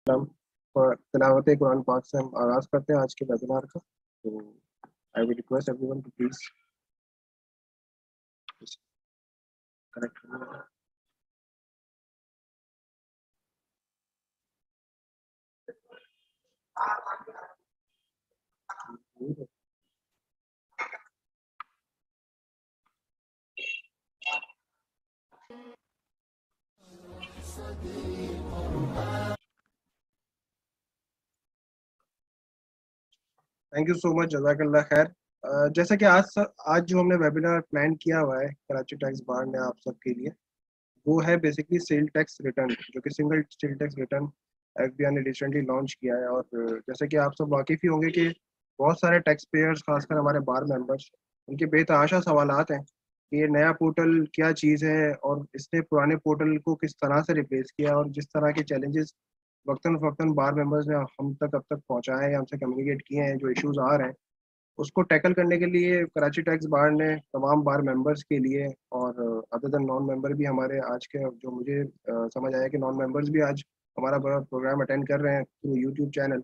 हम तिलावत कुरान पाक से हम आगाज़ करते हैं आज के वेबिनार का। तो I will request everyone to please connect. Thank you so much, जज़ाकल्लाह खैर। जैसा कि आज जो हमने वेबिनार प्लान किया हुआ है कराची टैक्स बार ने आप सबके लिए, वो है बेसिकली सेल टैक्स रिटर्न, जो कि single sale tax return FBI ने रिसेंटली लॉन्च किया है। और जैसे कि आप सब वाकिफ़ ही होंगे कि बहुत सारे टैक्स पेयर्स, खासकर हमारे बार मेंबर्स, उनके बेतहाशा सवालात हैं कि ये नया पोर्टल क्या चीज़ है और इसने पुराने पोर्टल को किस तरह से रिप्लेस किया, और जिस तरह के चैलेंजेस वक्तन फ़वक्तन बार मेंबर्स ने हम तक अब तक पहुँचाए हैं, हमसे कम्युनिकेट किए हैं, जो इश्यूज़ आ रहे हैं, उसको टैकल करने के लिए कराची टैक्स बार ने तमाम बार मेंबर्स के लिए, और अदर देन नॉन मेंबर भी हमारे आज के, जो मुझे समझ आया कि नॉन मेंबर्स भी आज हमारा बड़ा प्रोग्राम अटेंड कर रहे हैं थ्रू यूट्यूब चैनल।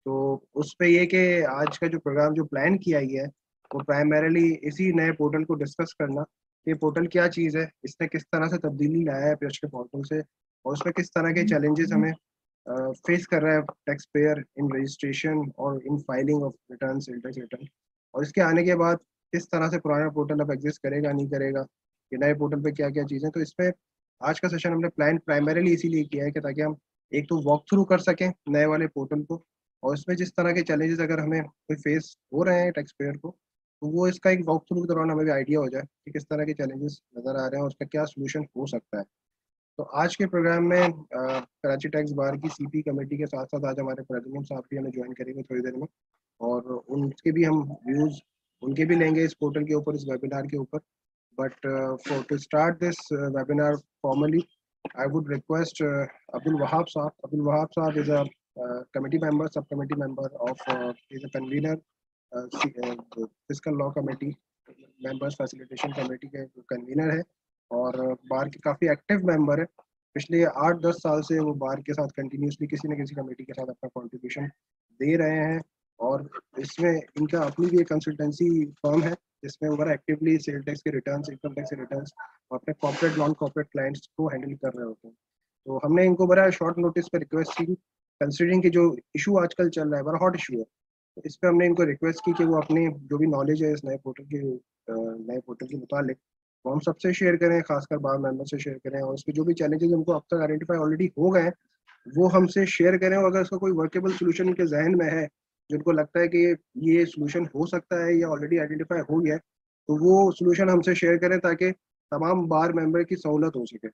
तो उस पे ये कि आज का जो प्रोग्राम जो प्लान किया गया है, वो प्राइमरीली इसी नए पोर्टल को डिस्कस करना। ये पोर्टल क्या चीज़ है, इसने किस तरह से तब्दीली लाया है पिछले पोर्टल से, और उसमें किस तरह के चैलेंजेस हमें फेस कर रहा है टैक्स पेयर इन रजिस्ट्रेशन और in filing of return, sale tax return, और इसके आने के बाद किस तरह से पुराना पोर्टल अब एग्जिस्ट करेगा नहीं करेगा, ये नए पोर्टल पे क्या क्या चीज़ें। तो इसमें आज का सेशन हमने प्लान प्राइमरीली इसीलिए किया है कि ताकि हम एक तो वॉक थ्रू कर सकें नए वाले पोर्टल को, और इसमें जिस तरह के चैलेंजेस अगर हमें कोई फेस हो रहे हैं टैक्स पेयर को, तो वो इसका एक वॉक थ्रू के दौरान हमें भी आइडिया हो जाए कि किस तरह के चैलेंजेस नज़र आ रहे हैं और उसका क्या सोल्यूशन हो सकता है। तो आज के प्रोग्राम में कराची टैक्स बार की सीपी कमेटी के साथ साथ आज हमारे प्रेसिडेंट साहब भी हमें ज्वाइन करेंगे थोड़ी देर में, और उनके भी हम व्यूज़ उनके भी लेंगे इस पोर्टल के ऊपर, इस वेबिनार के ऊपर। But for to start this webinar formally, I would request Abdul Wahab Saab. Abdul Wahab Saab is a committee member, subcommittee member of, is a convener, fiscal law committee members facilitation committee के convener है, और बार के काफ़ी active member है। पिछले 8-10 साल से वो बार के साथ कंटिन्यूसली किसी न किसी कमेटी के साथ अपना कंट्रीब्यूशन दे रहे हैं, और इसमें इनका अपनी भी एक कंसल्टेंसी फर्म है जिसमें वो बड़ा एक्टिवली सेल टैक्स के रिटर्न्स, इनकम टैक्स के रिटर्न्स और अपने कॉर्पोरेट नॉन कॉर्पोरेट क्लाइंट्स को हैंडल कर रहे होते हैं। तो हमने इनको बड़ा शॉर्ट नोटिस पर रिक्वेस्ट की, कंसिडरिंग कि जो इशू आजकल चल रहा है बड़ा हॉट इशू है, तो इस पर हमने इनको रिक्वेस्ट की कि वो अपनी जो भी नॉलेज है इस नए पोर्टल के मुतालिक वो हम सबसे शेयर करें, खासकर बार मेंबर से शेयर करें, और इसके जो भी चैलेंजेस उनको अब तक आइडेंटिफाई ऑलरेडी हो गए हैं वो हमसे शेयर करें, और अगर इसका कोई वर्केबल सोल्यूशन उनके जहन में है जिनको लगता है कि ये सोल्यूशन हो सकता है या ऑलरेडी आइडेंटिफाई हो गया है, तो वो सोल्यूशन हमसे शेयर करें ताकि तमाम बार मेंबर की सहूलत हो सके।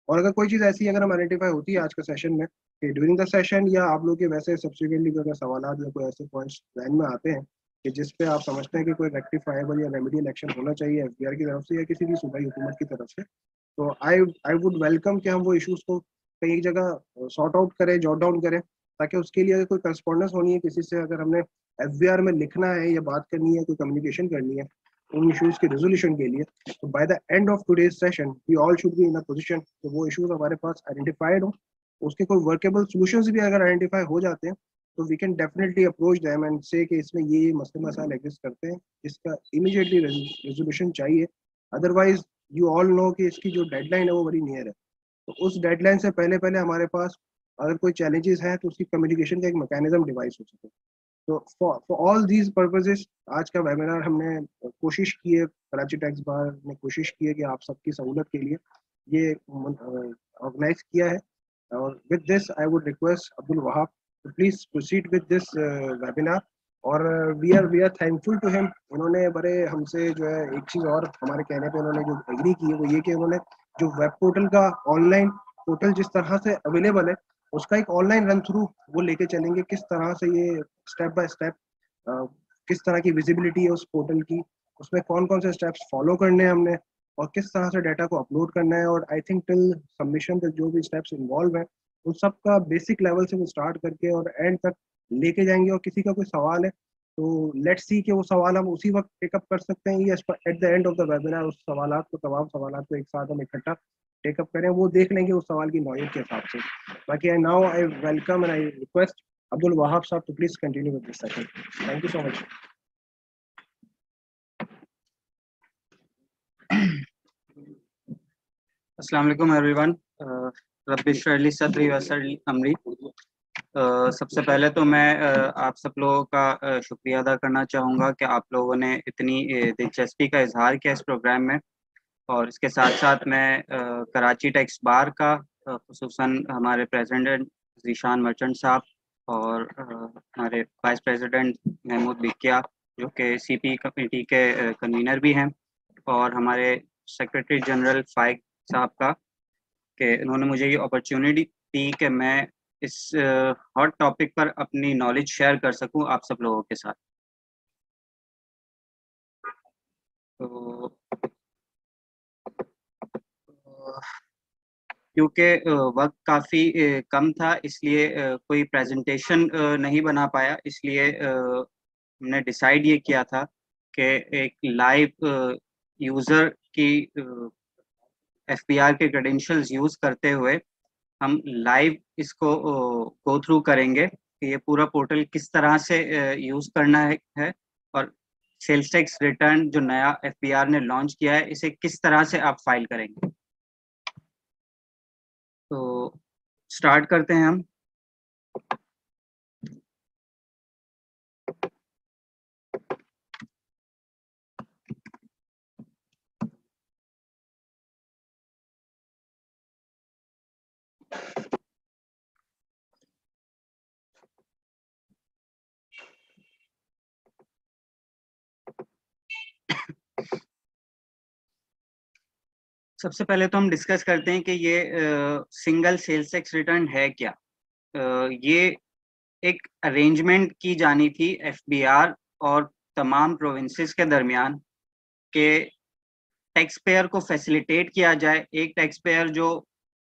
और अगर कोई चीज़ ऐसी अगर हम आइडेंटिफाई होती है आज के सेशन में कि ड्यूरिंग द सेशन, या आप लोग के वैसे सब्सिक्वेंटली अगर सवाल या कोई ऐसे पॉइंट्स ध्यान में आते हैं कि जिस पे आप समझते हैं कि कोई रेक्टिफाइबल या रेमेडियल एक्शन होना चाहिए एफबीआर की तरफ से या किसी भी सूबाई हुकूमत की तरफ से, तो आई आई वुड वेलकम कि हम वो इश्यूज को कहीं एक जगह सॉर्ट आउट करें, जॉट डाउन करें, ताकि उसके लिए अगर कोई करस्पॉन्डेंस होनी है किसी से, अगर हमने एफबीआर में लिखना है या बात करनी है, कोई कम्युनिकेशन करनी है उन इश्यूज के रेजोल्यूशन के लिए, तो by the end of today's session we all should be in a position तो वो इश्यूज हमारे पास आइडेंटिफाइड हो, उसके कोई वर्केबल सॉल्यूशंस भी अगर आइडेंटिफाई हो जाते हैं तो we can definitely approach them and से कि इसमें ये मसले मसाइल एग्जिस्ट करते हैं, इसका इमीडिएटली रेजोल्यूशन चाहिए। अदरवाइज यू ऑल नो कि इसकी जो डेडलाइन है वो बड़ी नियर है, तो उस डेडलाइन से पहले पहले हमारे पास अगर कोई चैलेंजेस हैं तो उसकी कम्युनिकेशन का एक मैकेनिज्म डिवाइस हो सके। तो फॉर ऑल दीज पर्पजेस आज का वेबिनार हमने कोशिश की है, कराची टैक्स बार ने कोशिश की है कि आप सबकी सहूलत के लिए ये ऑर्गेनाइज किया है। और with this I would request Abdul Wahab to please proceed with this webinar। और we are thankful to him, उन्होंने बड़े हमसे जो है एक चीज़ और हमारे कहने पे उन्होंने जो एग्री की है वो ये कि उन्होंने जो वेब पोर्टल का ऑनलाइन पोर्टल जिस तरह से अवेलेबल है उसका एक ऑनलाइन रन थ्रू वो लेके चलेंगे, किस तरह से ये स्टेप बाय स्टेप किस तरह की विजिबिलिटी है उस पोर्टल की, उसमें कौन कौन से स्टेप्स फॉलो करने हैं हमने, और किस तरह से डाटा को अपलोड करना है, और आई थिंक टिल सबमिशन तक जो भी स्टेप्स इन्वॉल्व है उन सब का बेसिक लेवल से वो स्टार्ट करके और एंड तक लेके जाएंगे। और किसी का कोई सवाल है तो लेट्स सी कि वो सवाल हम उसी वक्त पिकअप कर सकते हैं या at the end of the webinar उस सवालात को, तमाम सवालात को एक साथ हम इकट्ठा टेकअप करें, वो देख लेंगे उस सवाल की नौयत के हिसाब से। बाकी now I welcome and I request Abdul Wahab साहब to please continue with this session. Thank you so much. अस्सलाम वालेकुम एवरीवन। रब्बि इश्रह ली सदरी वयस्सिर ली अमरी। सबसे पहले तो मैं आप सब लोगों का शुक्रिया अदा करना चाहूँगा कि आप लोगों ने इतनी दिलचस्पी का इजहार किया इस प्रोग्राम में। और इसके साथ साथ मैं कराची टेक्स बार का खुसूसन हमारे प्रेसिडेंट ज़ीशान मर्चेंट साहब और हमारे वाइस प्रेसिडेंट महमूद बिकिया जो कि सीपी कमेटी के कन्वीनर भी हैं, और हमारे सेक्रेटरी जनरल फाइक साहब का, कि इन्होंने मुझे ये अपॉर्चुनिटी दी कि मैं इस हॉट टॉपिक पर अपनी नॉलेज शेयर कर सकूं आप सब लोगों के साथ। तो क्योंकि वक्त काफ़ी कम था, इसलिए कोई प्रेजेंटेशन नहीं बना पाया, इसलिए हमने डिसाइड ये किया था कि एक लाइव यूज़र की एफबीआर के क्रेडेंशियल्स यूज़ करते हुए हम लाइव इसको गो थ्रू करेंगे कि ये पूरा पोर्टल किस तरह से यूज़ करना है और सेल्स टैक्स रिटर्न जो नया एफबीआर ने लॉन्च किया है इसे किस तरह से आप फाइल करेंगे। तो स्टार्ट करते हैं हम। सबसे पहले तो हम डिस्कस करते हैं कि ये सिंगल सेल्स टैक्स रिटर्न है क्या। ये एक अरेंजमेंट की जानी थी एफबीआर और तमाम प्रोविंसेस के दरमियान के टैक्स पेयर को फैसिलिटेट किया जाए। एक टैक्स पेयर जो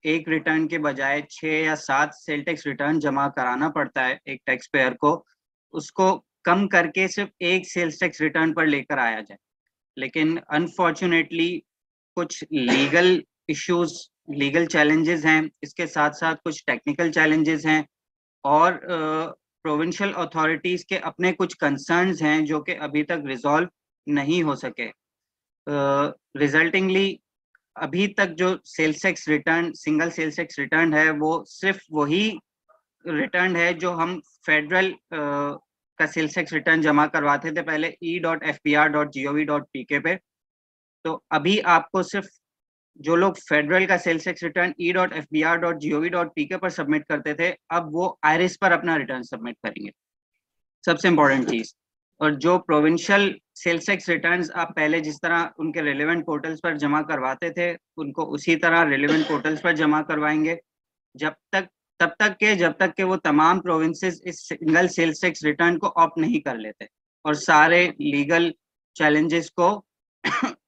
एक रिटर्न के बजाय 6 या 7 सेल टैक्स रिटर्न जमा कराना पड़ता है एक टैक्स पेयर को, उसको कम करके सिर्फ एक सेल्स टैक्स रिटर्न पर लेकर आया जाए। लेकिन अनफॉर्चुनेटली कुछ लीगल इश्यूज, लीगल चैलेंजेस हैं, इसके साथ साथ कुछ टेक्निकल चैलेंजेस हैं और प्रोविंशियल अथॉरिटीज़ के अपने कुछ कंसर्न्स हैं जो कि अभी तक रिजॉल्व नहीं हो सके। रिजल्टिंगली अभी तक जो sales tax return, single sales tax return है, वो सिर्फ वही रिटर्न है जो हम फेडरल का सेल्स टैक्स रिटर्न जमा करवाते थे पहले e.fbr.gov.pk पे। तो अभी आपको सिर्फ जो लोग फेडरल का सेल्स टैक्स रिटर्न e.fbr.gov.pk पर सबमिट करते थे, अब वो आयरिस पर अपना रिटर्न सबमिट करेंगे, सबसे इम्पोर्टेंट चीज। और जो प्रोविंशियल सेल्स टैक्स रिटर्न्स आप पहले जिस तरह उनके रेलेवेंट पोर्टल्स पर जमा करवाते थे, उनको उसी तरह रेलेवेंट पोर्टल्स पर जमा करवाएंगे तब तक के वो तमाम प्रोविंसेस इस सिंगल सेल्स टैक्स रिटर्न को ऑप्ट नहीं कर लेते और सारे लीगल चैलेंजेस को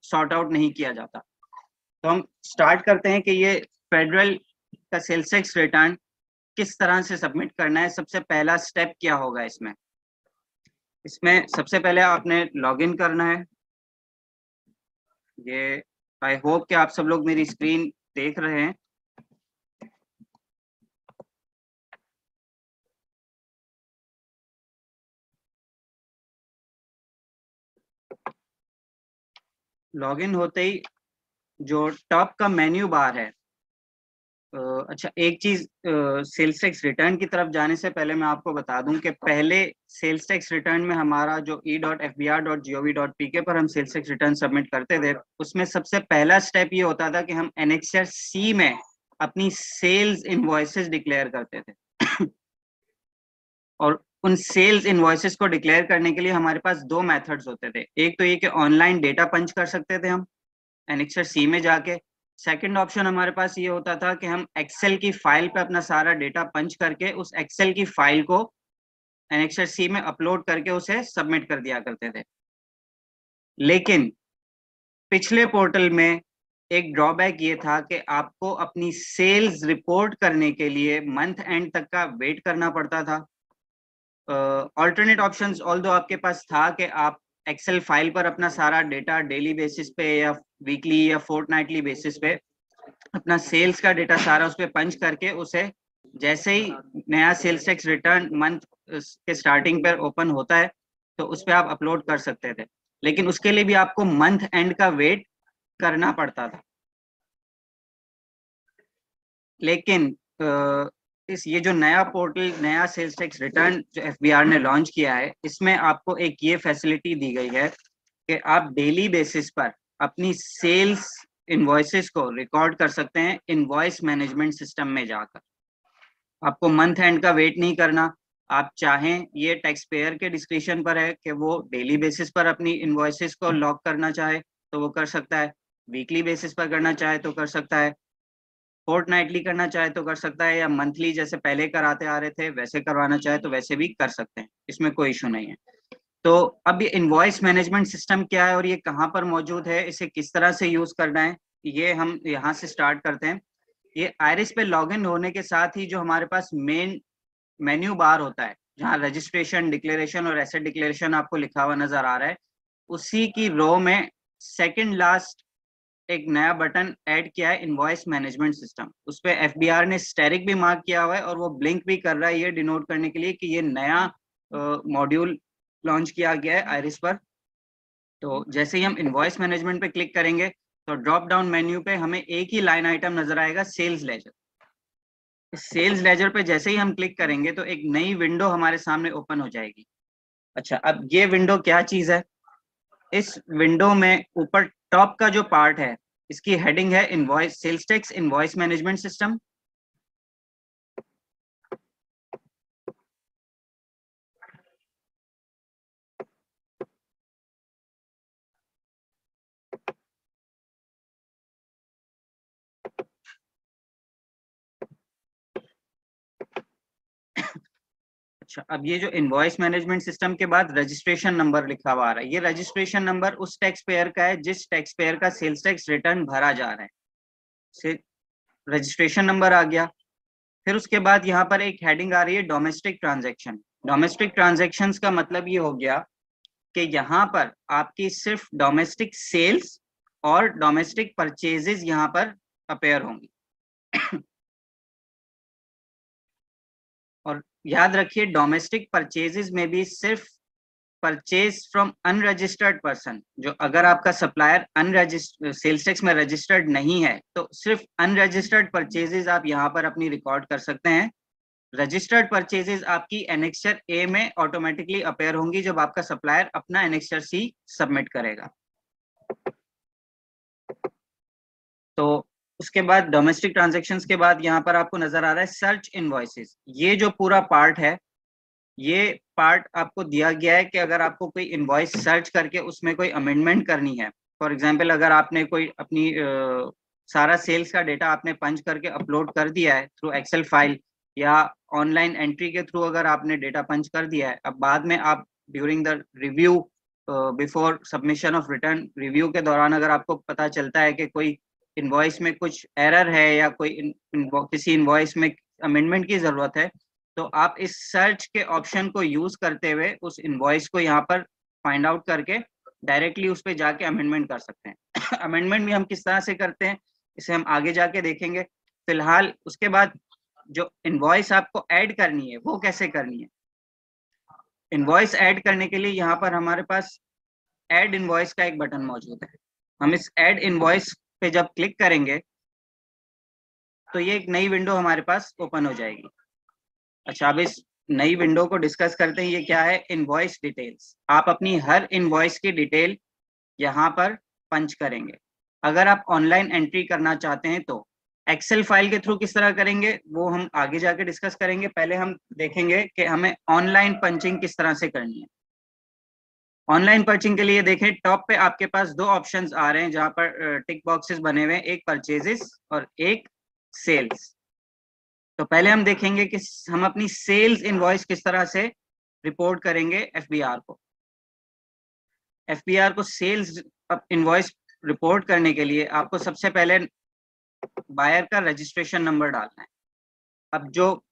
सॉर्ट आउट नहीं किया जाता। तो हम स्टार्ट करते हैं कि ये फेडरल का सेल्स टैक्स रिटर्न किस तरह से सबमिट करना है। सबसे पहला स्टेप क्या होगा इसमें सबसे पहले आपने लॉगिन करना है। ये आई होप कि आप सब लोग मेरी स्क्रीन देख रहे हैं। लॉगिन होते ही जो टॉप का मेन्यू बार है, अच्छा एक चीज, सेल्स टैक्स रिटर्न की तरफ जाने से पहले मैं आपको बता दूं कि पहले सेल्स टैक्स रिटर्न में हमारा जो e.fbr.gov.pk पर हम सेल्स टैक्स रिटर्न सबमिट करते थे, उसमें सबसे पहला स्टेप ये होता था कि हम एनेक्सर सी में अपनी सेल्स इनवॉइसेस डिक्लेयर करते थे और उन सेल्स इनवॉइसेस को डिक्लेयर करने के लिए हमारे पास दो मेथड्स होते थे। एक तो ये कि ऑनलाइन डेटा पंच कर सकते थे हम एनेक्सर सी में जाके। सेकंड ऑप्शन हमारे पास ये होता था कि हम एक्सेल की फाइल पे अपना सारा डेटा पंच करके उस एक्सेल की फाइल को एनेक्सर सी में अपलोड करके उसे सबमिट कर दिया करते थे। लेकिन पिछले पोर्टल में एक ड्रॉबैक ये था कि आपको अपनी सेल्स रिपोर्ट करने के लिए मंथ एंड तक का वेट करना पड़ता था। ऑल्टरनेट ऑप्शंस ऑल्दो आपके पास था कि आप एक्सेल फाइल पर अपना सारा डेटा डेली बेसिस पे या वीकली या फोर्टनाइटली बेसिस पे अपना सेल्स का डेटा सारा उस पर पंच करके उसे जैसे ही नया सेल्स टैक्स रिटर्न मंथ के स्टार्टिंग पर ओपन होता है तो उस पर आप अपलोड कर सकते थे, लेकिन उसके लिए भी आपको मंथ एंड का वेट करना पड़ता था। लेकिन इस ये जो नया पोर्टल, नया सेल्स टैक्स रिटर्न जो एफबीआर ने लॉन्च किया है, इसमें आपको एक ये फैसिलिटी दी गई है कि आप डेली बेसिस पर अपनी सेल्स इनवॉइसेस को रिकॉर्ड कर सकते हैं इनवॉइस मैनेजमेंट सिस्टम में जाकर। आपको मंथ एंड का वेट नहीं करना। आप चाहें, ये टैक्स पेयर के डिस्क्रिप्शन पर है कि वो डेली बेसिस पर अपनी इनवॉइसेस को लॉक करना चाहे तो वो कर सकता है, वीकली बेसिस पर करना चाहे तो कर सकता है, फोर्टनाइटली करना चाहे तो कर सकता है, या मंथली जैसे पहले कराते आ रहे थे वैसे करवाना चाहे तो वैसे भी कर सकते हैं, इसमें कोई इशू नहीं है। तो अब ये इनवॉइस मैनेजमेंट सिस्टम क्या है और ये कहाँ पर मौजूद है, इसे किस तरह से यूज करना है, ये हम यहाँ से स्टार्ट करते हैं। ये आयरिस पे लॉगिन होने के साथ ही जो हमारे पास मेन मेन्यू बार होता है, जहाँ रजिस्ट्रेशन, डिक्लेरेशन और एसेट डिक्लेरेशन आपको लिखा हुआ नजर आ रहा है, उसी की रो में सेकंड लास्ट एक नया बटन ऐड किया है, इनवॉइस मैनेजमेंट सिस्टम। उस पे एफबीआर ने स्टेरिक भी मार्क किया हुआ है और वो ब्लिंक भी कर रहा है, ये डिनोट करने के लिए कि ये नया मॉड्यूल लॉन्च किया गया है आयरिस पर। तो जैसे ही हम इनवॉइस मैनेजमेंट पे क्लिक करेंगे तो ड्रॉप डाउन मेन्यू पे हमें एक ही लाइन आइटम नजर आएगा, सेल्स लेजर। सेल्स लेजर पे जैसे ही हम क्लिक करेंगे तो एक नई विंडो हमारे सामने ओपन हो जाएगी। अच्छा, अब ये विंडो क्या चीज है? इस विंडो में ऊपर टॉप का जो पार्ट है, इसकी हेडिंग है invoice sales tax invoice management system. अच्छा, अब ये जो इनवॉइस मैनेजमेंट सिस्टम के बाद रजिस्ट्रेशन नंबर लिखा हुआ आ रहा है, ये रजिस्ट्रेशन नंबर उस टैक्स पेयर का है जिस टैक्स पेयर का सेल्स टैक्स रिटर्न भरा जा रहा है। से रजिस्ट्रेशन नंबर आ गया। फिर उसके बाद यहाँ पर एक हेडिंग आ रही है डोमेस्टिक ट्रांजैक्शन। डोमेस्टिक ट्रांजैक्शंस का मतलब ये हो गया कि यहाँ पर आपकी सिर्फ डोमेस्टिक सेल्स और डोमेस्टिक परचेजेस यहाँ पर अपेयर होंगी। और याद रखिए, डोमेस्टिक परचेजेस में भी सिर्फ परचेज फ्रॉम अनरजिस्टर्ड पर्सन, जो अगर आपका सप्लायर अनरजिस्टर्ड सेल्स टैक्स में रजिस्टर्ड नहीं है तो सिर्फ अनरजिस्टर्ड परचेजेस आप यहाँ पर अपनी रिकॉर्ड कर सकते हैं। रजिस्टर्ड परचेजेस आपकी एनेक्सचर ए में ऑटोमेटिकली अपेयर होंगी जब आपका सप्लायर अपना एनेक्सचर सी सबमिट करेगा। तो उसके बाद डोमेस्टिक ट्रांजैक्शंस के बाद यहाँ पर आपको नजर आ रहा है सर्च इनवॉइसेस। ये जो पूरा पार्ट है, ये पार्ट आपको दिया गया है कि अगर आपको कोई इनवॉइस सर्च करके उसमें कोई अमेंडमेंट करनी है, फॉर एग्जांपल अगर आपने कोई अपनी सारा सेल्स का डेटा आपने पंच करके अपलोड कर दिया है थ्रू एक्सेल फाइल या ऑनलाइन एंट्री के थ्रू अगर आपने डेटा पंच कर दिया है, अब बाद में आप during the review, before submission of return review के दौरान अगर आपको पता चलता है कि कोई इनवॉइस में कुछ एरर है या कोई किसी इनवॉइस में अमेंडमेंट की जरूरत है, तो आप इस सर्च के ऑप्शन को यूज करते हुए उस इनवॉइस को यहाँ पर फाइंड आउट करके डायरेक्टली उस पर जाके अमेंडमेंट कर सकते हैं। अमेंडमेंट भी हम किस तरह से करते हैं इसे हम आगे जाके देखेंगे। फिलहाल उसके बाद जो इनवॉइस आपको ऐड करनी है वो कैसे करनी है। इनवॉइस ऐड करने के लिए यहाँ पर हमारे पास ऐड इनवॉइस का एक बटन मौजूद है। हम इस ऐड इनवॉइस पे जब क्लिक करेंगे तो ये एक नई विंडो हमारे पास ओपन हो जाएगी। अच्छा, अब इस नई विंडो को डिस्कस करते हैं। ये क्या है? Invoice details. आप अपनी हर इनवॉइस की डिटेल यहाँ पर पंच करेंगे। अगर आप ऑनलाइन एंट्री करना चाहते हैं तो एक्सेल फाइल के थ्रू किस तरह करेंगे वो हम आगे जाके डिस्कस करेंगे। पहले हम देखेंगे कि हमें ऑनलाइन पंचिंग किस तरह से करनी है। ऑनलाइन पंचिंग के लिए देखें, टॉप पे आपके पास दो ऑप्शंस आ रहे हैं जहां पर टिक बॉक्सेस बने हुए हैं, एक परचेजेस और एक सेल्स। तो पहले हम देखेंगे कि हम अपनी सेल्स इनवॉइस किस तरह से रिपोर्ट करेंगे एफबीआर को। एफबीआर को सेल्स इनवॉइस रिपोर्ट करने के लिए आपको सबसे पहले बायर का रजिस्ट्रेशन नंबर डालना है। अब जो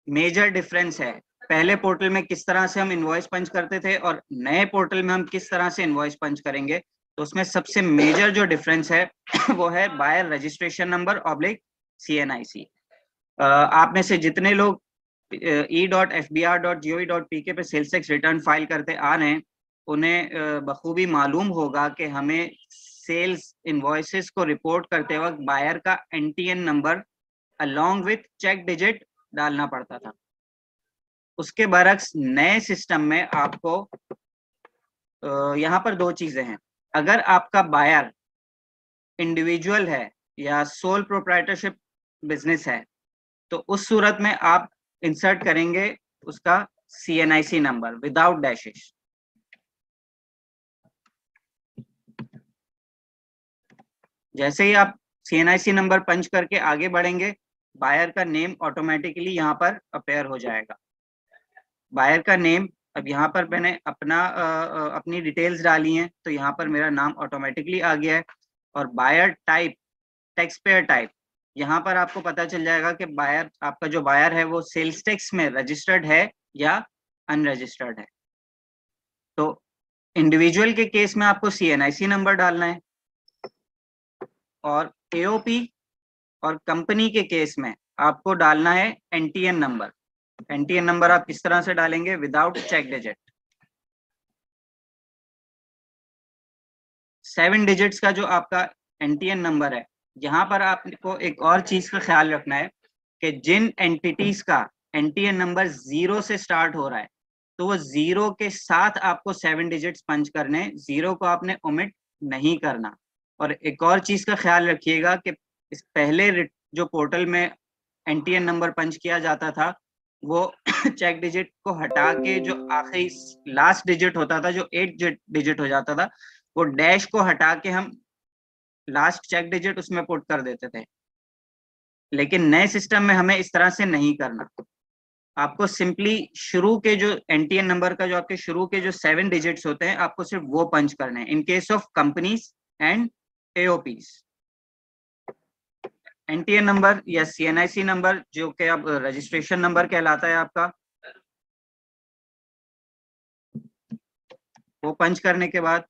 मेजर डिफरेंस है, पहले पोर्टल में किस तरह से हम इनवॉइस पंच करते थे और नए पोर्टल में हम किस तरह से इनवॉइस पंच करेंगे, तो उसमें सबसे मेजर जो डिफरेंस है वो है buyer registration number oblique CNIC। आप में से जितने लोग e.fbr.gov.pk पे सेल्स टैक्स रिटर्न फाइल करते आ रहे हैं, उन्हें बखूबी मालूम होगा कि हमें सेल्स इनवॉइसेस को रिपोर्ट करते वक्त बायर का NTN number along with check digit डालना पड़ता था। उसके बरक्स नए सिस्टम में आपको यहाँ पर दो चीजें हैं। अगर आपका बायर इंडिविजुअल है या सोल प्रोप्राइटरशिप बिजनेस है, तो उस सूरत में आप इंसर्ट करेंगे उसका CNIC नंबर विदाउट डैशेस। जैसे ही आप CNIC नंबर पंच करके आगे बढ़ेंगे, बायर का नेम ऑटोमेटिकली यहाँ पर अपेयर हो जाएगा। बायर का नेम, अब यहाँ पर मैंने अपनी डिटेल्स डाली हैं, तो यहाँ पर मेरा नाम ऑटोमेटिकली आ गया है। और buyer type, tax payer type, यहाँ पर आपको पता चल जाएगा कि बायर, आपका जो बायर है वो सेल्स टैक्स में रजिस्टर्ड है या अनरजिस्टर्ड है। तो इंडिविजुअल के केस में आपको CNIC नंबर डालना है, और AOP और कंपनी के केस में आपको डालना है NTN नंबर। NTN नंबर आप किस तरह से डालेंगे? Without check digit. 7 डिजिट्स का जो आपका NTN नंबर है, यहाँ पर आपको एक और चीज का ख्याल रखना है कि जिन एंटिटीज का NTN नंबर 0 से स्टार्ट हो रहा है, तो वो 0 के साथ आपको 7 डिजिट्स पंच करने, 0 को आपने ओमिट नहीं करना। और एक और चीज का ख्याल रखिएगा कि इस पहले जो पोर्टल में NTN नंबर पंच किया जाता था, वो चेक डिजिट को हटा के जो आखिरी लास्ट डिजिट होता था, जो 8 डिजिट हो जाता था, वो डैश को हटा के हम लास्ट चेक डिजिट उसमें पुट कर देते थे। लेकिन नए सिस्टम में हमें इस तरह से नहीं करना। आपको सिंपली शुरू के जो NTN नंबर का जो आपके शुरू के जो 7 डिजिट्स होते हैं, आपको सिर्फ वो पंच करने हैं in case of companies and AOPs। NTN number या CNIC नंबर, जो कि अब रजिस्ट्रेशन नंबर कहलाता है आपका, वो पंच करने के बाद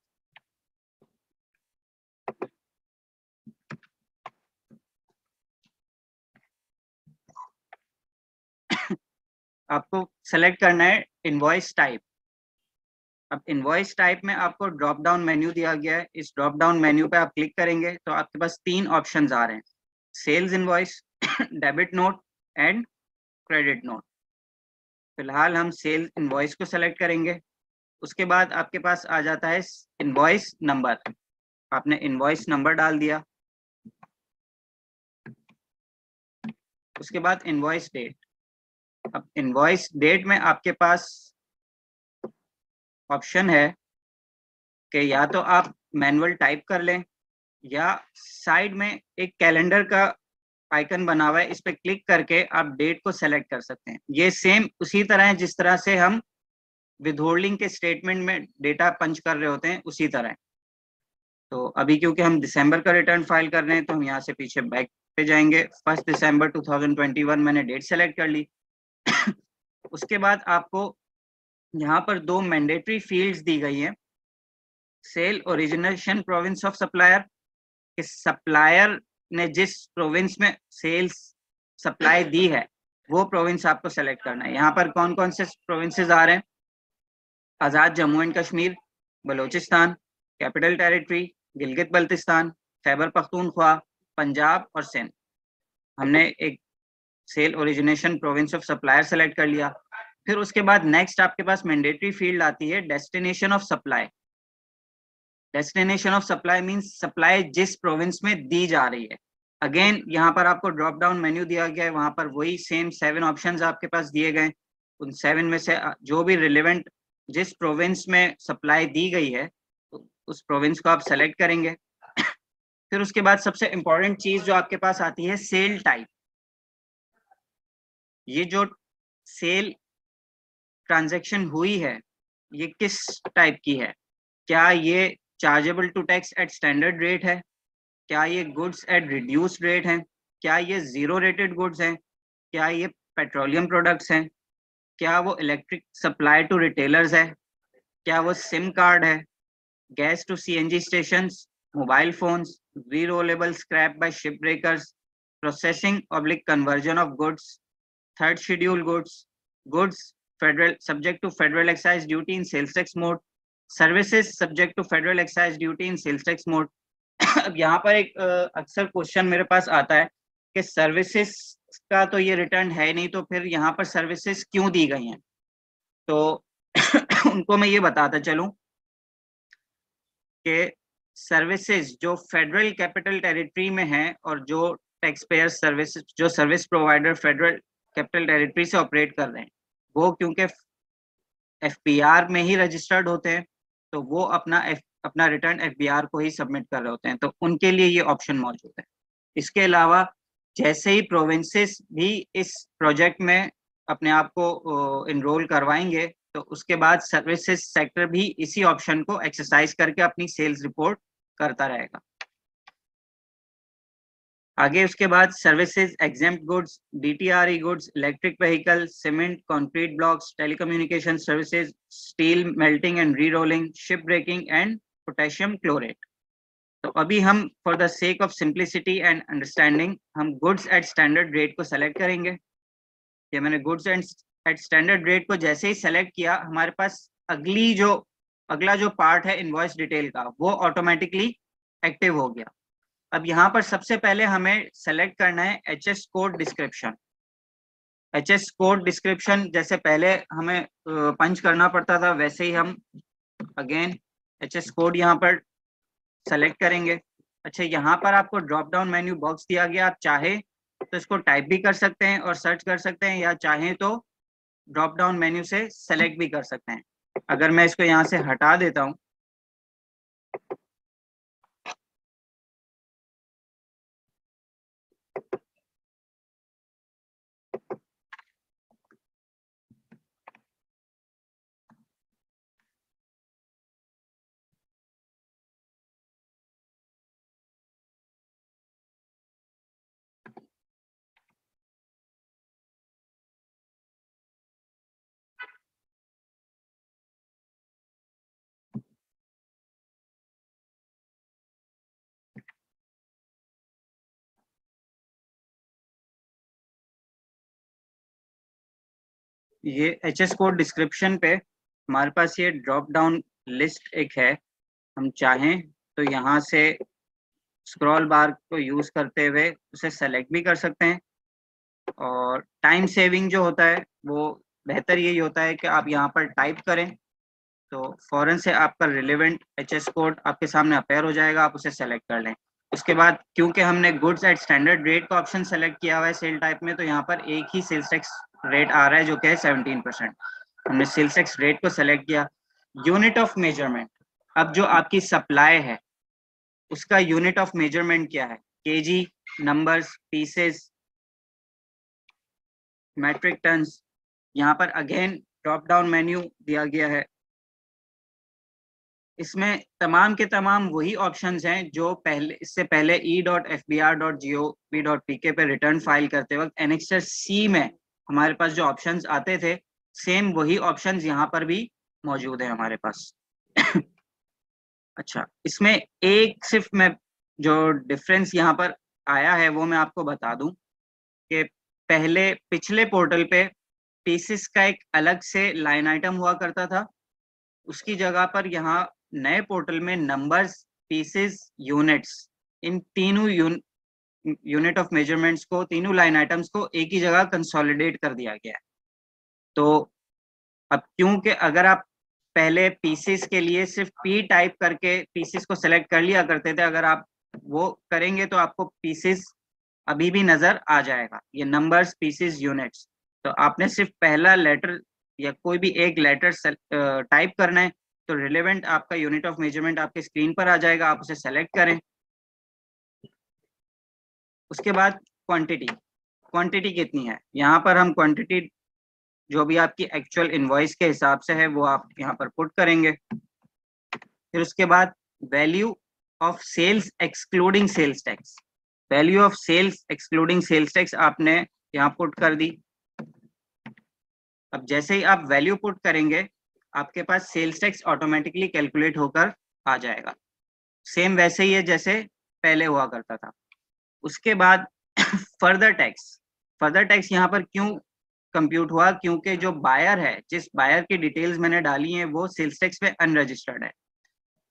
आपको सेलेक्ट करना है इनवॉइस टाइप। अब इनवॉइस टाइप में आपको ड्रॉप डाउन मेन्यू दिया गया है। इस ड्रॉप डाउन मेन्यू पे आप क्लिक करेंगे तो आपके पास 3 ऑप्शंस आ रहे हैं: sales invoice, debit note and credit note. फिलहाल हम सेल्स इनवॉइस को सेलेक्ट करेंगे। उसके बाद आपके पास आ जाता है इनवॉइस नंबर। आपने इनवॉइस नंबर डाल दिया। उसके बाद इनवॉइस डेट। अब इनवॉइस डेट में आपके पास ऑप्शन है कि या तो आप मैनुअल टाइप कर लें, या साइड में एक कैलेंडर का आइकन बना हुआ है, इस पे क्लिक करके आप डेट को सेलेक्ट कर सकते हैं। ये सेम उसी तरह है जिस तरह से हम विथहोल्डिंग के स्टेटमेंट में डेटा पंच कर रहे होते हैं, उसी तरह। तो अभी क्योंकि हम दिसंबर का रिटर्न फाइल कर रहे हैं, तो हम यहाँ से पीछे बैक पे जाएंगे। 1 दिसंबर 2021 मैंने डेट सेलेक्ट कर ली। उसके बाद आपको यहाँ पर 2 मैंडेटरी फील्ड्स दी गई हैं। Sale origination province of supplier, कि सप्लायर ने जिस प्रोविंस में सेल्स सप्लाई दी है, वो प्रोविंस आपको सेलेक्ट करना है। यहाँ पर कौन कौन से प्रोविंसेस आ रहे हैं? Azad Jammu and Kashmir, Balochistan, capital territory, Gilgit Baltistan, Khyber Pakhtunkhwa, Punjab और सिंध। हमने एक sale origination province of supplier select कर लिया। फिर उसके बाद नेक्स्ट आपके पास मैंडेटरी फील्ड आती है destination of supply. Destination of supply means supply जिस प्रोविंस में दी जा रही है। अगेन यहाँ पर आपको ड्रॉप डाउन मेन्यू दिया गया है, वहां पर वही सेम 7 ऑप्शंस आपके पास दिए गए। उन 7 में से जो भी रिलेवेंट जिस प्रोविंस में सप्लाई दी गई है, तो उस प्रोविंस को आप सेलेक्ट करेंगे। फिर उसके बाद सबसे इंपॉर्टेंट चीज जो आपके पास आती है, सेल टाइप। ये जो सेल ट्रांजैक्शन हुई है, ये किस टाइप की है? क्या ये chargeable to tax at standard rate है? क्या ये गुड्स एट रिड्यूस्ड रेट हैं? क्या ये जीरो रेटेड गुड्स हैं? क्या ये पेट्रोलियम प्रोडक्ट्स हैं? क्या वो इलेक्ट्रिक सप्लाई टू रिटेलर्स है? क्या वो सिम कार्ड है? gas to CNG stations, mobile phones, re-rollable scrap by shipbreakers, processing / conversion of goods, third schedule goods, goods federal subject to federal excise duty in sales tax mode, services subject to federal excise duty in sales tax mode. अब यहाँ पर एक अक्सर question मेरे पास आता है कि services का तो ये रिटर्न है नहीं, तो फिर यहाँ पर सर्विसेज क्यों दी गई हैं? तो उनको मैं ये बताता चलूं कि सर्विसेज जो फेडरल कैपिटल टेरिटरी में है और जो टैक्स पेयर सर्विस जो service provider federal capital territory से ऑपरेट कर रहे हैं, वो क्योंकि FBR में ही रजिस्टर्ड होते हैं, तो वो अपना रिटर्न FBR को ही सबमिट कर रहे होते हैं, तो उनके लिए ये ऑप्शन मौजूद है। इसके अलावा जैसे ही प्रोविंसेस भी इस प्रोजेक्ट में अपने आप को इनरोल करवाएंगे, तो उसके बाद सर्विसेज सेक्टर भी इसी ऑप्शन को एक्सरसाइज करके अपनी सेल्स रिपोर्ट करता रहेगा। आगे उसके बाद services exempt goods, DTRE goods, electric vehicle, cement, concrete blocks, telecommunication services, steel melting and re rolling, ship breaking and potassium chlorate. तो अभी हम for the sake of simplicity and understanding हम goods at standard rate को select करेंगे। ये मैंने goods at standard rate को जैसे ही सेलेक्ट किया, हमारे पास अगला जो पार्ट है इनवॉइस डिटेल का, वो ऑटोमेटिकली एक्टिव हो गया। अब यहाँ पर सबसे पहले हमें सेलेक्ट करना है HS code description. HS code description जैसे पहले हमें पंच करना पड़ता था, वैसे ही हम अगेन HS कोड यहाँ पर सेलेक्ट करेंगे। अच्छा, यहाँ पर आपको ड्रॉप डाउन मेन्यू बॉक्स दिया गया, आप चाहे तो इसको टाइप भी कर सकते हैं और सर्च कर सकते हैं, या चाहें तो ड्रॉप डाउन मेन्यू से सेलेक्ट भी कर सकते हैं। अगर मैं इसको यहाँ से हटा देता हूँ, ये HS कोड डिस्क्रिप्शन पे हमारे पास ये ड्रॉप डाउन लिस्ट एक है। हम चाहें तो यहाँ से स्क्रॉल बार को यूज करते हुए उसे सेलेक्ट भी कर सकते हैं, और टाइम सेविंग जो होता है वो बेहतर यही होता है कि आप यहाँ पर टाइप करें तो फौरन से आपका रिलेवेंट HS कोड आपके सामने अपेयर हो जाएगा, आप उसे सेलेक्ट कर लें। उसके बाद क्योंकि हमने गुड्स एट स्टैंडर्ड रेट का ऑप्शन सेलेक्ट किया हुआ है सेल टाइप में, तो यहाँ पर एक ही सेल्स टैक्स रेट आ रहा है जो कि है 17%। हमने सेल्स टैक्स रेट को सेलेक्ट किया। यूनिट ऑफ मेजरमेंट, अब जो आपकी सप्लाई है उसका यूनिट ऑफ मेजरमेंट क्या है? KG, numbers, pieces, metric tons. यहाँ पर अगेन ड्रॉप डाउन मेन्यू दिया गया है, इसमें तमाम के तमाम वही ऑप्शंस हैं जो इससे पहले e.fbr.gov.pk पे रिटर्न फाइल करते वक्त एनेक्सर C में हमारे पास जो ऑप्शंस आते थे, सेम वही ऑप्शंस यहाँ पर भी मौजूद है हमारे पास। अच्छा, इसमें एक सिर्फ मैं जो डिफरेंस यहाँ पर आया है वो मैं आपको बता दूं कि पिछले पोर्टल पे पीसेस का एक अलग से लाइन आइटम हुआ करता था, उसकी जगह पर यहाँ नए पोर्टल में नंबर्स, पीसेस, यूनिट्स, इन तीनों यूनिट ऑफ मेजरमेंट्स को, तीनों लाइन आइटम्स को एक ही जगह कंसोलिडेट कर दिया गया है। तो अब क्योंकि अगर आप पहले पीसेस के लिए सिर्फ P टाइप करके पीसेस को सेलेक्ट कर लिया करते थे, अगर आप वो करेंगे तो आपको पीसेस अभी भी नजर आ जाएगा, ये नंबर्स, पीसेस, यूनिट्स। तो आपने सिर्फ पहला लेटर या कोई भी एक लेटर टाइप करना है, तो रिलेवेंट आपका यूनिट ऑफ मेजरमेंट आपके स्क्रीन पर आ जाएगा, आप उसे सेलेक्ट करें। उसके बाद क्वांटिटी कितनी है, यहाँ पर हम क्वांटिटी जो भी आपकी एक्चुअल इनवॉइस के हिसाब से है वो आप यहाँ पर पुट करेंगे। फिर उसके बाद value of sales excluding sales tax, value of sales excluding sales tax आपने यहाँ पुट कर दी। अब जैसे ही आप वैल्यू पुट करेंगे, आपके पास सेल्स टैक्स ऑटोमेटिकली कैलकुलेट होकर आ जाएगा, सेम वैसे ही है जैसे पहले हुआ करता था। उसके बाद फर्दर टैक्स यहाँ पर क्यों कंप्यूट हुआ, क्योंकि जो बायर है, जिस बायर की डिटेल्स मैंने डाली हैं वो सेल्स टैक्स पे अनरजिस्टर्ड है,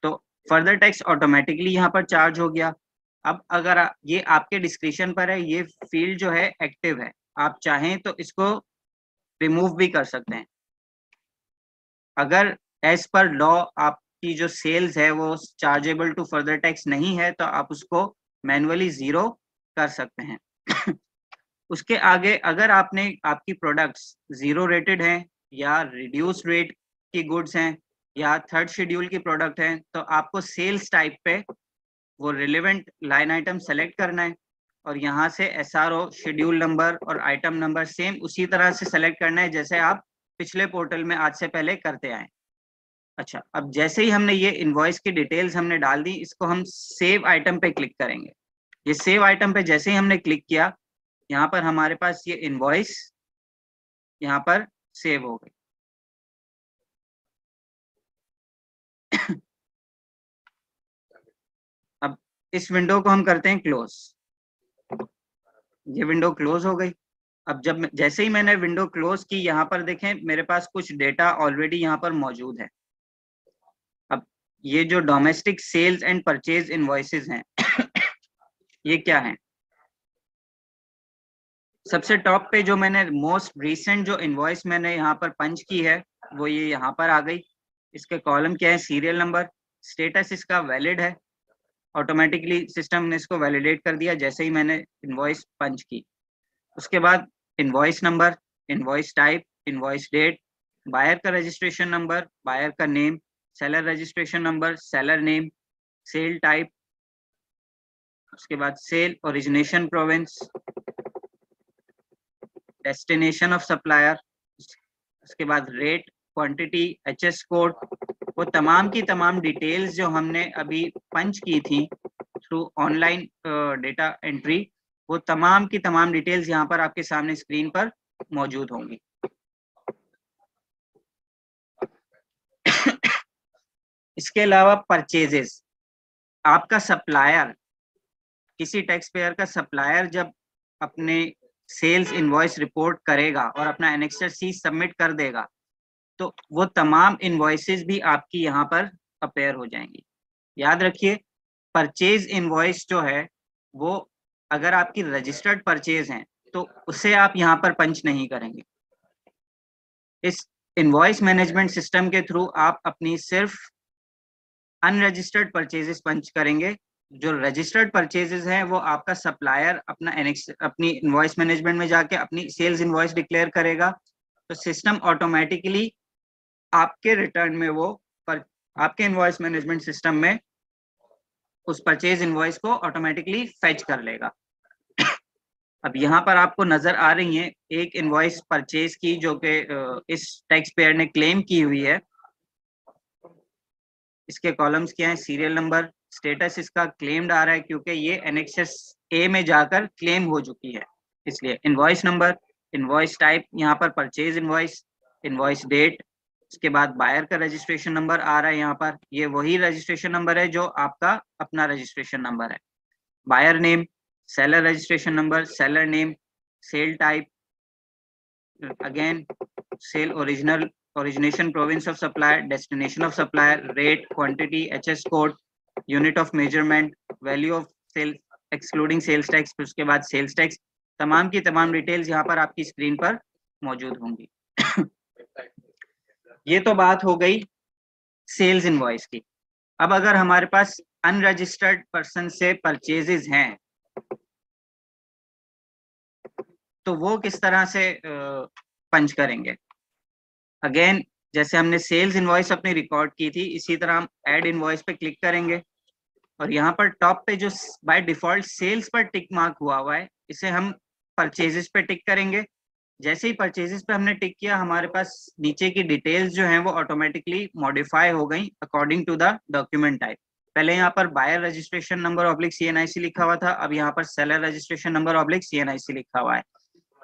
तो फर्दर टैक्स ऑटोमेटिकली यहाँ पर चार्ज हो गया। अब अगर ये आपके डिस्क्रिप्शन पर है, ये फील्ड जो है एक्टिव है, आप चाहें तो इसको रिमूव भी कर सकते हैं। अगर एज पर लॉ आपकी जो सेल्स है वो चार्जेबल टू फर्दर टैक्स नहीं है तो आप उसको मैन्युअली जीरो कर सकते हैं। उसके आगे अगर आपकी प्रोडक्ट्स जीरो रेटेड हैं या रिड्यूस रेट की गुड्स हैं या थर्ड शेड्यूल की प्रोडक्ट हैं, तो आपको सेल्स टाइप पे वो रिलेवेंट लाइन आइटम सेलेक्ट करना है और यहाँ से एसआरओ, शेड्यूल नंबर और आइटम नंबर सेम उसी तरह से सेलेक्ट करना है जैसे आप पिछले पोर्टल में आज से पहले करते आए। अच्छा, अब जैसे ही हमने ये इनवॉइस की डिटेल्स हमने डाल दी, इसको हम सेव आइटम पे क्लिक करेंगे। ये सेव आइटम पे जैसे ही हमने क्लिक किया, यहाँ पर हमारे पास ये इनवॉइस यहाँ पर सेव हो गई। अब इस विंडो को हम करते हैं क्लोज। ये विंडो क्लोज हो गई। अब जैसे ही मैंने विंडो क्लोज की, यहाँ पर देखें मेरे पास कुछ डेटा ऑलरेडी यहाँ पर मौजूद है। अब ये जो domestic sales and purchase invoices हैं ये क्या हैं? सबसे टॉप पे जो मैंने मोस्ट रिसेंट जो इनवॉइस मैंने यहाँ पर पंच की है वो ये यहाँ पर आ गई। इसके कॉलम क्या है? Serial number. स्टेटस इसका वैलिड है, ऑटोमेटिकली सिस्टम ने इसको वैलिडेट कर दिया जैसे ही मैंने इनवॉइस पंच की। उसके बाद invoice number, invoice type, invoice date, buyer का रजिस्ट्रेशन नंबर, बायर का name, seller registration number, seller name, sale type, उसके बाद sale origination province, destination of supplier, उसके बाद रेट, क्वांटिटी, एचएस कोड, वो तमाम की तमाम डिटेल्स जो हमने अभी पंच की थी थ्रू ऑनलाइन डेटा एंट्री, वो तमाम की तमाम डिटेल्स यहाँ पर आपके सामने स्क्रीन पर मौजूद होंगी। इसके अलावा परचेजेस, आपका सप्लायर, किसी टैक्स पेयर का सप्लायर जब अपने सेल्स इनवॉइस रिपोर्ट करेगा और अपना एनेक्सर सी सबमिट कर देगा, तो वो तमाम इनवॉइसेस भी आपकी यहाँ पर अपेयर हो जाएंगी। याद रखिए, परचेज इनवॉइस जो है वो अगर आपकी रजिस्टर्ड परचेज हैं तो उसे आप यहाँ पर पंच नहीं करेंगे। इस इनवॉइस मैनेजमेंट सिस्टम के थ्रू आप अपनी सिर्फ अनरजिस्टर्ड परचेजेस पंच करेंगे। जो रजिस्टर्ड परचेजेस हैं वो आपका सप्लायर अपनी इनवॉइस मैनेजमेंट में जाके अपनी सेल्स इनवॉइस डिक्लेयर करेगा, तो सिस्टम ऑटोमेटिकली आपके रिटर्न में आपके इनवॉइस मैनेजमेंट सिस्टम में उस परचेज इनवॉइस को ऑटोमेटिकली फेच कर लेगा। अब यहाँ पर आपको नजर आ रही है एक इनवॉइस परचेज की जो कि इस टैक्स पेयर ने क्लेम की हुई है। इसके कॉलम्स क्या हैं? सीरियल नंबर, स्टेटस इसका क्लेम्ड आ रहा है क्योंकि ये एनेक्सस ए में जाकर क्लेम हो चुकी है, इसलिए इनवॉइस नंबर, इनवॉइस टाइप यहाँ पर परचेज इनवॉइस, इनवॉइस डेट, उसके बाद बायर का रजिस्ट्रेशन नंबर आ रहा है यहाँ पर, ये वही रजिस्ट्रेशन नंबर है जो आपका अपना रजिस्ट्रेशन नंबर है। Buyer name, seller registration number, seller name, sale type, again sale origination province of supplier, destination of supplier, rate, quantity, HS code, unit of measurement, value of sales excluding sales tax, फिर उसके बाद sales tax, तमाम की तमाम details यहाँ पर आपकी screen पर मौजूद होंगी। ये तो बात हो गई सेल्स इनवॉइस की। अब अगर हमारे पास अनरजिस्टर्ड पर्सन से परचेजेस हैं तो वो किस तरह से पंच करेंगे? अगेन जैसे हमने सेल्स इनवॉइस अपनी रिकॉर्ड की थी, इसी तरह हम ऐड इनवॉइस पे क्लिक करेंगे और यहाँ पर टॉप पे जो बाय डिफॉल्ट सेल्स पर टिक मार्क हुआ है, इसे हम परचेजेस पे टिक करेंगे। जैसे ही परचेजेस पे हमने टिक किया, हमारे पास नीचे की डिटेल्स जो हैं वो ऑटोमेटिकली मॉडिफाई हो गई according to the document type. पहले यहाँ पर buyer registration number oblique CNIC लिखा हुआ था, अब यहाँ पर seller registration number oblique CNIC लिखा हुआ है।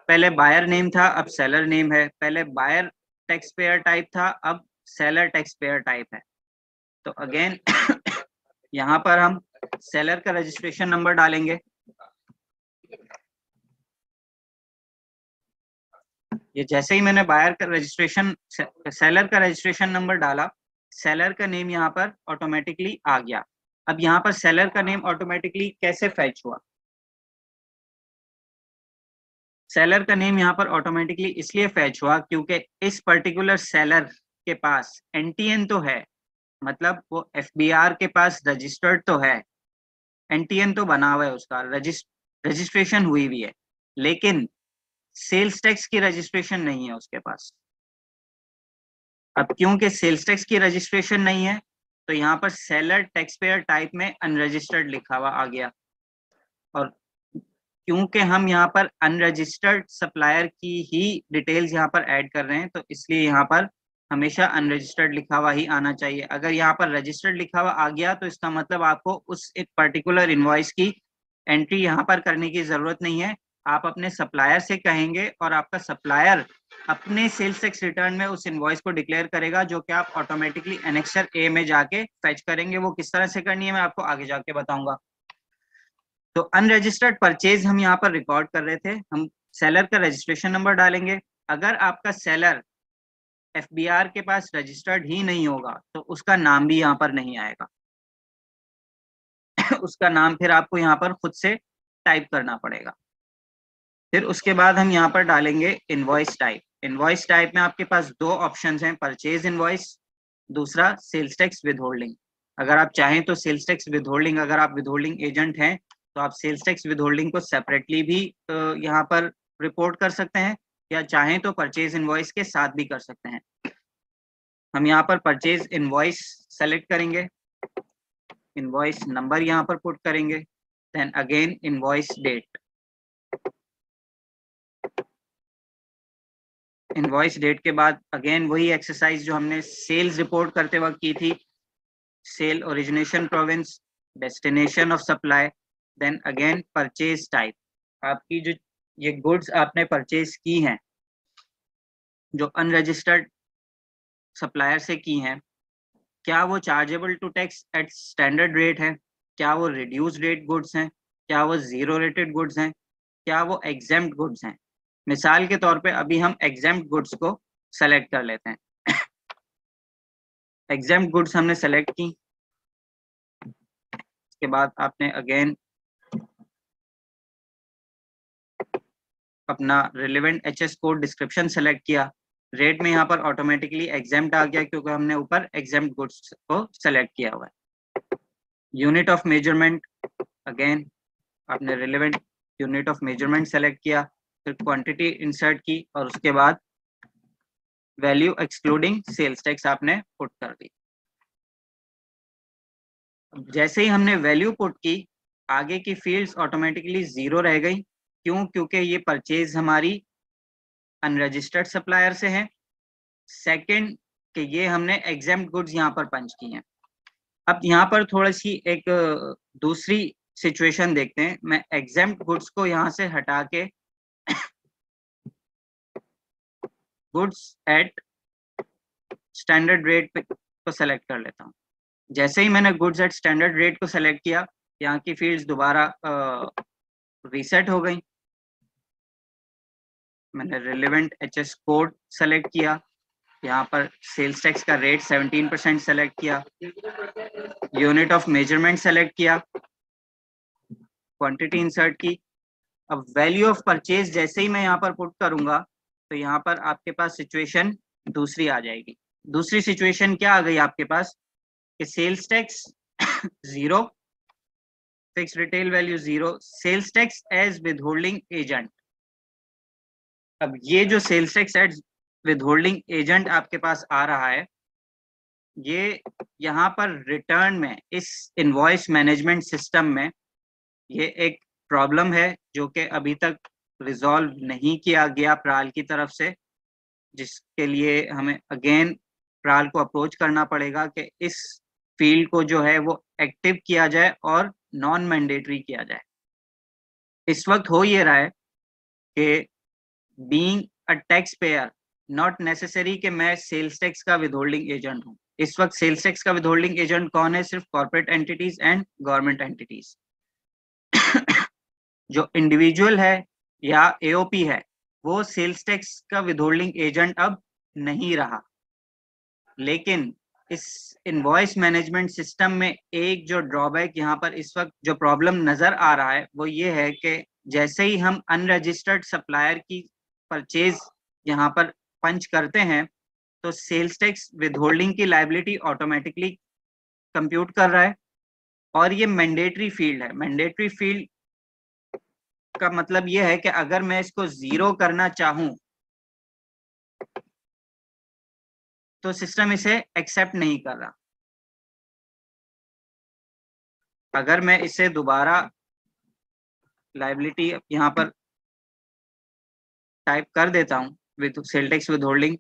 पहले बायर नेम था, अब सेलर नेम है। पहले बायर टैक्स पेयर टाइप था, अब सेलर टैक्स पेयर टाइप है। तो अगेन यहाँ पर हम सेलर का रजिस्ट्रेशन नंबर डालेंगे। ये जैसे ही मैंने बायर का रजिस्ट्रेशन, सेलर का रजिस्ट्रेशन नंबर डाला, सेलर का नेम यहाँ पर ऑटोमेटिकली आ गया। अब यहाँ पर सेलर का नेम ऑटोमेटिकली कैसे फैच हुआ? सेलर का नेम यहाँ पर ऑटोमेटिकली इसलिए फैच हुआ क्योंकि इस पर्टिकुलर सेलर के पास एनटीएन तो है, मतलब वो एफबीआर के पास रजिस्टर्ड तो है, एनटीएन तो बना हुआ है, उसका रजिस्ट्रेशन हुई हुई है, लेकिन सेल्स टैक्स की रजिस्ट्रेशन नहीं है उसके पास। अब क्योंकि सेल्स टैक्स की रजिस्ट्रेशन नहीं है तो यहाँ पर सेलर टैक्स पेयर टाइप में अनरजिस्टर्ड लिखा हुआ आ गया। और क्योंकि हम यहाँ पर अनरजिस्टर्ड सप्लायर की ही डिटेल्स यहाँ पर ऐड कर रहे हैं तो इसलिए यहाँ पर हमेशा अनरजिस्टर्ड लिखा हुआ ही आना चाहिए। अगर यहाँ पर रजिस्टर्ड लिखा हुआ आ गया तो इसका मतलब आपको उस एक पर्टिकुलर इनवॉइस की एंट्री यहाँ पर करने की जरूरत नहीं है। आप अपने सप्लायर से कहेंगे और आपका सप्लायर अपने सेल्स टैक्स रिटर्न में उस इनवॉइस को डिक्लेयर करेगा, जो कि आप ऑटोमेटिकली एनेक्सर ए में जाके फेच करेंगे। वो किस तरह से करनी है मैं आपको आगे जाके बताऊंगा। तो अनरजिस्टर्ड परचेज हम यहाँ पर रिकॉर्ड कर रहे थे, हम सेलर का रजिस्ट्रेशन नंबर डालेंगे। अगर आपका सेलर एफबीआर के पास रजिस्टर्ड ही नहीं होगा तो उसका नाम भी यहाँ पर नहीं आएगा उसका नाम फिर आपको यहाँ पर खुद से टाइप करना पड़ेगा। फिर उसके बाद हम यहाँ पर डालेंगे इनवॉइस टाइप। इनवॉइस टाइप में आपके पास दो ऑप्शंस हैं, परचेज इनवॉइस, दूसरा सेल्स टैक्स विदहोल्डिंग। अगर आप चाहें तो सेल्स टैक्स विदहोल्डिंग, अगर आप विदहोल्डिंग एजेंट हैं तो आप सेल्स टैक्स विदहोल्डिंग को सेपरेटली भी यहाँ पर रिपोर्ट कर सकते हैं, या चाहें तो परचेज इनवॉइस के साथ भी कर सकते हैं। हम यहाँ पर परचेज इनवॉइस सेलेक्ट करेंगे, इनवॉइस नंबर यहाँ पर पुट करेंगे, then again invoice date. Invoice date के बाद अगेन वही एक्सरसाइज जो हमने सेल्स रिपोर्ट करते वक्त की थी, sale origination province, destination of supply, then again purchase type. आपकी जो ये गुड्स आपने परचेज की हैं जो अनरजिस्टर्ड सप्लायर से की हैं, क्या वो chargeable to tax at standard rate है, क्या वो रिड्यूस रेट गुड्स हैं, क्या वो जीरो रेटेड गुड्स हैं, क्या वो एग्जेम्प्ट गुड्स हैं। मिसाल के तौर पे अभी हम एग्जेम्प्ट गुड्स को सेलेक्ट कर लेते हैं। एग्जेम्प्ट गुड्स हमने सेलेक्ट की, उसके बाद आपने अगेन अपना relevant HS code description select किया। रेट में यहाँ पर ऑटोमेटिकली एग्जेम्प्ट आ गया क्योंकि हमने ऊपर एग्जेम्प्ट गुड्स को सेलेक्ट किया हुआ है। यूनिट ऑफ मेजरमेंट, अगेन आपने relevant unit of measurement select किया, फिर क्वांटिटी इंसर्ट की और उसके बाद वैल्यू एक्सक्लूडिंग सेल्स टैक्स आपने पुट कर दी। जैसे ही हमने वैल्यू पुट की, आगे की फील्ड्स ऑटोमेटिकली जीरो रह गई। क्यों? क्योंकि ये परचेज हमारी अनरजिस्टर्ड सप्लायर से है। सेकंड कि ये हमने एग्जेम्प्ट गुड्स यहाँ पर पंच की हैं। अब यहाँ पर थोड़ी सी एक दूसरी सिचुएशन देखते हैं। मैं एग्जेम्प्ट गुड्स को यहाँ से हटा के गुड्स एट स्टैंडर्ड रेट को सेलेक्ट कर लेता हूँ। जैसे ही मैंने गुड्स एट स्टैंडर्ड रेट को सेलेक्ट किया, यहाँ की फील्ड्स दोबारा रीसेट हो गई। मैंने रिलेवेंट एचएस कोड सेलेक्ट किया, यहाँ पर सेल्स टैक्स का रेट 17% सेलेक्ट किया, यूनिट ऑफ मेजरमेंट सेलेक्ट किया, क्वांटिटी इंसर्ट की। अब वैल्यू ऑफ परचेज जैसे ही मैं यहाँ पर पुट करूंगा तो यहाँ पर आपके पास सिचुएशन दूसरी आ जाएगी। दूसरी सिचुएशन क्या आ गई आपके पास कि sales tax zero, fix retail value zero, sales tax as withholding agent. अब ये जो sales tax as withholding agent आपके पास आ रहा है, ये यहाँ पर रिटर्न में इस इनवॉइस मैनेजमेंट सिस्टम में ये एक प्रॉब्लम है जो कि अभी तक रिजॉल्व नहीं किया गया प्राल की तरफ से, जिसके लिए हमें अगेन प्राल को अप्रोच करना पड़ेगा कि इस फील्ड को जो है वो एक्टिव किया जाए और नॉन मैंडेटरी किया जाए। इस वक्त हो ये रहा है कि being a tax payer not necessary कि मैं सेल्स टैक्स का विदहोल्डिंग एजेंट हूँ। इस वक्त सेल्स टैक्स का विदहोल्डिंग एजेंट कौन है? सिर्फ corporate entities and government entities. जो इंडिविजुअल है या एओपी है वो सेल्स टैक्स का विदहोल्डिंग एजेंट अब नहीं रहा। लेकिन इस इनवॉइस मैनेजमेंट सिस्टम में एक जो ड्रॉबैक यहाँ पर इस वक्त जो प्रॉब्लम नजर आ रहा है वो ये है कि जैसे ही हम अनरजिस्टर्ड सप्लायर की परचेज यहाँ पर पंच करते हैं तो सेल्स टैक्स विदहोल्डिंग की लायबिलिटी ऑटोमेटिकली कंप्यूट कर रहा है, और ये मैंडेटरी फील्ड है। मैंडेटरी फील्ड का मतलब ये है कि अगर मैं इसको जीरो करना चाहूं तो सिस्टम इसे एक्सेप्ट नहीं कर रहा। अगर मैं इसे दोबारा लायबिलिटी यहाँ पर टाइप कर देता हूँ विद सेल टैक्स विदहोल्डिंग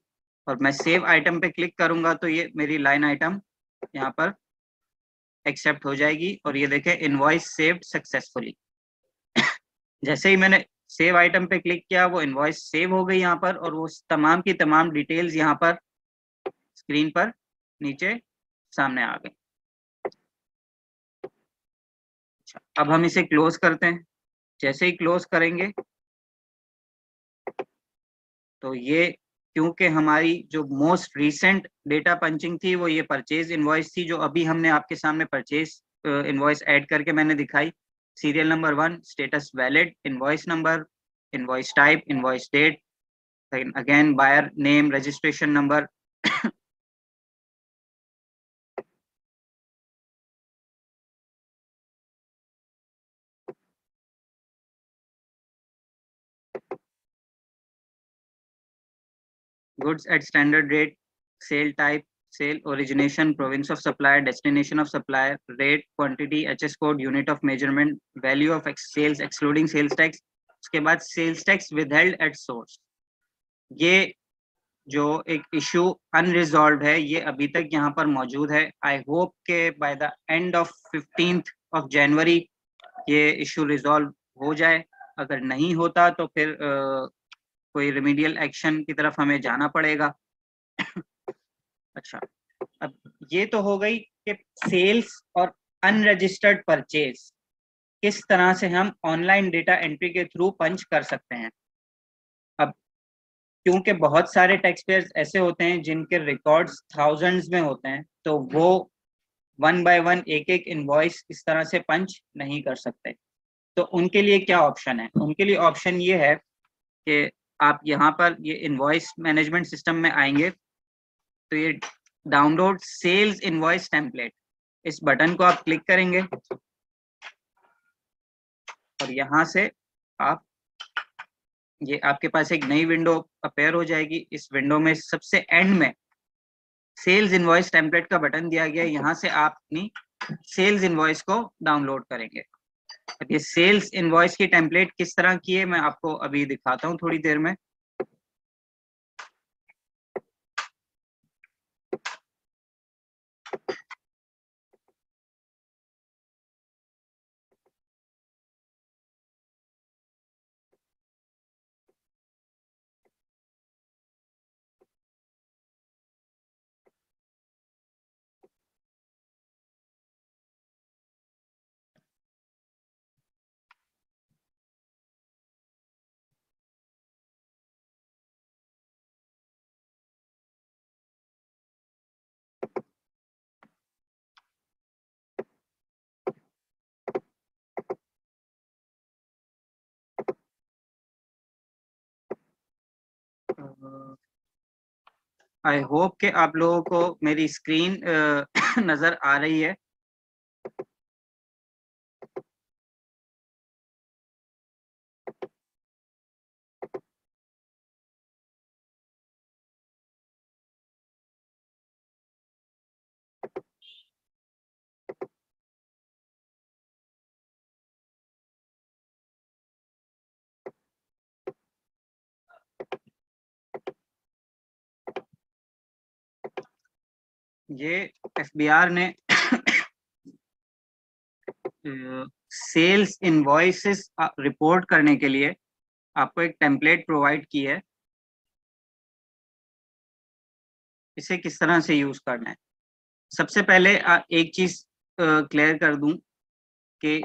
और मैं सेव आइटम पे क्लिक करूंगा तो ये मेरी लाइन आइटम यहाँ पर एक्सेप्ट हो जाएगी और ये देखें इनवॉइस सेव्ड सक्सेसफुली। जैसे ही मैंने सेव आइटम पे क्लिक किया वो इनवॉइस सेव हो गई यहाँ पर और वो तमाम की तमाम डिटेल्स यहाँ पर स्क्रीन पर नीचे सामने आ गई। अब हम इसे क्लोज करते हैं। जैसे ही क्लोज करेंगे तो ये, क्योंकि हमारी जो मोस्ट रीसेंट डेटा पंचिंग थी वो ये परचेज इनवॉइस थी जो अभी हमने आपके सामने परचेज इनवॉइस ऐड करके मैंने दिखाई। Serial number 1, status valid, invoice number, invoice type, invoice date, again buyer name, registration number. goods at standard rate, sale type, sale origination, province of supplier, destination of supplier, rate, quantity, HS code, unit of measurement, value of sales excluding sales tax, उसके बाद sales tax withheld at source। ये जो एक issue unresolved है ये अभी तक यहाँ पर मौजूद है। आई होप के bye the end of 15th of January ये इशू रिजॉल्व हो जाए। अगर नहीं होता तो फिर कोई रिमीडियल एक्शन की तरफ हमें जाना पड़ेगा। अच्छा, अब ये तो हो गई कि सेल्स और अनरजिस्टर्ड परचेज किस तरह से हम ऑनलाइन डेटा एंट्री के थ्रू पंच कर सकते हैं। अब क्योंकि बहुत सारे टैक्स पेयर्स ऐसे होते हैं जिनके रिकॉर्ड्स थाउजेंड्स में होते हैं तो वो 1 by 1 एक एक इनवॉइस इस तरह से पंच नहीं कर सकते। तो उनके लिए क्या ऑप्शन है? उनके लिए ऑप्शन ये है कि आप यहाँ पर ये इनवॉइस मैनेजमेंट सिस्टम में आएंगे तो ये डाउनलोड सेल्स इनवॉइस टेम्पलेट, इस बटन को आप क्लिक करेंगे और यहाँ से आप ये आपके पास एक नई विंडो अपेयर हो जाएगी। इस विंडो में सबसे एंड में सेल्स इनवॉइस टेम्पलेट का बटन दिया गया है, यहाँ से आप अपनी सेल्स इनवॉइस को डाउनलोड करेंगे। अब ये सेल्स इनवॉइस की टेम्पलेट किस तरह की है मैं आपको अभी दिखाता हूँ थोड़ी देर में। आई होप कि आप लोगों को मेरी स्क्रीन नजर आ रही है। ये एफबीआर ने सेल्स इनवॉइसेस रिपोर्ट करने के लिए आपको एक टेम्पलेट प्रोवाइड की है। इसे किस तरह से यूज करना है सबसे पहले एक चीज क्लियर कर दूं कि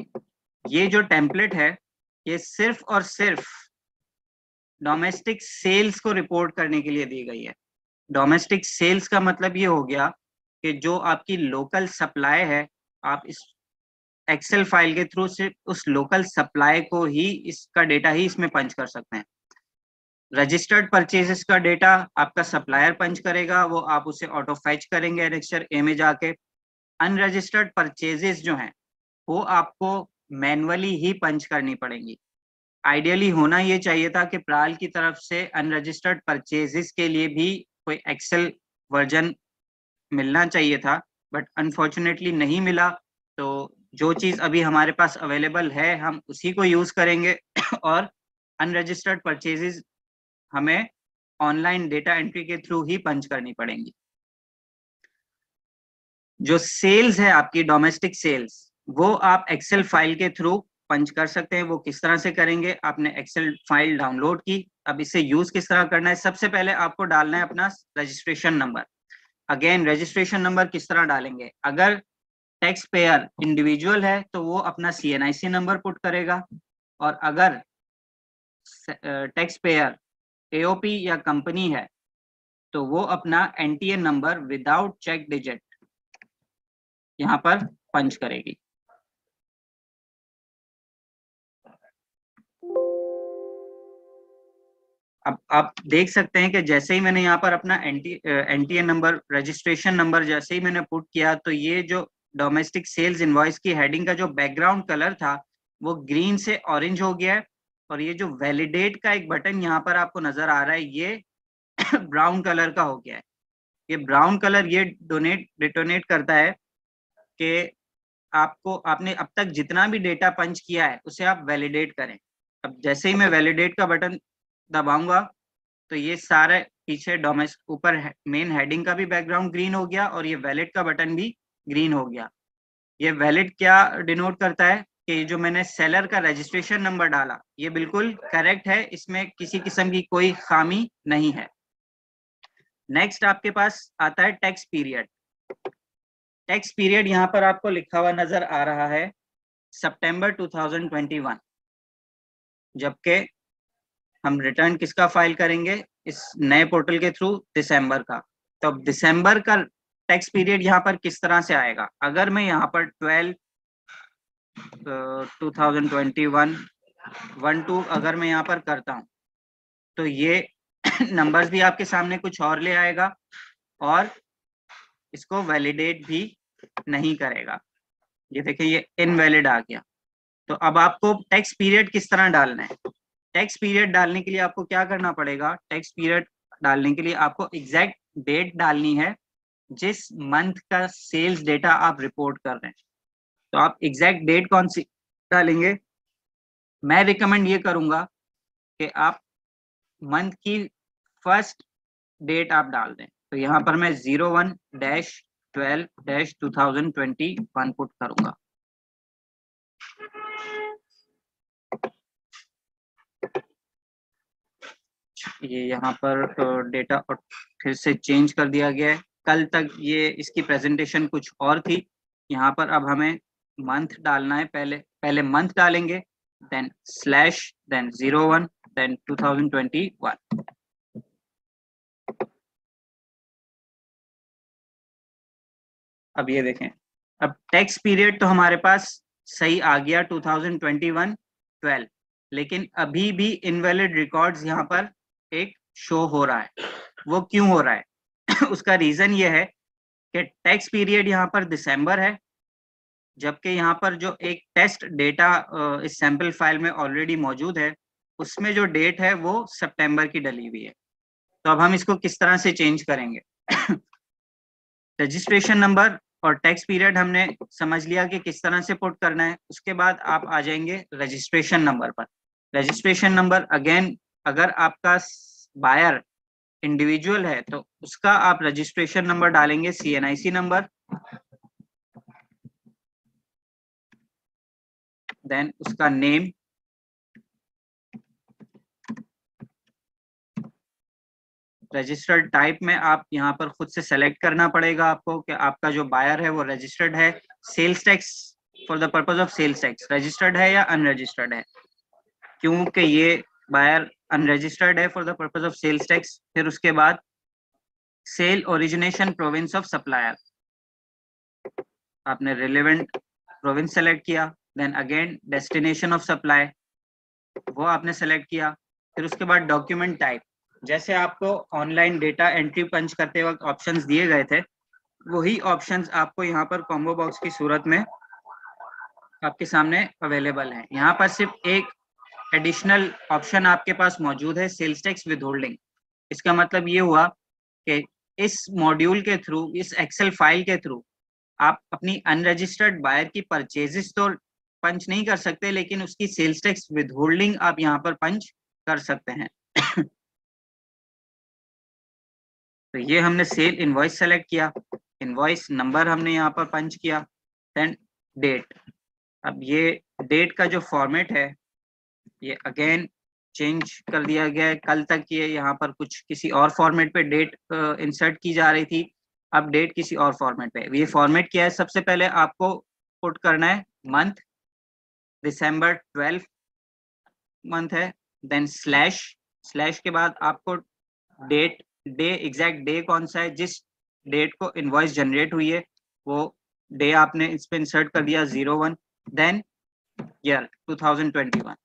ये जो टेम्पलेट है ये सिर्फ और सिर्फ डोमेस्टिक सेल्स को रिपोर्ट करने के लिए दी गई है। डोमेस्टिक सेल्स का मतलब ये हो गया कि जो आपकी लोकल सप्लाई है, आप इस एक्सेल फाइल के थ्रू सिर्फ उस लोकल सप्लाई को ही, इसका डेटा ही इसमें पंच कर सकते हैं। रजिस्टर्ड परचेजेस का डेटा आपका सप्लायर पंच करेगा, वो आप उसे ऑटो फैच करेंगे एनेक्सचर ए में जाके। अनरजिस्टर्ड परचेजेस जो हैं वो आपको मैनुअली ही पंच करनी पड़ेंगी। आइडियली होना ये चाहिए था कि प्राल की तरफ से अनरजिस्टर्ड परचेजेस के लिए भी कोई एक्सेल वर्जन मिलना चाहिए था, बट अनफॉर्चुनेटली नहीं मिला। तो जो चीज अभी हमारे पास अवेलेबल है हम उसी को यूज करेंगे और अनरजिस्टर्ड परचेजेस हमें ऑनलाइन डेटा एंट्री के थ्रू ही पंच करनी पड़ेंगी। जो सेल्स है आपकी डोमेस्टिक सेल्स, वो आप एक्सेल फाइल के थ्रू पंच कर सकते हैं। वो किस तरह से करेंगे, आपने एक्सेल फाइल डाउनलोड की, अब इसे यूज किस तरह करना है। सबसे पहले आपको डालना है अपना registration number. Again registration number किस तरह डालेंगे, अगर टैक्स पेयर इंडिविजुअल है तो वो अपना CNIC नंबर पुट करेगा, और अगर टैक्स पेयर AOP या कंपनी है तो वो अपना NTN number without check digit यहाँ पर पंच करेगी। अब आप देख सकते हैं कि जैसे ही मैंने यहाँ पर अपना NTN नंबर, रजिस्ट्रेशन नंबर जैसे ही मैंने पुट किया, तो ये जो डोमेस्टिक सेल्स इनवॉइस की हेडिंग का जो बैकग्राउंड कलर था वो ग्रीन से ऑरेंज हो गया है, और ये जो वैलिडेट का एक बटन यहाँ पर आपको नजर आ रहा है ये ब्राउन कलर का हो गया है। ये ब्राउन कलर ये डिटोनेट करता है कि आपने अब तक जितना भी डेटा पंच किया है उसे आप वैलिडेट करें। अब जैसे ही मैं वैलिडेट का बटन दबाऊंगा तो ये सारे पीछे ऊपर मेन हेडिंग का भी बैकग्राउंड ग्रीन हो गया और ये वैलिड का बटन भी ग्रीन हो गया। ये वैलिड क्या डिनोट करता है कि जो मैंने सेलर का रजिस्ट्रेशन नंबर डाला ये बिल्कुल करेक्ट है, इसमें किसी किस्म की कोई खामी नहीं है। नेक्स्ट आपके पास आता है टैक्स पीरियड। टैक्स पीरियड यहाँ पर आपको लिखा हुआ नजर आ रहा है सितंबर 2021, जबकि हम रिटर्न किसका फाइल करेंगे इस नए पोर्टल के थ्रू, दिसंबर का। तो अब दिसंबर का टैक्स पीरियड यहाँ पर किस तरह से आएगा, अगर मैं यहाँ पर 2021 अगर मैं यहाँ पर करता हूँ तो ये नंबर्स भी आपके सामने कुछ और ले आएगा और इसको वैलिडेट भी नहीं करेगा। ये देखिए ये इनवैलिड आ गया। तो अब आपको टैक्स पीरियड किस तरह डालना है, टैक्स पीरियड डालने के लिए आपको क्या करना पड़ेगा, टैक्स पीरियड डालने के लिए आपको एग्जैक्ट डेट डालनी है जिस मंथ का सेल्स डेटा आप रिपोर्ट कर रहे हैं। तो आप एग्जैक्ट डेट कौन सी डालेंगे, मैं रिकमेंड ये करूंगा कि आप मंथ की फर्स्ट डेट आप डाल दें। तो यहाँ पर मैं 01-12-2021 पुट करूंगा। ये यहाँ पर डेटा फिर से चेंज कर दिया गया है। कल तक ये इसकी प्रेजेंटेशन कुछ और थी, यहाँ पर अब हमें मंथ डालना है। पहले मंथ डालेंगे, देन स्लैश, देन 01, देन 2021। अब ये देखें, अब टैक्स पीरियड तो हमारे पास सही आ गया 2021-12, लेकिन अभी भी इनवैलिड रिकॉर्ड्स यहाँ पर एक शो हो रहा है। वो क्यों हो रहा है उसका रीजन ये है कि टैक्स पीरियड यहाँ पर दिसंबर है, जबकि यहाँ पर जो एक टेस्ट डेटा इस सैंपल फाइल में ऑलरेडी मौजूद है उसमें जो डेट है वो सितंबर की डली हुई है। तो अब हम इसको किस तरह से चेंज करेंगे रजिस्ट्रेशन नंबर और टैक्स पीरियड हमने समझ लिया कि किस तरह से पुट करना है। उसके बाद आप आ जाएंगे रजिस्ट्रेशन नंबर पर। रजिस्ट्रेशन नंबर अगेन, अगर आपका बायर इंडिविजुअल है तो उसका आप रजिस्ट्रेशन नंबर डालेंगे CNIC नंबर, देन उसका नेम, रजिस्टर्ड टाइप में आप यहाँ पर खुद से सेलेक्ट करना पड़ेगा आपको कि आपका जो बायर है वो रजिस्टर्ड है, sales tax for the purpose of sales tax registered है या अनरजिस्टर्ड है। क्योंकि ये बायर अनरजिस्टर्ड है for the purpose of sales tax. फिर उसके बाद sale origination province of supplier, आपने रिलेवेंट प्रोविंस सेलेक्ट किया, then again destination of supply वो आपने सेलेक्ट किया। फिर उसके बाद डॉक्यूमेंट टाइप, जैसे आपको ऑनलाइन डेटा एंट्री पंच करते वक्त ऑप्शंस दिए गए थे, वही ऑप्शंस आपको यहाँ पर कॉम्बो बॉक्स की सूरत में आपके सामने अवेलेबल है। यहाँ पर सिर्फ एक एडिशनल ऑप्शन आपके पास मौजूद है, सेल्स टैक्स विदहोल्डिंग। इसका मतलब ये हुआ कि इस मॉड्यूल के थ्रू, इस एक्सेल फाइल के थ्रू आप अपनी अनरजिस्टर्ड बायर की परचेजेस तो पंच नहीं कर सकते, लेकिन उसकी सेल्स टैक्स विदहोल्डिंग आप यहाँ पर पंच कर सकते हैं। तो ये हमने सेल इनवॉइस सेलेक्ट किया, इनवॉइस नंबर हमने यहाँ पर पंच किया, देन डेट। अब ये डेट का जो फॉर्मेट है ये अगेन चेंज कर दिया गया है। कल तक ये यहाँ पर कुछ किसी और फॉर्मेट पे डेट इंसर्ट की जा रही थी, अब डेट किसी और फॉर्मेट पे। ये फॉर्मेट क्या है, सबसे पहले आपको पुट करना है मंथ, दिसंबर 12 मंथ है, देन स्लैश, स्लैश के बाद आपको डेट, डे, एग्जैक्ट डे कौन सा है, जिस डेट को इनवॉइस जनरेट हुई है वो डे आपने इस पे इंसर्ट कर दिया 01, देन ईयर 2021।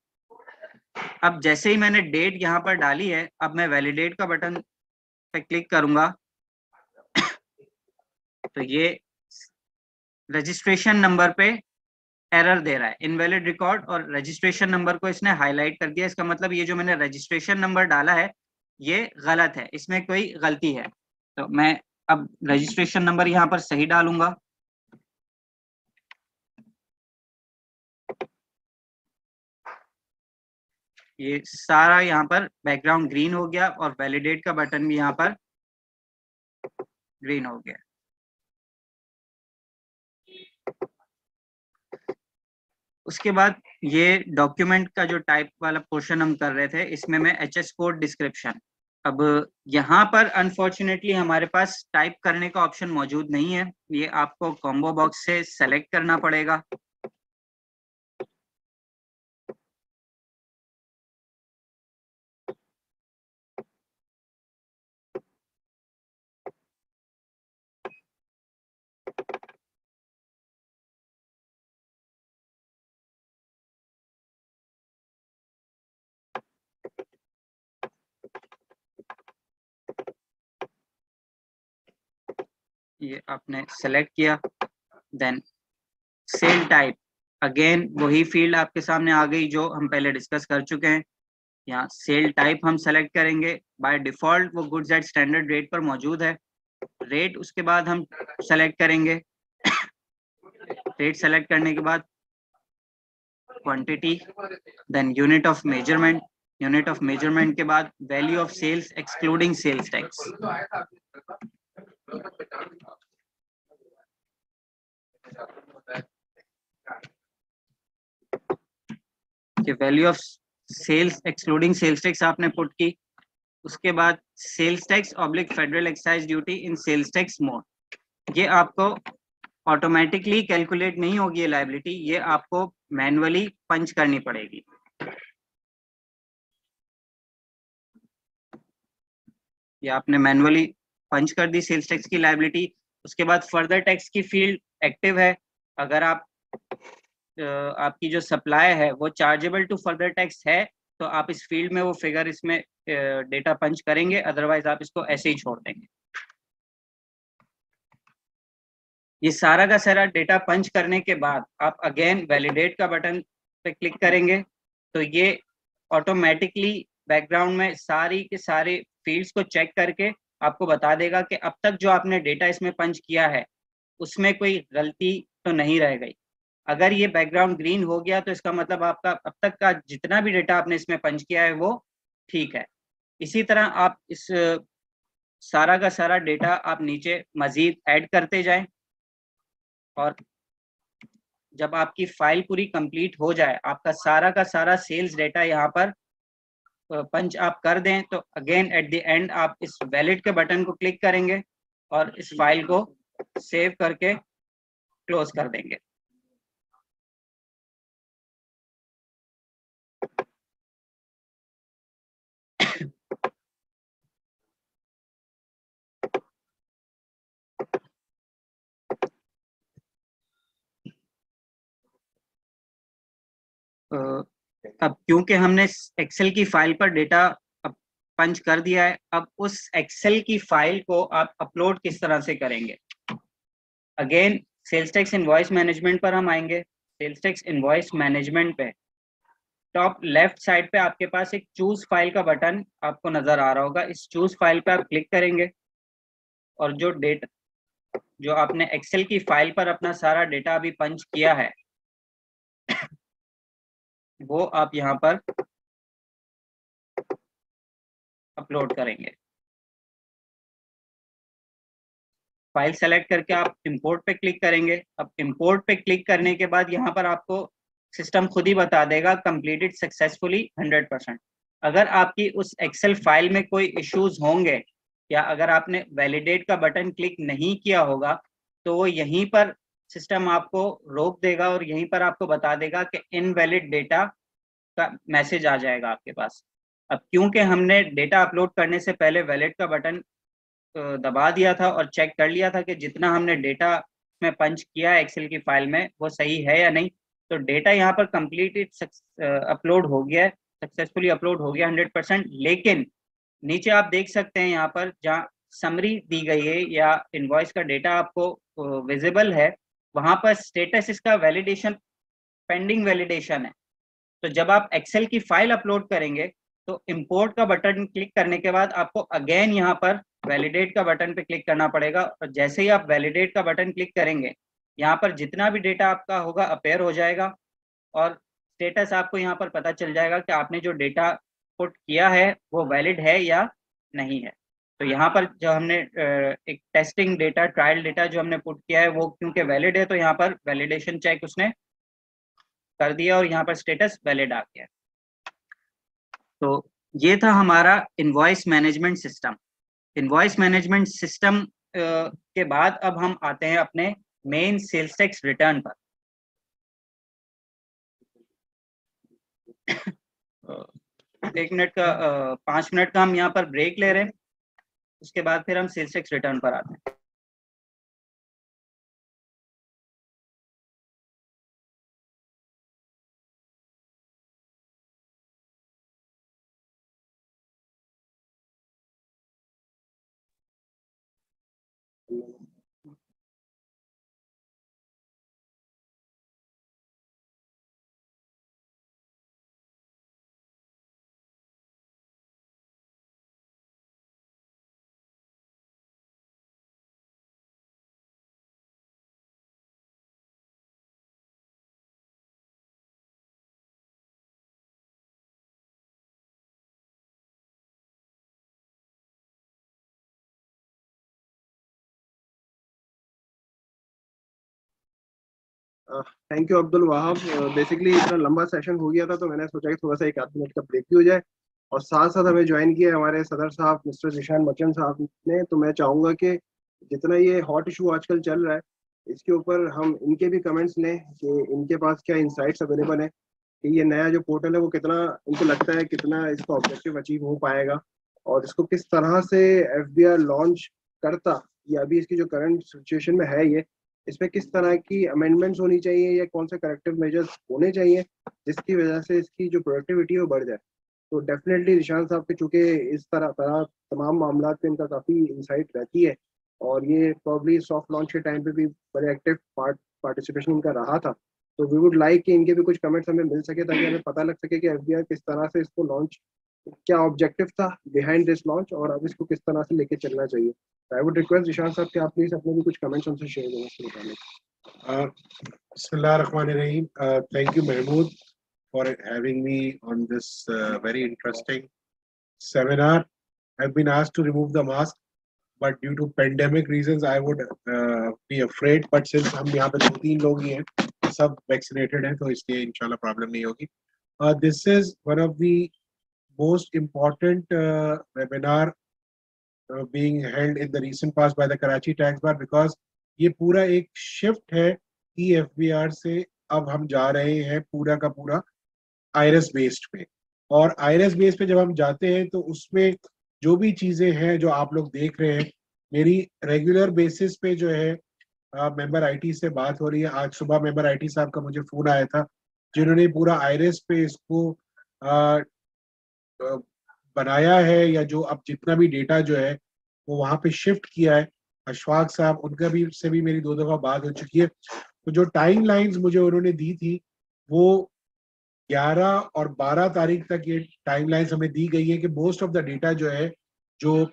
अब जैसे ही मैंने डेट यहाँ पर डाली है, अब मैं वैलिडेट का बटन पे क्लिक करूंगा तो ये रजिस्ट्रेशन नंबर पे एरर दे रहा है, इनवैलिड रिकॉर्ड, और रजिस्ट्रेशन नंबर को इसने हाईलाइट कर दिया। इसका मतलब ये जो मैंने रजिस्ट्रेशन नंबर डाला है ये गलत है, इसमें कोई गलती है। तो मैं अब रजिस्ट्रेशन नंबर यहाँ पर सही डालूंगा। ये सारा यहाँ पर बैकग्राउंड ग्रीन हो गया और वैलिडेट का बटन भी यहाँ पर ग्रीन हो गया। उसके बाद ये डॉक्यूमेंट का जो टाइप वाला पोर्शन हम कर रहे थे, इसमें मैं एचएस कोड डिस्क्रिप्शन, अब यहाँ पर अनफॉर्चुनेटली हमारे पास टाइप करने का ऑप्शन मौजूद नहीं है, ये आपको कॉम्बो बॉक्स से सेलेक्ट करना पड़ेगा। ये आपने सेलेक्ट किया, देन सेल टाइप, अगेन वही फील्ड आपके सामने आ गई जो हम पहले डिस्कस कर चुके हैं। यहाँ सेल टाइप हम सेलेक्ट करेंगे, बाय डिफॉल्ट वो गुड्स एट स्टैंडर्ड रेट पर मौजूद है। रेट उसके बाद हम सेलेक्ट करेंगे, रेट सेलेक्ट करने के बाद quantity, then unit of measurement, unit of measurement के बाद value of sales excluding sales tax. Value of sales excluding sales tax आपने पुट की। उसके बाद sales tax oblique federal excise duty in sales tax mode, ये आपको automatically calculate नहीं होगी ये लायबिलिटी, ये आपको मैनुअली पंच करनी पड़ेगी। ये आपने मैनुअली पंच कर दी सेल्स टैक्स की लायबिलिटी। उसके बाद फर्दर टैक्स की फील्ड एक्टिव है, अगर आप आपकी जो सप्लाई है वो चार्जेबल टू फर्दर टैक्स है तो आप इस फील्ड में वो फिगर इसमें डेटा पंच करेंगे, अदरवाइज आप इसको ऐसे ही छोड़ देंगे। ये सारा का सारा डेटा पंच करने के बाद आप अगेन वैलिडेट का बटन पे क्लिक करेंगे तो ये ऑटोमेटिकली बैकग्राउंड में सारी के सारे फील्ड्स को चेक करके आपको बता देगा कि अब तक जो आपने डेटा इसमें पंच किया है उसमें कोई गलती तो नहीं रह गई। अगर ये बैकग्राउंड ग्रीन हो गया तो इसका मतलब आपका अब तक का जितना भी डेटा आपने इसमें पंच किया है वो ठीक है। इसी तरह आप इस सारा का सारा डेटा आप नीचे मजीद ऐड करते जाएं और जब आपकी फाइल पूरी कंप्लीट हो जाए, आपका सारा का सारा सेल्स डेटा यहाँ पर पंच आप कर दें तो अगेन एट द एंड आप इस वैलिड के बटन को क्लिक करेंगे और इस फाइल को सेव करके क्लोज कर देंगे। अब क्योंकि हमने एक्सेल की फाइल पर डेटा पंच कर दिया है, अब उस एक्सेल की फाइल को आप अपलोड किस तरह से करेंगे। Again sales tax invoice management पर हम आएंगे। सेल्स टैक्स इनवॉइस मैनेजमेंट पे टॉप लेफ्ट साइड पे आपके पास एक चूज फाइल का बटन आपको नजर आ रहा होगा। इस चूज फाइल पे आप क्लिक करेंगे और जो आपने एक्सेल की फाइल पर अपना सारा डेटा अभी पंच किया है वो आप यहाँ पर अपलोड करेंगे। फाइल सेलेक्ट करके आप इंपोर्ट पे क्लिक करेंगे। अब इंपोर्ट पे क्लिक करने के बाद यहाँ पर आपको सिस्टम खुद ही बता देगा कंप्लीटेड सक्सेसफुली 100%। अगर आपकी उस एक्सेल फाइल में कोई इश्यूज होंगे या अगर आपने वैलिडेट का बटन क्लिक नहीं किया होगा तो वो यहीं पर सिस्टम आपको रोक देगा और यहीं पर आपको बता देगा कि इनवैलिड डेटा का मैसेज आ जाएगा आपके पास। अब क्योंकि हमने डेटा अपलोड करने से पहले वैलिड का बटन दबा दिया था और चेक कर लिया था कि जितना हमने डेटा में पंच किया है एक्सेल की फाइल में वो सही है या नहीं, तो डेटा यहाँ पर कंप्लीटेड अपलोड हो गया है, सक्सेसफुली अपलोड हो गया 100%। लेकिन नीचे आप देख सकते हैं यहाँ पर जहाँ समरी दी गई है या इनवॉइस का डेटा आपको विजिबल है, वहां पर स्टेटस इसका वैलिडेशन पेंडिंग वैलिडेशन है। तो जब आप एक्सेल की फाइल अपलोड करेंगे तो इंपोर्ट का बटन क्लिक करने के बाद आपको अगेन यहाँ पर वैलिडेट का बटन पे क्लिक करना पड़ेगा और जैसे ही आप वैलिडेट का बटन क्लिक करेंगे यहाँ पर जितना भी डेटा आपका होगा अपेयर हो जाएगा और स्टेटस आपको यहाँ पर पता चल जाएगा कि आपने जो डेटा पुट किया है वो वैलिड है या नहीं है। तो यहाँ पर जो हमने एक टेस्टिंग डेटा ट्रायल डेटा जो हमने पुट किया है वो क्योंकि वैलिड है तो यहाँ पर वैलिडेशन चेक उसने कर दिया और यहाँ पर स्टेटस वैलिड आ गया। तो ये था हमारा invoice management system. Invoice management system के बाद अब हम आते हैं अपने मेन सेल्स टैक्स रिटर्न पर। 1 मिनट का 5 मिनट का हम यहाँ पर ब्रेक ले रहे हैं, उसके बाद फिर हम सेल्स टैक्स रिटर्न पर आते हैं। Thank you Abdul Wahab. Basically इतना लंबा सेशन हो गया था तो मैंने सोचा कि थोड़ा सा 1 आध मिनट का ब्रेक भी हो जाए। और साथ साथ हमें ज्वाइन किया है हमारे सदर साहब मिस्टर जिशान मचन साहब ने। तो मैं चाहूंगा कि जितना ये हॉट इशू आजकल चल रहा है इसके ऊपर हम इनके भी कमेंट्स लें कि इनके पास क्या इंसाइट्स अवेलेबल है कि ये नया जो पोर्टल है वो कितना इनको लगता है कितना इसका ऑब्जेक्टिव अचीव हो पाएगा और इसको किस तरह से एफबीआई लॉन्च करता या अभी इसकी जो करंट सिचुएशन में है ये इसमें किस तरह की अमेंडमेंट्स होनी चाहिए या कौन से करेक्टिव मेजर्स होने चाहिए जिसकी वजह से इसकी जो प्रोडक्टिविटी है वो बढ़ जाए। तो डेफिनेटली निशान साहब के चूंकि इस तरह तरह तमाम मामला पे इनका काफ़ी इंसाइट रहती है और ये प्रॉब्ली सॉफ्ट लॉन्च के टाइम पे भी बड़े एक्टिव पार्टिसिपेशन इनका रहा था। तो वी वुड लाइक कि इनके भी कुछ कमेंट्स हमें मिल सके ताकि हमें पता लग सके कि एफबीआई किस तरह से इसको लॉन्च क्या ऑब्जेक्टिव था बिहाइंड दिस लॉन्च और अब इसको किस तरह से लेके चलना चाहिए। आई वुड रिक्वेस्ट निशान साहब कि आप प्लीज अपने भी कुछ कमेंट्स हमसे शेयर करना शुरू करें। Bismillahirrahmanirrahim. Thank you, Mahmood, for having me on this very interesting seminar. I've been asked to remove the mask, but due to pandemic reasons, I would be afraid. But since हम यहाँ पे 2-3 लोग ही हैं, सब vaccinated हैं, तो इसलिए इंशाल्लाह प्रॉब्लम नहीं होगी. This is one of the most important webinar being held in the recent past by the Karachi Tax Bar, because ये पूरा एक shift है EFBR से अब हम जा रहे हैं पूरा का पूरा IRIS based पे। और IRIS based पे जब हम जाते हैं तो उसमें जो भी चीजें हैं जो आप लोग देख रहे हैं, मेरी रेगुलर बेसिस पे जो है मेंबर आईटी से बात हो रही है। आज सुबह मेंबर आईटी साहब का मुझे फोन आया था, जिन्होंने पूरा आईरिस पे इसको बनाया है, या जो अब जितना भी डेटा जो है वो वहां पे शिफ्ट किया है। अशफाक साहब, उनका भी से भी मेरी 2 दफा बात हो चुकी है। तो जो टाइम लाइन्स मुझे उन्होंने दी थी वो 11 और 12 तारीख तक ये टाइम लाइन्स हमें दी गई है कि मोस्ट ऑफ द डेटा जो है, जो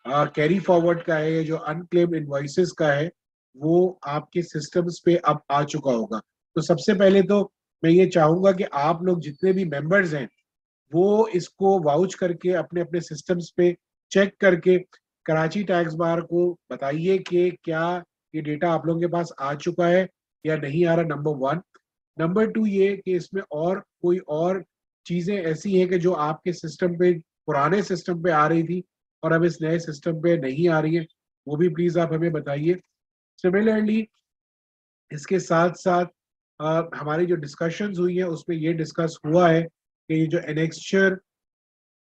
कैरी फॉरवर्ड का है, जो अनक्लेम्ड इनवॉइसेस का है, वो आपके सिस्टम्स पे अब आ चुका होगा। तो सबसे पहले तो मैं ये चाहूंगा कि आप लोग जितने भी मेंबर्स हैं वो इसको वाउच करके अपने अपने सिस्टम्स पे चेक करके कराची टैक्स बार को बताइए कि क्या ये डेटा आप लोगों के पास आ चुका है या नहीं आ रहा, नंबर 1। नंबर 2 ये कि इसमें और कोई और चीजें ऐसी हैं कि जो आपके सिस्टम पे, पुराने सिस्टम पे आ रही थी और अब इस नए सिस्टम पे नहीं आ रही है, वो भी प्लीज आप हमें बताइए। सिमिलरली इसके साथ साथ हमारी जो डिस्कशंस हुई है उसमें ये डिस्कस हुआ है कि ये जो एनेक्स्चर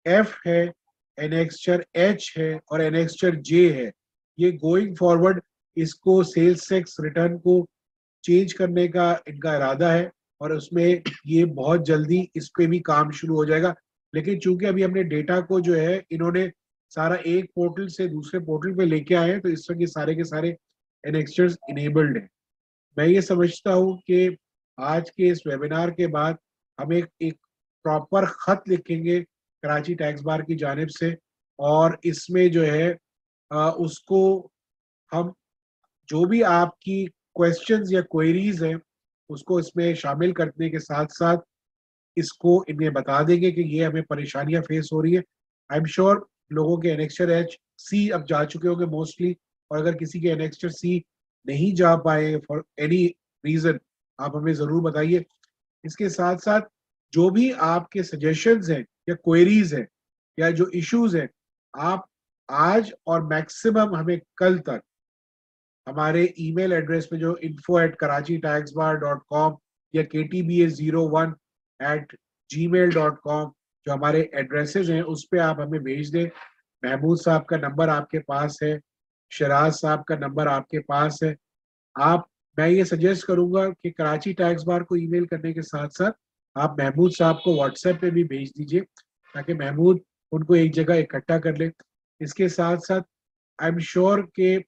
एफ है, एनेक्स्चर एच है और एनेक्स्चर जे है, ये गोइंग फॉरवर्ड इसको सेल्स टैक्स रिटर्न को चेंज करने का इनका इरादा है, और उसमें ये बहुत जल्दी इस पे भी काम शुरू हो जाएगा। लेकिन चूंकि अभी हमने डेटा को जो है इन्होंने सारा एक पोर्टल से दूसरे पोर्टल पे लेके आए हैं, तो इस वक्त ये सारे के सारे एनेक्स्चर्स इनेबल्ड हैं। मैं ये समझता हूँ कि आज के इस वेबिनार के बाद हम एक प्रॉपर खत लिखेंगे कराची टैक्स बार की जानिब से, और इसमें जो है उसको हम जो भी आपकी क्वेश्चंस या क्वेरीज हैं उसको इसमें शामिल करने के साथ साथ इसको इन्हें बता देंगे कि ये हमें परेशानियां फेस हो रही है। आई एम श्योर लोगों के एनेक्स्चर एच सी अब जा चुके होंगे मोस्टली, और अगर किसी के एनेक्स्चर सी नहीं जा पाए फॉर एनी रीजन, आप हमें जरूर बताइए। इसके साथ साथ जो भी आपके सजेशंस हैं या क्वेरीज हैं या जो इश्यूज हैं, आप आज और मैक्सिमम हमें कल तक हमारे ईमेल एड्रेस पे जो info@karachi-taxbar.com या ktbs01@gmail.com जो हमारे एड्रेसेस हैं उस पे आप हमें भेज दें। महमूद साहब का नंबर आपके पास है, शराज साहब का नंबर आपके पास है। मैं ये सजेस्ट करूंगा कि कराची टैक्स बार को ईमेल करने के साथ साथ आप महमूद साहब को व्हाट्सएप पे भी भेज दीजिए, ताकि महमूद उनको एक जगह इकट्ठा कर ले। इसके साथ साथ आई एम श्योर कि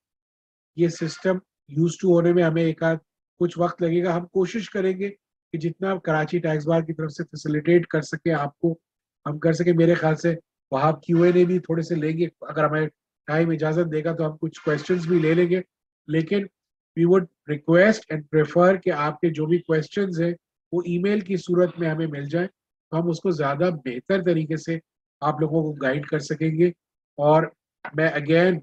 ये सिस्टम यूज टू होने में हमें एक आध कुछ वक्त लगेगा। हम कोशिश करेंगे कि जितना कराची टैक्स बार की तरफ से फैसिलिटेट कर सके आपको, हम कर सके। मेरे ख्याल से वहाँ क्यूएनए भी थोड़े से लेंगे, अगर हमें टाइम इजाजत देगा तो हम कुछ क्वेश्चंस भी ले लेंगे। लेकिन we would request and prefer कि आपके जो भी क्वेश्चंस हैं वो ईमेल की सूरत में हमें मिल जाए, तो हम उसको ज़्यादा बेहतर तरीके से आप लोगों को गाइड कर सकेंगे। और मैं अगेन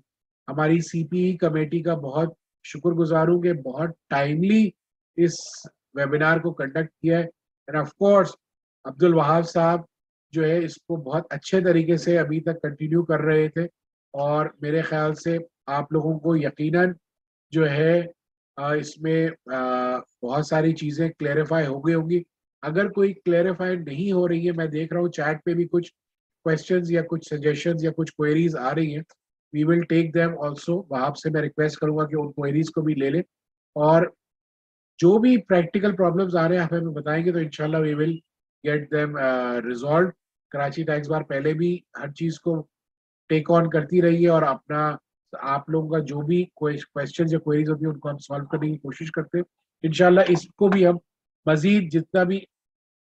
हमारी सीपीई कमेटी का बहुत शुक्रगुजार हूँ कि बहुत टाइमली इस वेबिनार को कंडक्ट किया है। End of course Abdul Wahab साहब जो है इसको बहुत अच्छे तरीके से अभी तक कंटिन्यू कर रहे थे, और मेरे ख्याल से आप लोगों को यकीनन जो है इसमें बहुत सारी चीज़ें क्लेरिफाई हो गई होंगी। अगर कोई क्लेरिफाई नहीं हो रही है, मैं देख रहा हूँ चैट पे भी कुछ क्वेश्चंस या कुछ सजेशंस या कुछ क्वेरीज आ रही हैं, we will take them also. वहाँ से मैं रिक्वेस्ट करूंगा कि उन क्वेरीज को भी ले लें, और जो भी प्रैक्टिकल प्रॉब्लम्स आ रहे हैं आप हमें बताएंगे तो इंशाल्लाह we will get them resolve. Karachi tax bar पहले भी हर चीज़ को टेक ऑन करती रही है, और अपना आप लोगों का जो भी क्वेश्चन या क्वेरीज होती है उनको हम सॉल्व करने की कोशिश करते हैं। इंशाल्लाह इसको भी हम मजीद जितना भी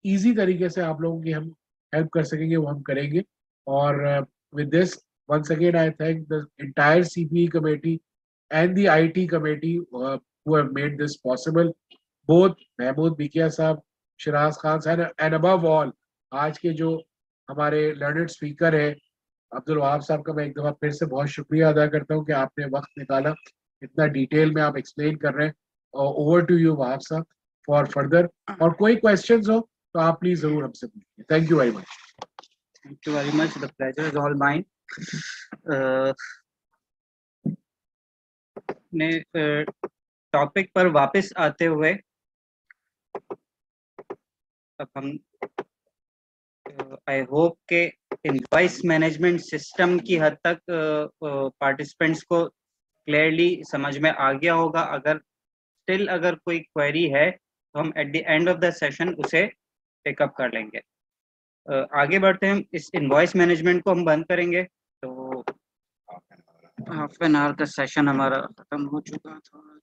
इजी तरीके से आप लोगों की हम हेल्प कर सकेंगे वो हम करेंगे। और with this once again I thank the entire CPE committee and the IT committee who have made this possible, both Mahmood Bikiya साहब, शिराज खान साहब, and above all आज के जो हमारे लर्नड स्पीकर है अब्दुल वहाब साहब का मैं एक दफ़ा फिर से बहुत शुक्रिया अदा करता हूँ कि आपने वक्त निकाला, इतना डिटेल में आप एक्सप्लेन कर रहे हैं। और ओवर टू यू वहाब साहब फॉर फर्दर, और कोई क्वेश्चंस हो तो आप प्लीज जरूर हमसे पूछिए। Thank you very much. Thank you very much. The pleasure is all mine. ने टॉपिक पर वापस आते हुए अब हम आई होप के इनवॉइस मैनेजमेंट सिस्टम की हद तक पार्टिसिपेंट्स को क्लियरली समझ में आ गया होगा। अगर स्टिल अगर कोई क्वेरी है तो हम at the end of the session उसे पिकअप कर लेंगे। आगे बढ़ते हैं। इस इनवॉइस मैनेजमेंट को हम बंद करेंगे। तो हाफ एन आवर का सेशन हमारा खत्म हो चुका था।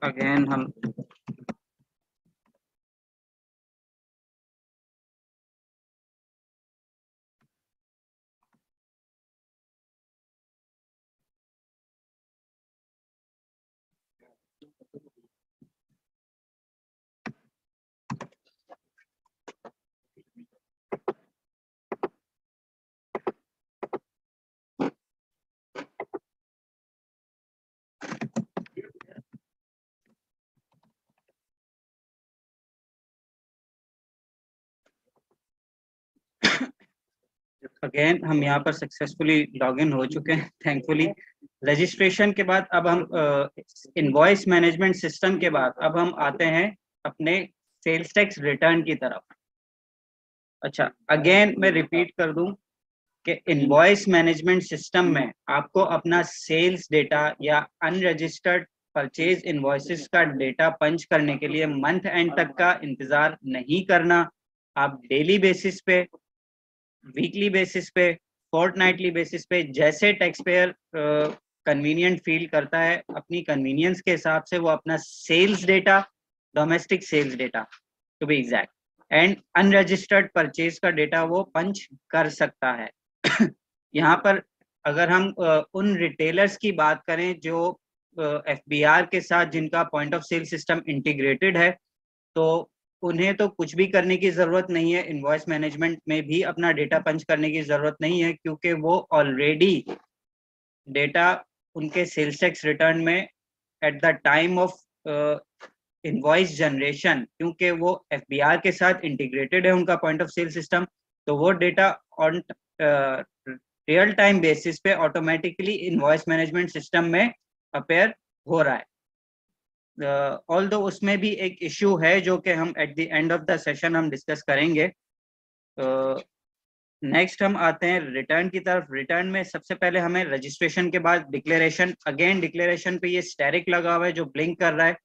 अगेन हम अगेन हम यहाँ पर सक्सेसफुली लॉग इन हो चुके हैं थैंकफुली। रजिस्ट्रेशन के बाद अब हम इनवॉइस मैनेजमेंट सिस्टम के बाद अब हम आते हैं अपने सेल्स टैक्स रिटर्न की तरफ। अच्छा, अगेन मैं रिपीट कर दूं कि इनवॉइस मैनेजमेंट सिस्टम में आपको अपना सेल्स डेटा या अनरजिस्टर्ड परचेज इनवॉइसेस का डेटा पंच करने के लिए मंथ एंड तक का इंतजार नहीं करना। आप डेली बेसिस पे, वीकली बेसिस पे, फोर्टनाइटली बेसिस पे, जैसे टैक्स पेयर कन्वीनियंट फील करता है अपनी कन्वीनियंस के हिसाब से वो अपना sales data, domestic sales data to be exact, and unregistered purchase का डेटा वो पंच कर सकता है। यहाँ पर अगर हम उन रिटेलर्स की बात करें जो FBR के साथ जिनका point of sale system integrated है, तो उन्हें तो कुछ भी करने की जरूरत नहीं है। इनवॉइस मैनेजमेंट में भी अपना डेटा पंच करने की जरूरत नहीं है, क्योंकि वो ऑलरेडी डेटा उनके सेल्स टैक्स रिटर्न में at the time of invoice generation, क्योंकि वो FBR के साथ इंटीग्रेटेड है उनका पॉइंट ऑफ सेल सिस्टम, तो वो data on real time basis पे ऑटोमेटिकली इनवॉइस मैनेजमेंट सिस्टम में अपेयर हो रहा है। ऑल्दो उसमें भी एक इश्यू है जो कि हम at the end of the session हम डिस्कस करेंगे। नेक्स्ट हम आते हैं रिटर्न की तरफ। रिटर्न में सबसे पहले हमें रजिस्ट्रेशन के बाद डिक्लेरेशन, अगेन डिक्लेरेशन पे ये स्टेरिक लगा हुआ है जो ब्लिंक कर रहा है,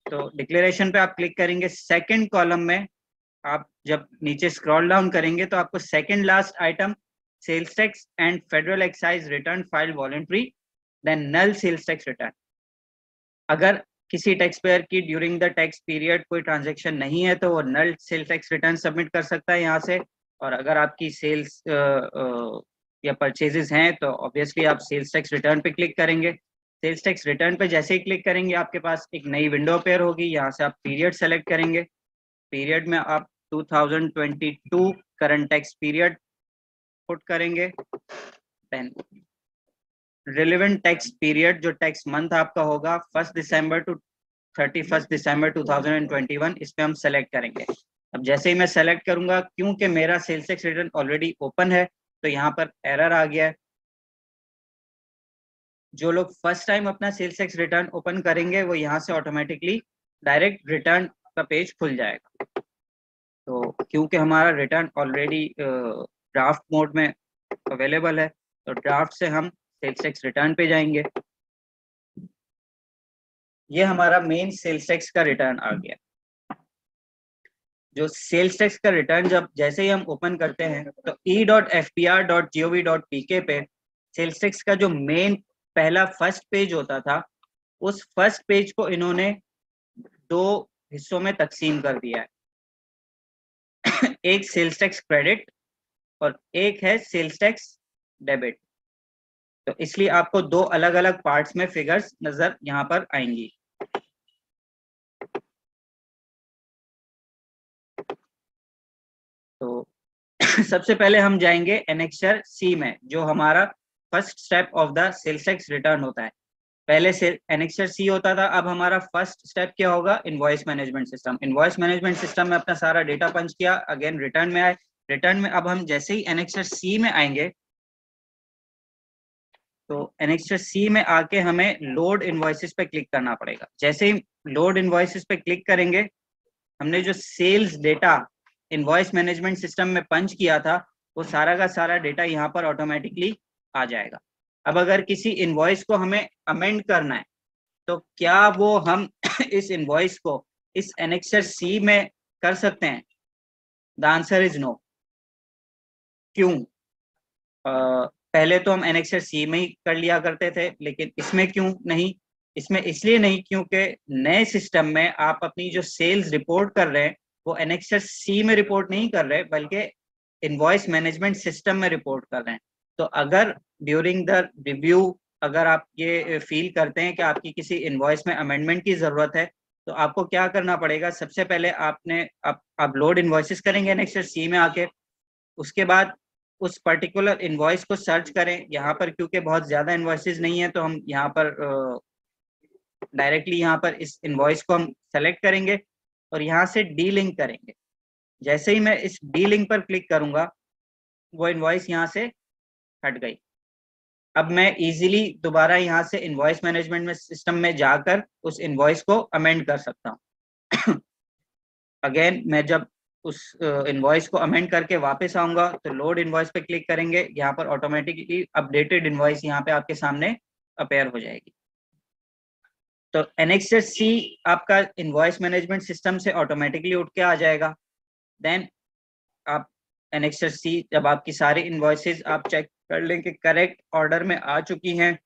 तो डिक्लेरेशन पे आप क्लिक करेंगे। सेकंड कॉलम में आप जब नीचे स्क्रॉल डाउन करेंगे तो आपको second last item sales tax and federal excise return file voluntary then null sales tax return. अगर किसी टैक्स पेयर की ड्यूरिंग द टैक्स पीरियड कोई ट्रांजैक्शन नहीं है तो वो null sales tax return submit कर सकता है यहाँ से, और अगर आपकी सेल्स या परचेजेस हैं तो ऑब्वियसली आप सेल्स टैक्स रिटर्न पे क्लिक करेंगे। सेल्स टैक्स रिटर्न पे जैसे ही क्लिक करेंगे आपके पास एक नई विंडो अपेयर होगी। यहाँ से आप पीरियड सेलेक्ट करेंगे। पीरियड में आप 2022 करंट टैक्स पीरियड पुट करेंगे। देन रिलेवेंट टैक्स पीरियड जो टैक्स मंथ आपका होगा 1 दिसंबर टू 31 दिसंबर 2021, इस पे हम सेलेक्ट करेंगे। अब जैसे ही मैं सेलेक्ट करूंगा, क्योंकि मेरा sales tax return already open है तो यहाँ पर एरर आ गया है। जो लोग फर्स्ट टाइम अपना सेल्स टैक्स रिटर्न ओपन करेंगे वो यहाँ से ऑटोमेटिकली डायरेक्ट रिटर्न का पेज खुल जाएगा। तो क्योंकि हमारा रिटर्न ऑलरेडी ड्राफ्ट मोड में अवेलेबल है तो ड्राफ्ट से हम सेल्स टैक्स रिटर्न पे जाएंगे। ये हमारा मेन सेल्स टैक्स का रिटर्न आ गया। जो सेल्स टैक्स का रिटर्न जब जैसे ही हम ओपन करते हैं तो e.fbr.gov.pk पे सेल्स टैक्स का जो मेन पहला फर्स्ट पेज होता था, उस फर्स्ट पेज को इन्होंने दो हिस्सों में तकसीम कर दिया है। एक सेल्स टैक्स क्रेडिट और एक है सेल्स टैक्स डेबिट। तो इसलिए आपको दो अलग अलग पार्ट्स में फिगर्स नजर यहाँ पर आएंगी। तो सबसे पहले हम जाएंगे एनेक्सर सी में, जो हमारा first step of the sales tax return होता है। पहले से एनेक्सर सी होता था, अब हमारा फर्स्ट स्टेप क्या होगा? Invoice management system. Invoice management system में अपना सारा डेटा पंच किया, अगेन रिटर्न में आए। रिटर्न में अब हम जैसे ही एनेक्सर सी में आएंगे, तो एनेक्सर सी में आके हमें लोड इनवॉइसेस पे क्लिक करना पड़ेगा। जैसे ही लोड इनवॉइसेस पे क्लिक करेंगे, हमने जो sales data invoice management system में पंच किया था, वो सारा का सारा डेटा यहाँ पर ऑटोमेटिकली आ जाएगा। अब अगर किसी इनवॉइस को हमें अमेंड करना है, तो क्या वो हम इस इनवॉइस को इस एनेक्सर सी में कर सकते हैं? The answer is no. क्यों? पहले तो हम एनेक्सर सी में ही कर लिया करते थे, लेकिन इसमें क्यों नहीं? इसमें इसलिए नहीं क्योंकि नए सिस्टम में आप अपनी जो सेल्स रिपोर्ट कर रहे हैं वो एनेक्सर सी में रिपोर्ट नहीं कर रहे, बल्कि इनवॉइस मैनेजमेंट सिस्टम में रिपोर्ट कर रहे हैं। तो अगर ड्यूरिंग द रिव्यू अगर आप ये फील करते हैं कि आपकी किसी इनवॉइस में अमेंडमेंट की जरूरत है, तो आपको क्या करना पड़ेगा? सबसे पहले आप लोड इनवॉइसेस करेंगे एनेक्सर सी में आके, उसके बाद उस पर्टिकुलर इनवॉइस को सर्च करें। यहाँ पर क्योंकि बहुत ज्यादा इनवॉइसेस नहीं है, तो हम यहाँ पर डायरेक्टली यहाँ पर इस इनवॉइस को हम सेलेक्ट करेंगे और यहाँ से डी लिंक करेंगे। जैसे ही मैं इस डी लिंक पर क्लिक करूंगा, वो इनवॉइस यहाँ से हट गई। अब मैं इजीली दोबारा यहाँ से इनवॉइस मैनेजमेंट में सिस्टम में जाकर उस इनवॉइस को अमेंड कर सकता हूँ। अगेन मैं जब उस इनवॉइस को अमेंड करके वापस आऊंगा, तो लोड इनवॉइस पे क्लिक करेंगे, यहाँ पर ऑटोमेटिकली अपडेटेड इनवॉइस यहाँ पे आपके सामने अपेयर हो जाएगी। तो एनेक्सर सी आपका इनवॉइस मैनेजमेंट सिस्टम से ऑटोमेटिकली उठ के आ जाएगा। देन आप एनेक्सर सी, जब आपकी सारी इनवॉइसेस आप चेक कर लें कि करेक्ट ऑर्डर में आ चुकी हैं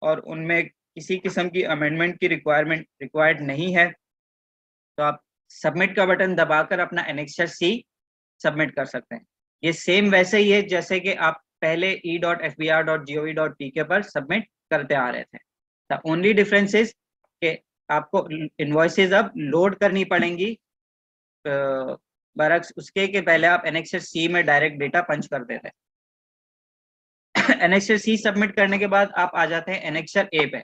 और उनमें किसी किस्म की अमेंडमेंट की रिक्वायर्ड नहीं है, तो आप सबमिट का बटन दबाकर अपना एनेक्सर सी सबमिट कर सकते हैं। ये सेम वैसे ही है जैसे कि आप पहले e.fbr.gov.pk पर सबमिट करते आ रहे थे। द ओनली डिफरेंस इज कि आपको इनवॉइसेस अब लोड करनी पड़ेंगी, बरक्स उसके के पहले आप एनेक्सर सी में डायरेक्ट डेटा पंच कर देते हैं। एनेक्सर सी सबमिट करने के बाद आप आ जाते हैं एनेक्सर ए पे।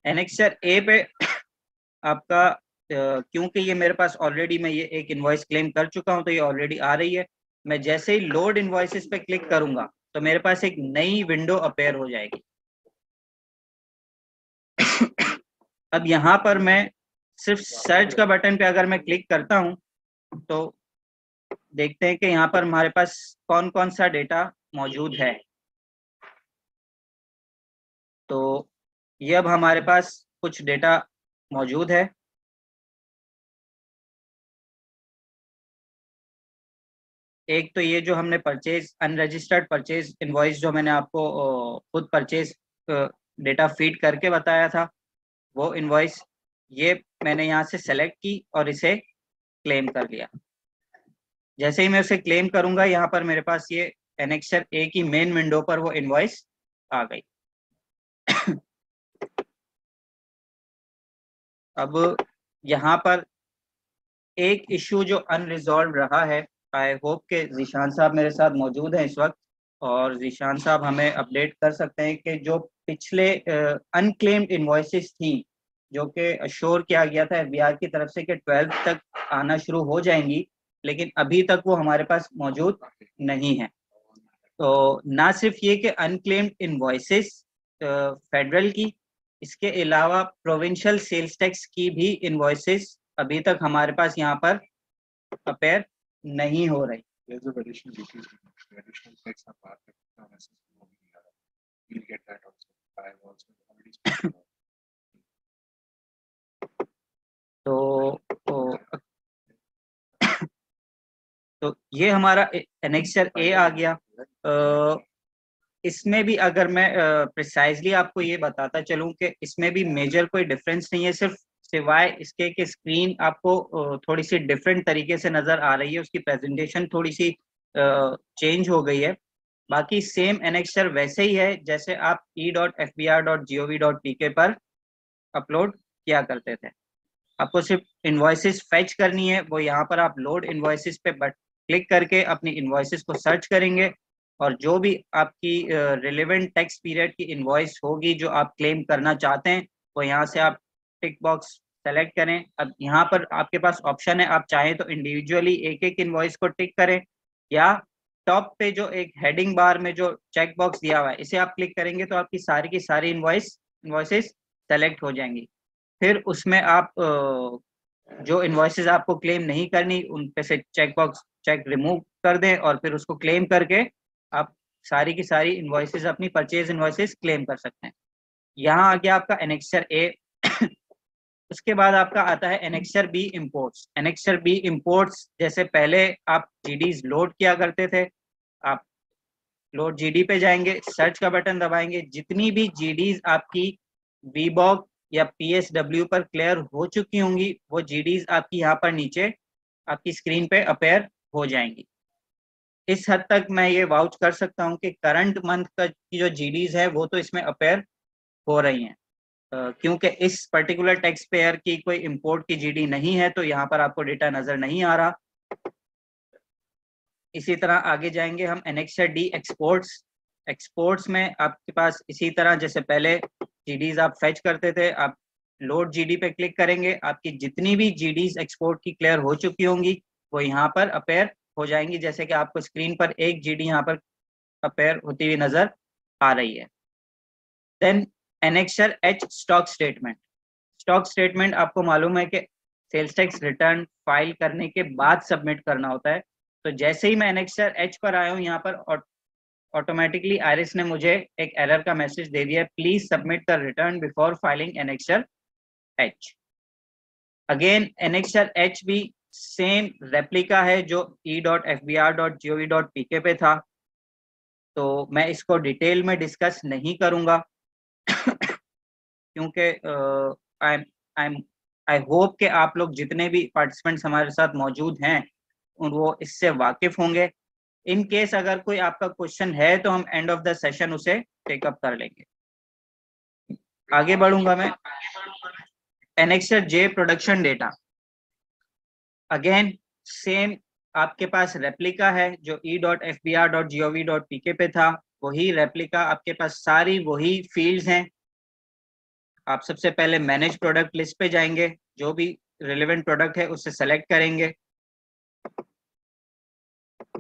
एनेक्सर ए पे आपका क्योंकि ये मेरे पास ऑलरेडी मैं ये एक इनवॉइस क्लेम कर चुका हूं, तो ये ऑलरेडी आ रही है। मैं जैसे ही लोड इनवॉइसेस पे क्लिक करूंगा, तो मेरे पास एक नई विंडो अपेयर हो जाएगी। अब यहाँ पर मैं सिर्फ सर्च का बटन पे अगर मैं क्लिक करता हूं, तो देखते हैं कि यहाँ पर हमारे पास कौन कौन सा डेटा मौजूद है। तो ये अब हमारे पास कुछ डेटा मौजूद है। एक तो ये जो हमने परचेज अनरजिस्टर्ड परचेज इनवॉइस जो मैंने आपको खुद परचेज डेटा फीड करके बताया था, वो इनवॉइस ये मैंने यहाँ से सेलेक्ट की और इसे क्लेम कर लिया। जैसे ही मैं उसे क्लेम करूंगा, यहाँ पर मेरे पास ये एनेक्सर ए की मेन विंडो पर वो इनवॉइस आ गई। अब यहाँ पर एक इशू जो अनरिजॉल्व रहा है, आई होप के जीशान साहब मेरे साथ मौजूद हैं इस वक्त, और जीशान साहब हमें अपडेट कर सकते हैं कि जो पिछले अनक्लेम्ड इनवॉइसेस थी, जो कि अश्योर किया गया था एफबीआर की तरफ से कि 12 तक आना शुरू हो जाएंगी, लेकिन अभी तक वो हमारे पास मौजूद नहीं है। तो ना सिर्फ ये कि अनक्लेम्ड इनवॉइसेस फेडरल की, इसके अलावा प्रोविंशियल सेल्स टैक्स की भी इनवॉइसेस अभी तक हमारे पास यहाँ पर अपेयर नहीं हो रही। तो ये हमारा एनेक्सर ए आ गया। इसमें भी अगर मैं प्रिसाइजली आपको ये बताता चलूं कि इसमें भी मेजर कोई डिफरेंस नहीं है, सिर्फ सिवाय इसके कि स्क्रीन आपको थोड़ी सी डिफरेंट तरीके से नजर आ रही है, उसकी प्रेजेंटेशन थोड़ी सी चेंज हो गई है। बाकी सेम एनेक्सर वैसे ही है जैसे आप e.fbr.gov.pk पर अपलोड किया करते थे। आपको सिर्फ इनवॉइसेस फेच करनी है, वो यहाँ पर आप लोड इनवॉइसेस पे क्लिक करके अपनी इनवॉइसेस को सर्च करेंगे, और जो भी आपकी रिलेवेंट टैक्स पीरियड की इनवॉइस होगी जो आप क्लेम करना चाहते हैं, वो यहाँ से आप टिक बॉक्स सेलेक्ट करें। अब यहाँ पर आपके पास ऑप्शन है, आप चाहें तो इंडिविजुअली एक एक इनवॉइस को टिक करें, या टॉप पे जो एक हेडिंग बार में जो चेक बॉक्स दिया हुआ है, इसे आप क्लिक करेंगे तो आपकी सारी की सारी इनवॉइसेस सेलेक्ट हो जाएंगी। फिर उसमें आप जो इनवॉइसेस आपको क्लेम नहीं करनी उन पे से चेक रिमूव कर दें और फिर उसको क्लेम करके आप सारी की सारी इनवॉइसेस अपनी परचेज इनवॉइसेस क्लेम कर सकते हैं। यहाँ आ गया आपका एनेक्सर ए। उसके बाद आपका आता है annexure B imports. Annexure B imports जैसे पहले आप जीडीज लोड किया करते थे, आप लोड जीडी पे जाएंगे, सर्च का बटन दबाएंगे, जितनी भी जीडीज आपकी वीबॉक या पीएसडब्ल्यू पर क्लियर हो चुकी होंगी वो जीडीज आपकी यहाँ पर नीचे आपकी स्क्रीन पे अपेयर हो जाएंगी। इस हद तक मैं ये वाउच कर सकता हूँ कि करंट मंथ का की जो जीडीज है वो तो इसमें अपेयर हो रही हैं, क्योंकि इस पर्टिकुलर टैक्स पेयर की कोई इंपोर्ट की जीडी नहीं है तो यहाँ पर आपको डेटा नजर नहीं आ रहा। इसी तरह आगे जाएंगे हम एनेक्सर डी एक्सपोर्ट्स। एक्सपोर्ट्स में आपके पास इसी तरह जैसे पहले जीडीज आप फेच करते थे, आप लोड जीडी पे क्लिक करेंगे, आपकी जितनी भी जीडीज एक्सपोर्ट की क्लियर हो चुकी होंगी वो यहाँ पर अपेयर हो जाएंगी, जैसे कि आपको स्क्रीन पर एक जीडी यहाँ पर अपेयर होती हुई नजर आ रही है। Then annexure H stock statement. Stock statement आपको मालूम है कि सेल्स टैक्स रिटर्न फाइल करने के बाद सबमिट करना होता है। तो जैसे ही मैं एनेक्सर एच पर आया हूँ यहाँ पर ऑटोमेटिकली आयरिस ने मुझे एक एरर का मैसेज दे दिया, please submit the return before filing annexure H. Again annexure H भी सेम रेप्लिका है जो e.fbr.gov.pk पे था, तो मैं इसको डिटेल में डिस्कस नहीं करूंगा क्योंकि आई होप कि आप लोग जितने भी पार्टिसिपेंट्स हमारे साथ मौजूद हैं वो इससे वाकिफ होंगे। इन केस अगर कोई आपका क्वेश्चन है तो हम एंड ऑफ द सेशन उसे टेकअप कर लेंगे। आगे बढ़ूंगा मैं। एनेक्सर जे प्रोडक्शन डेटा। अगेन सेम आपके पास रेप्लिका है जो e.fbr.gov.pk पे था, वही रेप्लिका आपके पास सारी वही फील्ड्स हैं। आप सबसे पहले मैनेज प्रोडक्ट लिस्ट पे जाएंगे, जो भी रिलेवेंट प्रोडक्ट है उससे सेलेक्ट करेंगे।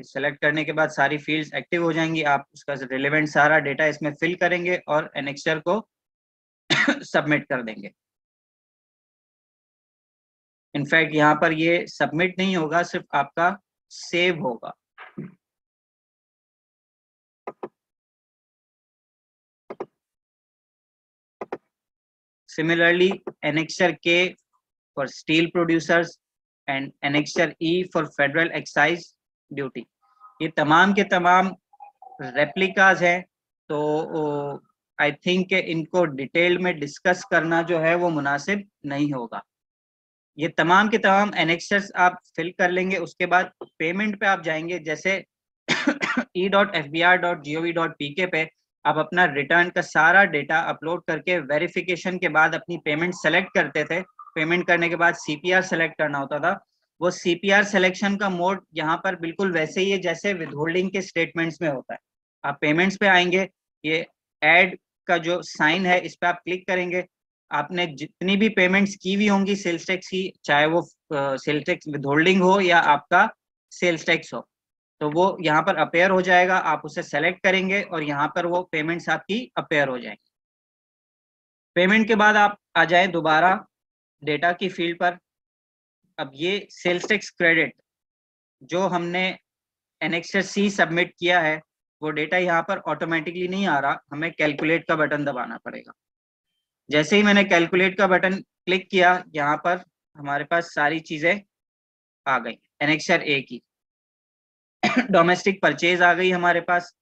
सेलेक्ट करने के बाद सारी फील्ड्स एक्टिव हो जाएंगी, आप उसका रिलेवेंट सारा डेटा इसमें फिल करेंगे और एनेक्सर को सबमिट कर देंगे। इनफैक्ट यहाँ पर ये सबमिट नहीं होगा, सिर्फ आपका सेव होगा। Similarly, Annexure K for steel producers and Annexure E for federal excise duty. ये तमाम के तमाम रेप्लिकाज हैं, तो आई थिंक इनको डिटेल में डिस्कस करना जो है वो मुनासिब नहीं होगा। ये तमाम के तमाम एनेक्सर्स आप फिल कर लेंगे। उसके बाद पेमेंट पे आप जाएंगे, जैसे e.fbr.gov.pk पे आप अपना रिटर्न का सारा डेटा अपलोड करके वेरिफिकेशन के बाद अपनी पेमेंट सेलेक्ट करते थे। पेमेंट करने के बाद सीपीआर सेलेक्ट करना होता था। वो सीपीआर सिलेक्शन का मोड यहाँ पर बिल्कुल वैसे ही है जैसे विदहोल्डिंग के स्टेटमेंट्स में होता है। आप पेमेंट्स पे आएंगे, ये ऐड का जो साइन है इस पर आप क्लिक करेंगे। आपने जितनी भी पेमेंट्स की हुई होंगी सेल्स टैक्स की, चाहे वो सेल्स टैक्स विदहोल्डिंग हो या आपका सेल्स टैक्स हो, तो वो यहाँ पर अपेयर हो जाएगा। आप उसे सेलेक्ट करेंगे और यहाँ पर वो पेमेंट्स आपकी अपेयर हो जाएंगी। पेमेंट के बाद आप आ जाए दोबारा डेटा की फील्ड पर। अब ये सेल्स टैक्स क्रेडिट जो हमने एनेक्सर सी सबमिट किया है वो डेटा यहाँ पर ऑटोमेटिकली नहीं आ रहा, हमें कैलकुलेट का बटन दबाना पड़ेगा। जैसे ही मैंने कैलकुलेट का बटन क्लिक किया, यहाँ पर हमारे पास सारी चीजें आ गई। एनेक्सर ए की डोमेस्टिक परचेज आ गई हमारे पास।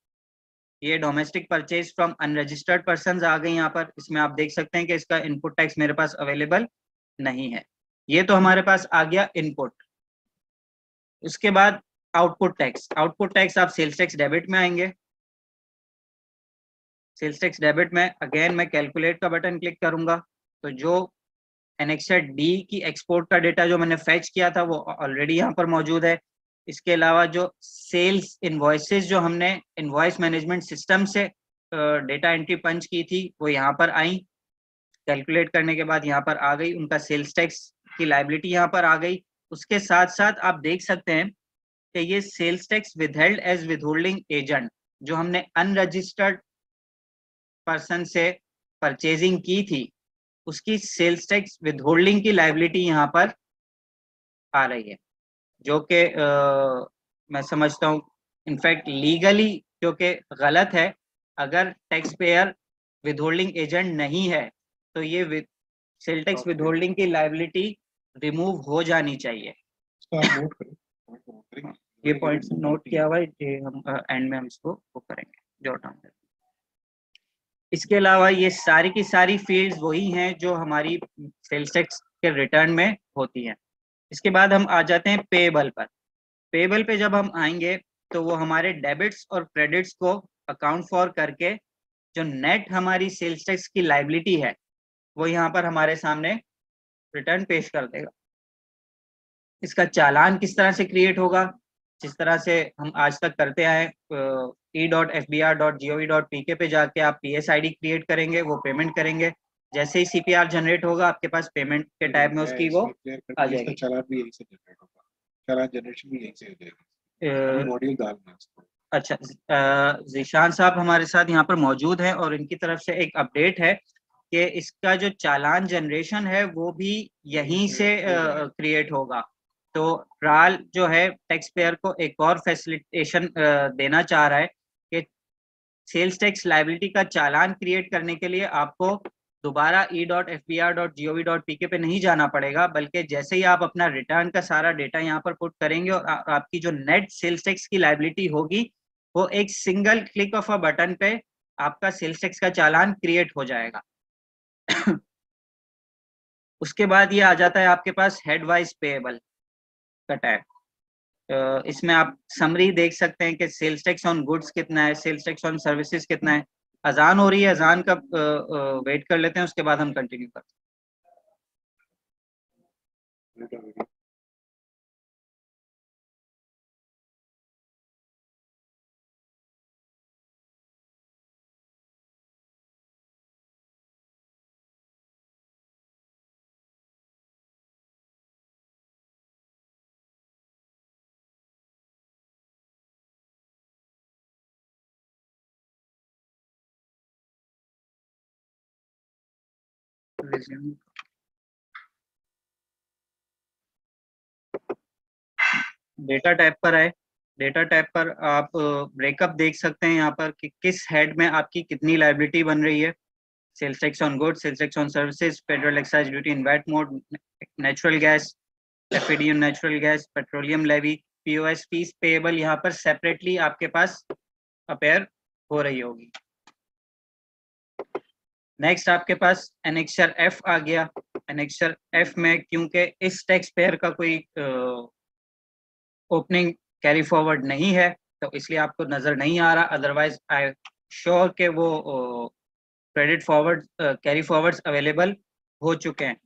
ये domestic purchase from unregistered person आ गई यहाँ पर। इसमें आप देख सकते हैं कि इसका इनपुट टैक्स मेरे पास अवेलेबल नहीं है। ये तो हमारे पास आ गया इनपुट। उसके बाद आउटपुट टैक्स। आउटपुट टैक्स आप सेल्स टैक्स डेबिट में आएंगे। सेल्स टैक्स डेबिट में अगेन मैं कैलकुलेट का बटन क्लिक करूंगा, तो जो एनेक्सर डी की एक्सपोर्ट का डेटा जो मैंने फेच किया था वो ऑलरेडी यहाँ पर मौजूद है। इसके अलावा जो सेल्स इनवॉइसेस जो हमने इनवॉइस मैनेजमेंट सिस्टम से डेटा एंट्री पंच की थी वो यहाँ पर आई। कैलकुलेट करने के बाद यहाँ पर आ गई, उनका सेल्स टैक्स की लायबिलिटी यहाँ पर आ गई। उसके साथ साथ आप देख सकते हैं कि ये sales tax withheld as withholding agent, जो हमने अनरजिस्टर्ड पर्सन से परचेजिंग की थी, उसकी सेल्स टैक्स विदहोल्डिंग की लायबिलिटी यहाँ पर आ रही है, जो कि मैं समझता हूँ इनफैक्ट लीगली जो कि गलत है। अगर टैक्स पेयर विदहोल्डिंग एजेंट नहीं है तो ये सेल टैक्स विदहोल्डिंग की लायबिलिटी रिमूव हो जानी चाहिए। इसको आप नोट करें, नोट करें। ये पॉइंट नोट किया हुआ है, ये हम एंड में हम इसको वो करेंगे, जॉट डाउन करेंगे। इसके अलावा ये सारी की सारी फील्ड्स वही हैं जो हमारी सेल्स टैक्स के रिटर्न में होती हैं। इसके बाद हम आ जाते हैं पेएबल पर। पेएबल पे जब हम आएंगे तो वो हमारे डेबिट्स और क्रेडिट्स को अकाउंट फॉर करके जो नेट हमारी सेल्स टैक्स की लायबिलिटी है वो यहाँ पर हमारे सामने रिटर्न पेश कर देगा। इसका चालान किस तरह से क्रिएट होगा, जिस तरह से हम आज तक करते आए, e.fbr.gov.pk पे जाके आप PSID क्रिएट करेंगे, वो पेमेंट करेंगे, जैसे ही CPR जनरेट होगा आपके पास पेमेंट के टाइप में उसकी वो आ जाएगी। चालान भी यहीं से जनरेट होगा, चालान जनरेशन भी यहीं से हो जाएगी, मॉड्यूल डालना है उसको। अच्छा, ज़ीशान साहब हमारे साथ यहाँ पर मौजूद हैं और इनकी तरफ से एक अपडेट है कि इसका जो चालान जनरेशन है वो भी यहीं से क्रिएट होगा। तो ट्राल जो है टैक्स पेयर को एक और फैसिलिटेशन देना चाह रहा है कि सेल्स टैक्स लायबिलिटी का चालान क्रिएट करने के लिए आपको दोबारा e.fbr.gov.pk पे नहीं जाना पड़ेगा, बल्कि जैसे ही आप अपना रिटर्न का सारा डेटा यहाँ पर पुट करेंगे और आपकी जो नेट सेल्स टैक्स की लायबिलिटी होगी वो एक single click of a button पे आपका सेल्स टैक्स का चालान क्रिएट हो जाएगा। उसके बाद ये आ जाता है आपके पास हेड वाइज पेएबल का टैग। इसमें आप समरी देख सकते हैं कि सेल्स टैक्स ऑन गुड्स कितना है, सेल्स टैक्स ऑन सर्विसेज कितना है। अजान हो रही है, अजान का वेट कर लेते हैं, उसके बाद हम कंटिन्यू करते हैं। डेटा टैब पर आए। डेटा टैब पर आप ब्रेकअप देख सकते हैं यहाँ पर कि किस हेड में आपकी कितनी लायबिलिटी बन रही है। Sales tax on goods, sales tax on services, federal excise duty in VAT mode, natural gas, FAD on natural gas, petroleum levy, POS fees payable यहाँ पर सेपरेटली आपके पास अपेयर हो रही होगी। नेक्स्ट आपके पास एनेक्सर F आ गया। एनेक्सर F में क्योंकि इस टैक्स पेयर का कोई ओपनिंग कैरी फॉरवर्ड नहीं है तो इसलिए आपको नजर नहीं आ रहा, अदरवाइज आई श्योर के वो credit forward carry forwards available हो चुके हैं।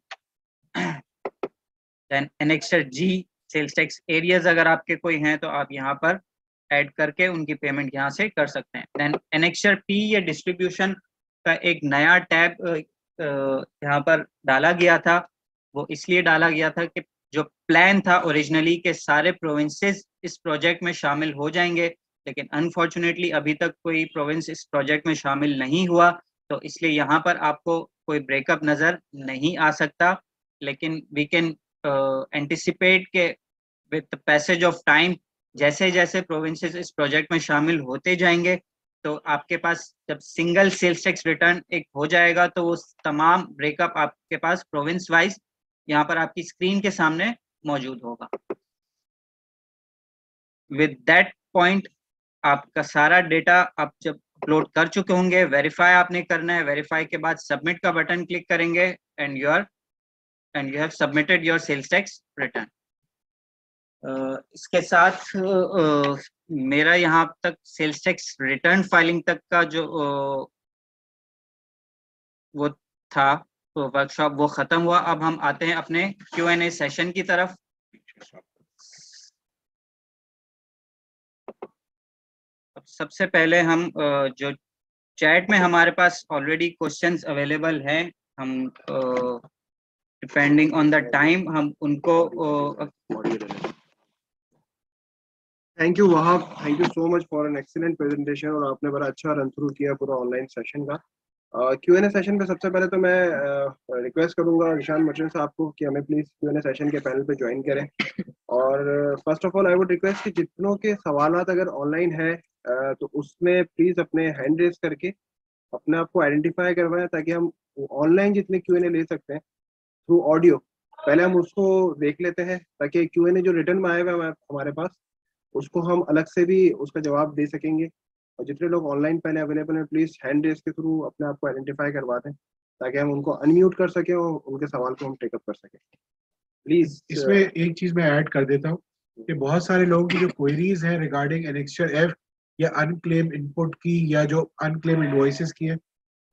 Then annexure G sales tax arrears अगर आपके कोई हैं तो आप यहाँ पर ऐड करके उनकी पेमेंट यहाँ से कर सकते हैं। देन एनेक्सर P या डिस्ट्रीब्यूशन का एक नया टैब यहाँ पर डाला गया था। वो इसलिए डाला गया था कि जो प्लान था ओरिजिनली के सारे प्रोविंसेस इस प्रोजेक्ट में शामिल हो जाएंगे, लेकिन अनफॉर्चुनेटली अभी तक कोई प्रोविंस इस प्रोजेक्ट में शामिल नहीं हुआ, तो इसलिए यहाँ पर आपको कोई ब्रेकअप नजर नहीं आ सकता। लेकिन वी कैन एंटिसिपेट के विद पैसेज ऑफ टाइम जैसे जैसे प्रोविंसेस इस प्रोजेक्ट में शामिल होते जाएंगे तो आपके पास जब सिंगल सेल्स टैक्स रिटर्न एक हो जाएगा तो वो तमाम ब्रेकअप आपके पास प्रोविंस वाइज यहाँ पर आपकी स्क्रीन के सामने मौजूद होगा। विद दैट पॉइंट आपका सारा डेटा आप जब अपलोड कर चुके होंगे, वेरीफाई आपने करना है। वेरीफाई के बाद सबमिट का बटन क्लिक करेंगे and you have submitted your sales tax return. इसके साथ मेरा यहाँ तक सेल्स टैक्स रिटर्न फाइलिंग तक का जो वो था तो वर्कशॉप वो खत्म हुआ। अब हम आते हैं अपने Q&A सेशन की तरफ। अब सबसे पहले हम जो चैट में हमारे पास ऑलरेडी क्वेश्चंस अवेलेबल हैं, हम डिपेंडिंग ऑन द टाइम हम उनको thank you Wahab, thank you so much for an excellent presentation, और आपने बड़ा अच्छा रन थ्रू किया पूरा ऑनलाइन सेशन का। Q&A सेशन पे सबसे पहले तो मैं रिक्वेस्ट करूंगा निशान मर्चेंट साहब को कि हमें प्लीज Q&A सेशन के पैनल पे ज्वाइन करें। और first of all I would request कि जितनों के सवालात अगर ऑनलाइन है तो उसमें प्लीज अपने हैंड रेज करके अपने आप को आइडेंटिफाई करवाएं, ताकि हम ऑनलाइन जितने Q&A ले सकते हैं थ्रू ऑडियो, पहले हम उसको देख लेते हैं, ताकि Q&A जो रिटर्न में आएगा हमारे पास, उसको हम अलग से भी उसका जवाब दे सकेंगे। और जितने लोग ऑनलाइन पहले अवेलेबल हैं प्लीज हैंड रेस के थ्रू अपने आप को आइडेंटिफाई करवा दें, ताकि हम उनको अनम्यूट कर सकें और उनके सवाल को हम टेकअप कर सकें प्लीज। इसमें एक चीज मैं ऐड कर देता हूँ कि बहुत सारे लोगों की जो क्वेरीज हैं रिगार्डिंग एनेक्स्चर एफ या अनक्लेम इनपुट की या जो अनक्लेम इनवॉइसेस की है,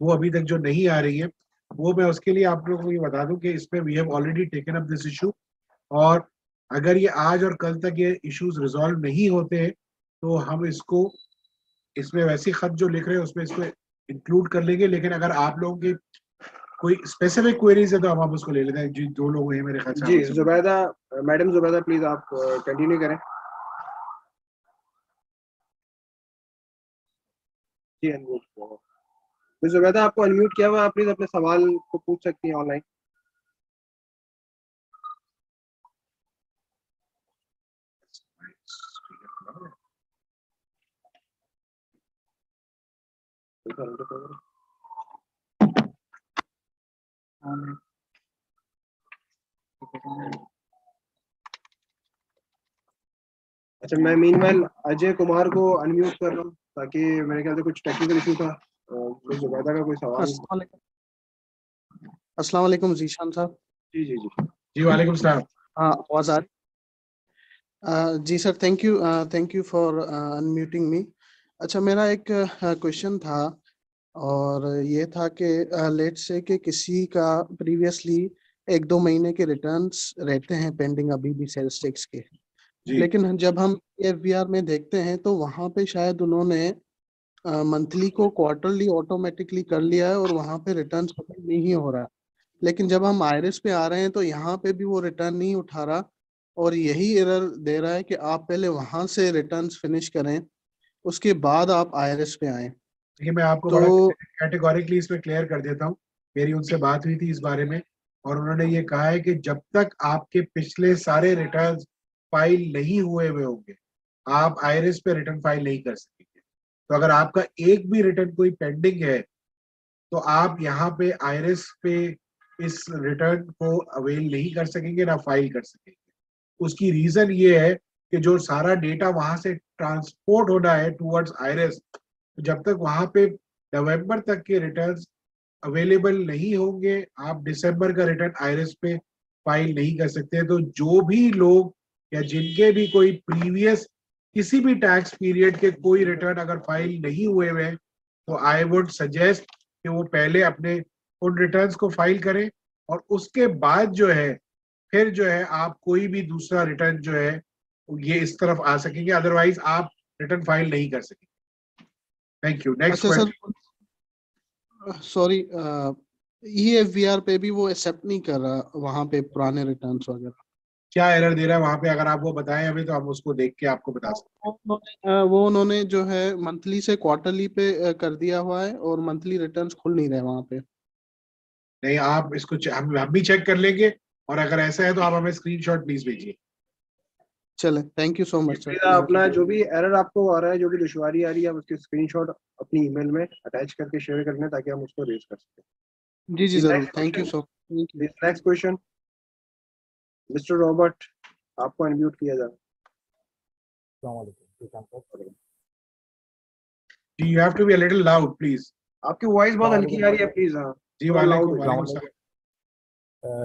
वो अभी तक जो नहीं आ रही है, वो मैं उसके लिए आप लोगों को ये बता दूं कि इसमें we have already taken up this issue. और अगर ये आज और कल तक ये इश्यूज रिजॉल्व नहीं होते हैं तो हम इसको इसमें वैसी खत जो लिख रहे हैं उसमें इसको इंक्लूड कर लेंगे। लेकिन अगर आप लोगों की कोई स्पेसिफिक क्वेरीज है तो हम उसको ले लेते हैं। जी, दो लोग हैं मेरे ख्याल से। जी जुबैदा, मैडम जुबैदा प्लीज आप कंटिन्यू करें। जी अनम्यूट, जुबैदा आपको अनम्यूट किया हुआ, आप प्लीज अपने सवाल को पूछ सकती हैं ऑनलाइन। अच्छा, मैं मीनवाइल अजय कुमार को अनम्यूट कर रहा हूँ, ताकि मेरे ख्याल से कुछ टेक्निकल इशू था। जुबैदा का कोई सवाल? अस्सलाम वालेकुम जीशान साहब। जी जी जी जी वालेकुम सलाम। हाँ, आवाज आ रही? जी sir, thank you for unmuting me. अच्छा, मेरा एक क्वेश्चन था, और ये था कि लेट्स से कि किसी का प्रीवियसली 1-2 महीने के रिटर्न्स रहते हैं पेंडिंग अभी भी सेल्स टैक्स के, जी लेकिन जब हम एफबीआर में देखते हैं तो वहाँ पे शायद उन्होंने मंथली को क्वार्टरली ऑटोमेटिकली कर लिया है और वहाँ पे रिटर्न सबमिट नहीं हो रहा। लेकिन जब हम आयरिस पे आ रहे हैं तो यहाँ पे भी वो रिटर्न नहीं उठा रहा, और यही एरर दे रहा है कि आप पहले वहां से रिटर्न्स फिनिश करें, उसके बाद आप आयरिस पे आए। देखिए, मैं आपको बड़ा तो कैटेगोरिकली इसमें क्लियर कर देता हूँ। मेरी उनसे बात हुई थी इस बारे में, और उन्होंने ये कहा है कि जब तक आपके पिछले सारे रिटर्न फाइल नहीं हुए हुए होंगे, आप आईआरएस पे रिटर्न फाइल नहीं कर सकेंगे। तो अगर आपका एक भी रिटर्न कोई पेंडिंग है तो आप यहाँ पे आईआरएस पे इस रिटर्न को अवेल नहीं कर सकेंगे, ना फाइल कर सकेंगे। उसकी रीजन ये है कि जो सारा डेटा वहां से ट्रांसपोर्ट होना है टुवर्ड्स आईआरएस, जब तक वहां पे नवंबर तक के रिटर्न्स अवेलेबल नहीं होंगे, आप दिसंबर का रिटर्न आईआरएस पे फाइल नहीं कर सकते। तो जो भी लोग या जिनके भी कोई प्रीवियस किसी भी टैक्स पीरियड के कोई रिटर्न अगर फाइल नहीं हुए हुए हैं, तो आई वुड सजेस्ट कि वो पहले अपने उन रिटर्न्स को फाइल करें, और उसके बाद जो है फिर जो है आप कोई भी दूसरा रिटर्न जो है ये इस तरफ आ सकेंगे, अदरवाइज आप रिटर्न फाइल नहीं कर सकेंगे। Thank you. नेक्स्ट अच्छा क्वेश्चन। सर, सॉरी, ईएफबीआर पे भी वो एक्सेप्ट नहीं कर रहा वहां पे पुराने रिटर्न्स वगैरह। क्या एरर दे रहा है वहां पे? अगर आप वो बताएं हमें तो हम उसको देख के आपको बता सकते वो उन्होंने जो है मंथली से क्वार्टरली पे कर दिया हुआ है, और मंथली रिटर्न्स खुल नहीं रहे वहां पे। हैं। नहीं, आप इसको हम भी चेक कर लेंगे, और अगर ऐसा है तो आप हमें स्क्रीनशॉट प्लीज भेजिए। चले, thank you so much sir. Please अपना जो भी एरर आपको आ रहा है, जो भी दुश्वारी आ रही है, आप उसके स्क्रीनशॉट अपनी ईमेल में अटैच करके शेयर कर लें, ताकि हम उसको रेज कर सकें। जी जी जरूर, next thank you question, so thank you. Next question mister Robert, आपको अनम्यूट किया जाए। You have to be a little loud please. आपकी वॉइस बहुत हल्की आ रही है, प्लीज हाँ जी थोड़ा लाउड वालेकुम हो जाए। वालेकुम सलाम।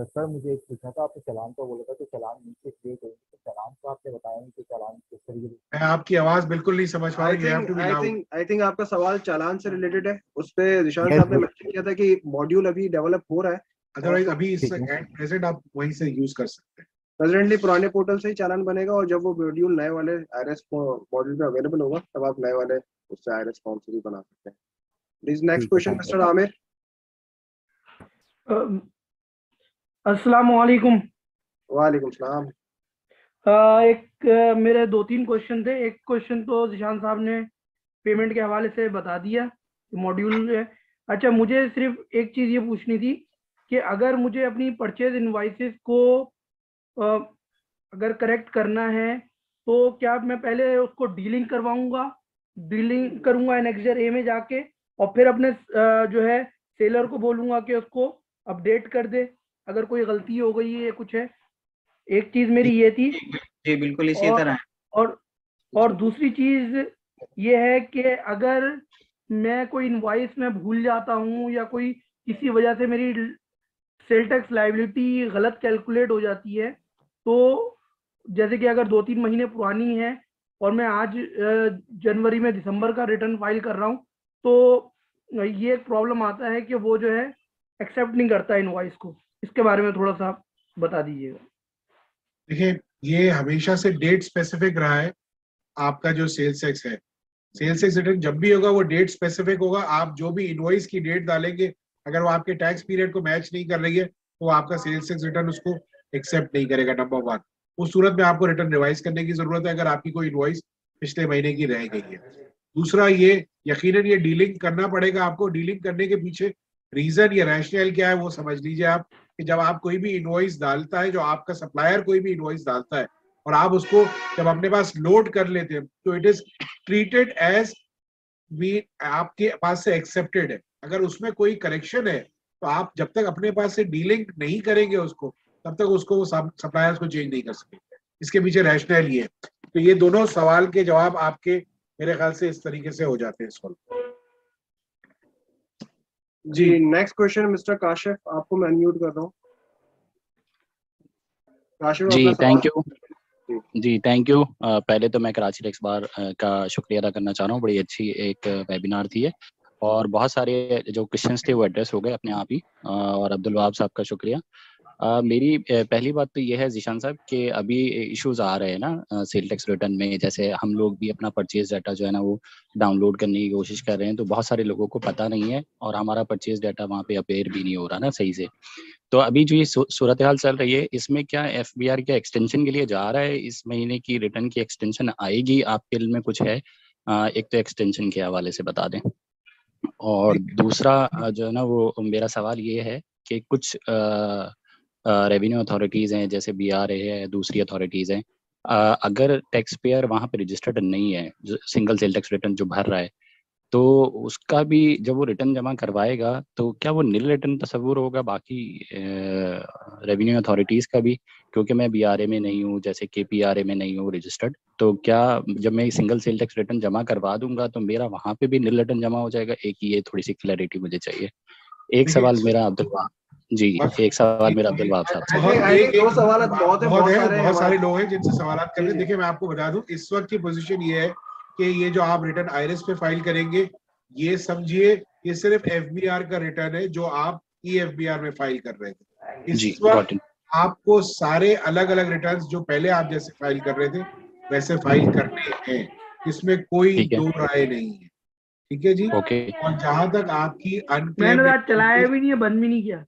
सर मुझे एक पूछना था, आपने चालान का बोला था कि चालान नीचे क्रिएट होंगे, तो चालान का आपने बताया नहीं कि चालान किस तरीके से। मैं आपकी आवाज बिल्कुल नहीं समझ पा रहा हूँ। You have to be loud. I think आपका सवाल चालान से रिलेटेड है। उस पे निशान Yes, साहब ने yes. मेंशन किया था कि मॉड्यूल अभी डेवलप हो रहा है, अदरवाइज अभी इस ठीक है। एट प्रेजेंट आप वहीं से यूज कर सकते हैं। प्रेजेंटली पुराने पोर्टल से ही चालान बनेगा, और जब वो मॉड्यूल नए वाले आईआरएस मॉड्यूल पे अवेलेबल होगा, तब आप नए वाले उससे आईआरएस फॉर्म से भी बना सकते हैं। प्लीज नेक्स्ट ठीक है, question thank you. Mister Aamir. अस्सलाम वालेकुम। वालेकुम सलाम। मेरे 2-3 क्वेश्चन थे। एक क्वेश्चन तो जिशान साहब ने पेमेंट के हवाले से बता दिया, मॉड्यूल है। अच्छा, मुझे सिर्फ एक चीज़ ये पूछनी थी कि अगर मुझे अपनी परचेज इनवॉइसेस को अगर करेक्ट करना है तो क्या मैं पहले उसको डीलिंग करूंगा एनेक्सर ए में जाके, और फिर अपने जो है सेलर को बोलूंगा कि उसको अपडेट कर दे अगर कोई गलती हो गई है, कुछ है। एक चीज मेरी ये थी। जी बिल्कुल इसी और तरह है। और दूसरी चीज ये है कि अगर मैं कोई इनवॉइस में भूल जाता हूँ या कोई किसी वजह से मेरी सेल टैक्स लाइबिलिटी गलत कैलकुलेट हो जाती है, तो जैसे कि अगर 2-3 महीने पुरानी है और मैं आज जनवरी में दिसंबर का रिटर्न फाइल कर रहा हूँ, तो ये एक प्रॉब्लम आता है कि वो जो है एक्सेप्ट नहीं करता इनवॉइस को। इसके बारे में थोड़ा सा बता दीजिएगा। देखिए, ये हमेशा से डेट स्पेसिफिक रहा है। आपका जो सेल्स टैक्स है, सेल्स टैक्स रिटर्न जब भी होगा वो डेट स्पेसिफिक होगा। आप जो भी इनवॉइस की डेट डालेंगे, अगर वो आपके टैक्स पीरियड को मैच नहीं कर रही है तो आपका सेल्स टैक्स रिटर्न उसको एक्सेप्ट नहीं करेगा, नंबर 1। उस सूरत में आपको रिटर्न रिवाइज करने की जरूरत है अगर आपकी कोई इनवॉइस पिछले महीने की रह गई है। दूसरा, ये यकीनन ये डीलिंग करना पड़ेगा आपको। डीलिंग करने के पीछे रीजन या रैशनल क्या है वो समझ लीजिए आप, कि जब आप कोई भी इनवॉइस डालता है, जो आपका सप्लायर कोई भी इनवॉइस डालता है और आप उसको जब अपने पास लोड कर लेते हैं, तो इट इज ट्रीटेड एज भी आपके पास से एक्सेप्टेड है। अगर उसमें कोई करेक्शन है तो आप जब तक अपने पास से डीलिंग नहीं करेंगे उसको, तब तक उसको सप्लायर्स को चेंज नहीं कर सकेंगे। इसके पीछे रैशनल ये है। तो ये दोनों सवाल के जवाब आपके मेरे ख्याल से इस तरीके से हो जाते हैं इस वक्त। जी, नेक्स्ट क्वेश्चन मिस्टर काशिफ, आपको मैं अनम्यूट कर रहा हूँ। काशिफ, जी अपना थैंक सवाल। यू। जी थैंक यू। पहले तो मैं कराची टैक्स बार का शुक्रिया अदा करना चाह रहा हूँ। बड़ी अच्छी एक वेबिनार थी ये, और बहुत सारे जो क्वेश्चंस थे वो एड्रेस हो गए अपने आप ही। और अब्दुल वहाब साहब का शुक्रिया। मेरी पहली बात तो ये है जीशान साहब कि अभी इश्यूज आ रहे हैं ना सेल टैक्स रिटर्न में। जैसे हम लोग भी अपना परचेज डाटा जो है ना वो डाउनलोड करने की कोशिश कर रहे हैं, तो बहुत सारे लोगों को पता नहीं है और हमारा परचेज डाटा वहाँ पे अपेयर भी नहीं हो रहा ना सही से। तो अभी जो ये सूरत हाल चल रही है, इसमें क्या एफबीआर के एक्सटेंशन के लिए जा रहा है? इस महीने की रिटर्न की एक्सटेंशन आएगी? आपके दिल में कुछ है? एक तो एक्सटेंशन के हवाले से बता दें। और दूसरा जो है ना वो मेरा सवाल ये है कि कुछ रेवेन्यू अथॉरिटीज़ हैं जैसे बीआरए है, दूसरी अथॉरिटीज़ हैं, अगर टैक्स पेयर वहाँ पे रजिस्टर्ड नहीं है, सिंगल सेल टैक्स रिटर्न जो भर रहा है, तो उसका भी जब वो रिटर्न जमा करवाएगा तो क्या वो नील रिटर्न तस्वुर होगा बाकी रेवेन्यू अथॉरिटीज़ का भी? क्योंकि मैं बीआरए में नहीं हूँ, जैसे केपीआरए में नहीं हूँ रजिस्टर्ड, तो क्या जब मैं सिंगल सेल टैक्स रिटर्न जमा करवा दूंगा तो मेरा वहाँ पे भी नील रिटर्न जमा हो जाएगा? एक ये थोड़ी सी क्लैरिटी मुझे चाहिए। एक सवाल मेरा अब्दुल वहाब जी, एक सवाल मेरा अब्दुल वहाब साहब से। दो सवाल बहुत सारे लोग हैं जिनसे सवाल कर रहे हैं। देखिए, मैं आपको बता दूं इस वक्त की पोजीशन ये है कि ये जो आप रिटर्न आईआरएस पे फाइल करेंगे, ये समझिए ये सिर्फ एफबीआर का रिटर्न है जो आप ईएफबीआर में फाइल कर रहे थे। इस वक्त आपको सारे अलग अलग रिटर्न्स जो पहले आप जैसे फाइल कर रहे थे वैसे फाइल करने हैं, इसमें कोई दो राय नहीं है। ठीक है जी। और जहां तक आपकी मैंने आज चलाया भी नहीं है, बंद भी नहीं किया।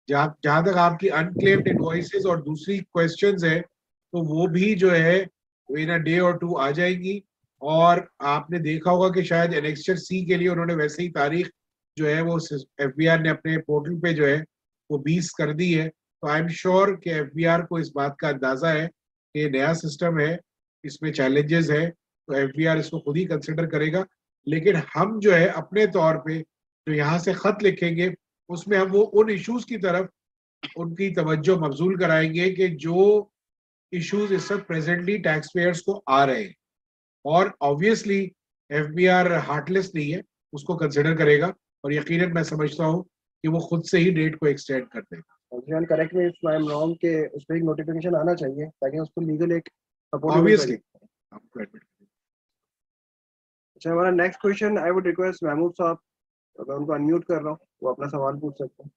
जहां तक आपकी अनक्लेम्ड इनवॉइसेस और दूसरी क्वेश्चंस है, तो वो भी जो है इन अ डे और 2 आ जाएंगी। और आपने देखा होगा कि शायद एनेक्स्चर सी के लिए उन्होंने वैसे ही तारीख जो है वो एफबीआर ने अपने पोर्टल पे जो है वो 20 कर दी है। तो आई एम श्योर कि एफबीआर को इस बात का अंदाजा है कि नया सिस्टम है, इसमें चैलेंजेस है, तो एफबीआर इसको खुद ही कंसिडर करेगा। लेकिन हम जो है अपने तौर पे जो यहाँ से खत लिखेंगे उसमें हम वो उन इश्यूज की तरफ उनकी तवज्जो मबजूल कराएंगे कि जो इश्यूज इस वक्त प्रेजेंटली टैक्स पेयर्स को आ रहे हैं। और ऑब्वियसली एफबीआर हार्टलेस नहीं है, उसको कंसिडर करेगा और यकीनन मैं समझता हूँ कि वो खुद से ही डेट को एक्सटेंड कर देगा। Correct me if I am wrong के उस पर एक नोटिफिकेशन आना चाहिए ताकि उसको लीगल एक सपोर्ट ऑब्वियसली आपको एडमिट। अच्छा, हमारा next question I would request Mahmood साहब, मैं उनको अनम्यूट कर रहा हूँ, वो अपना सवाल पूछ सकते हैं।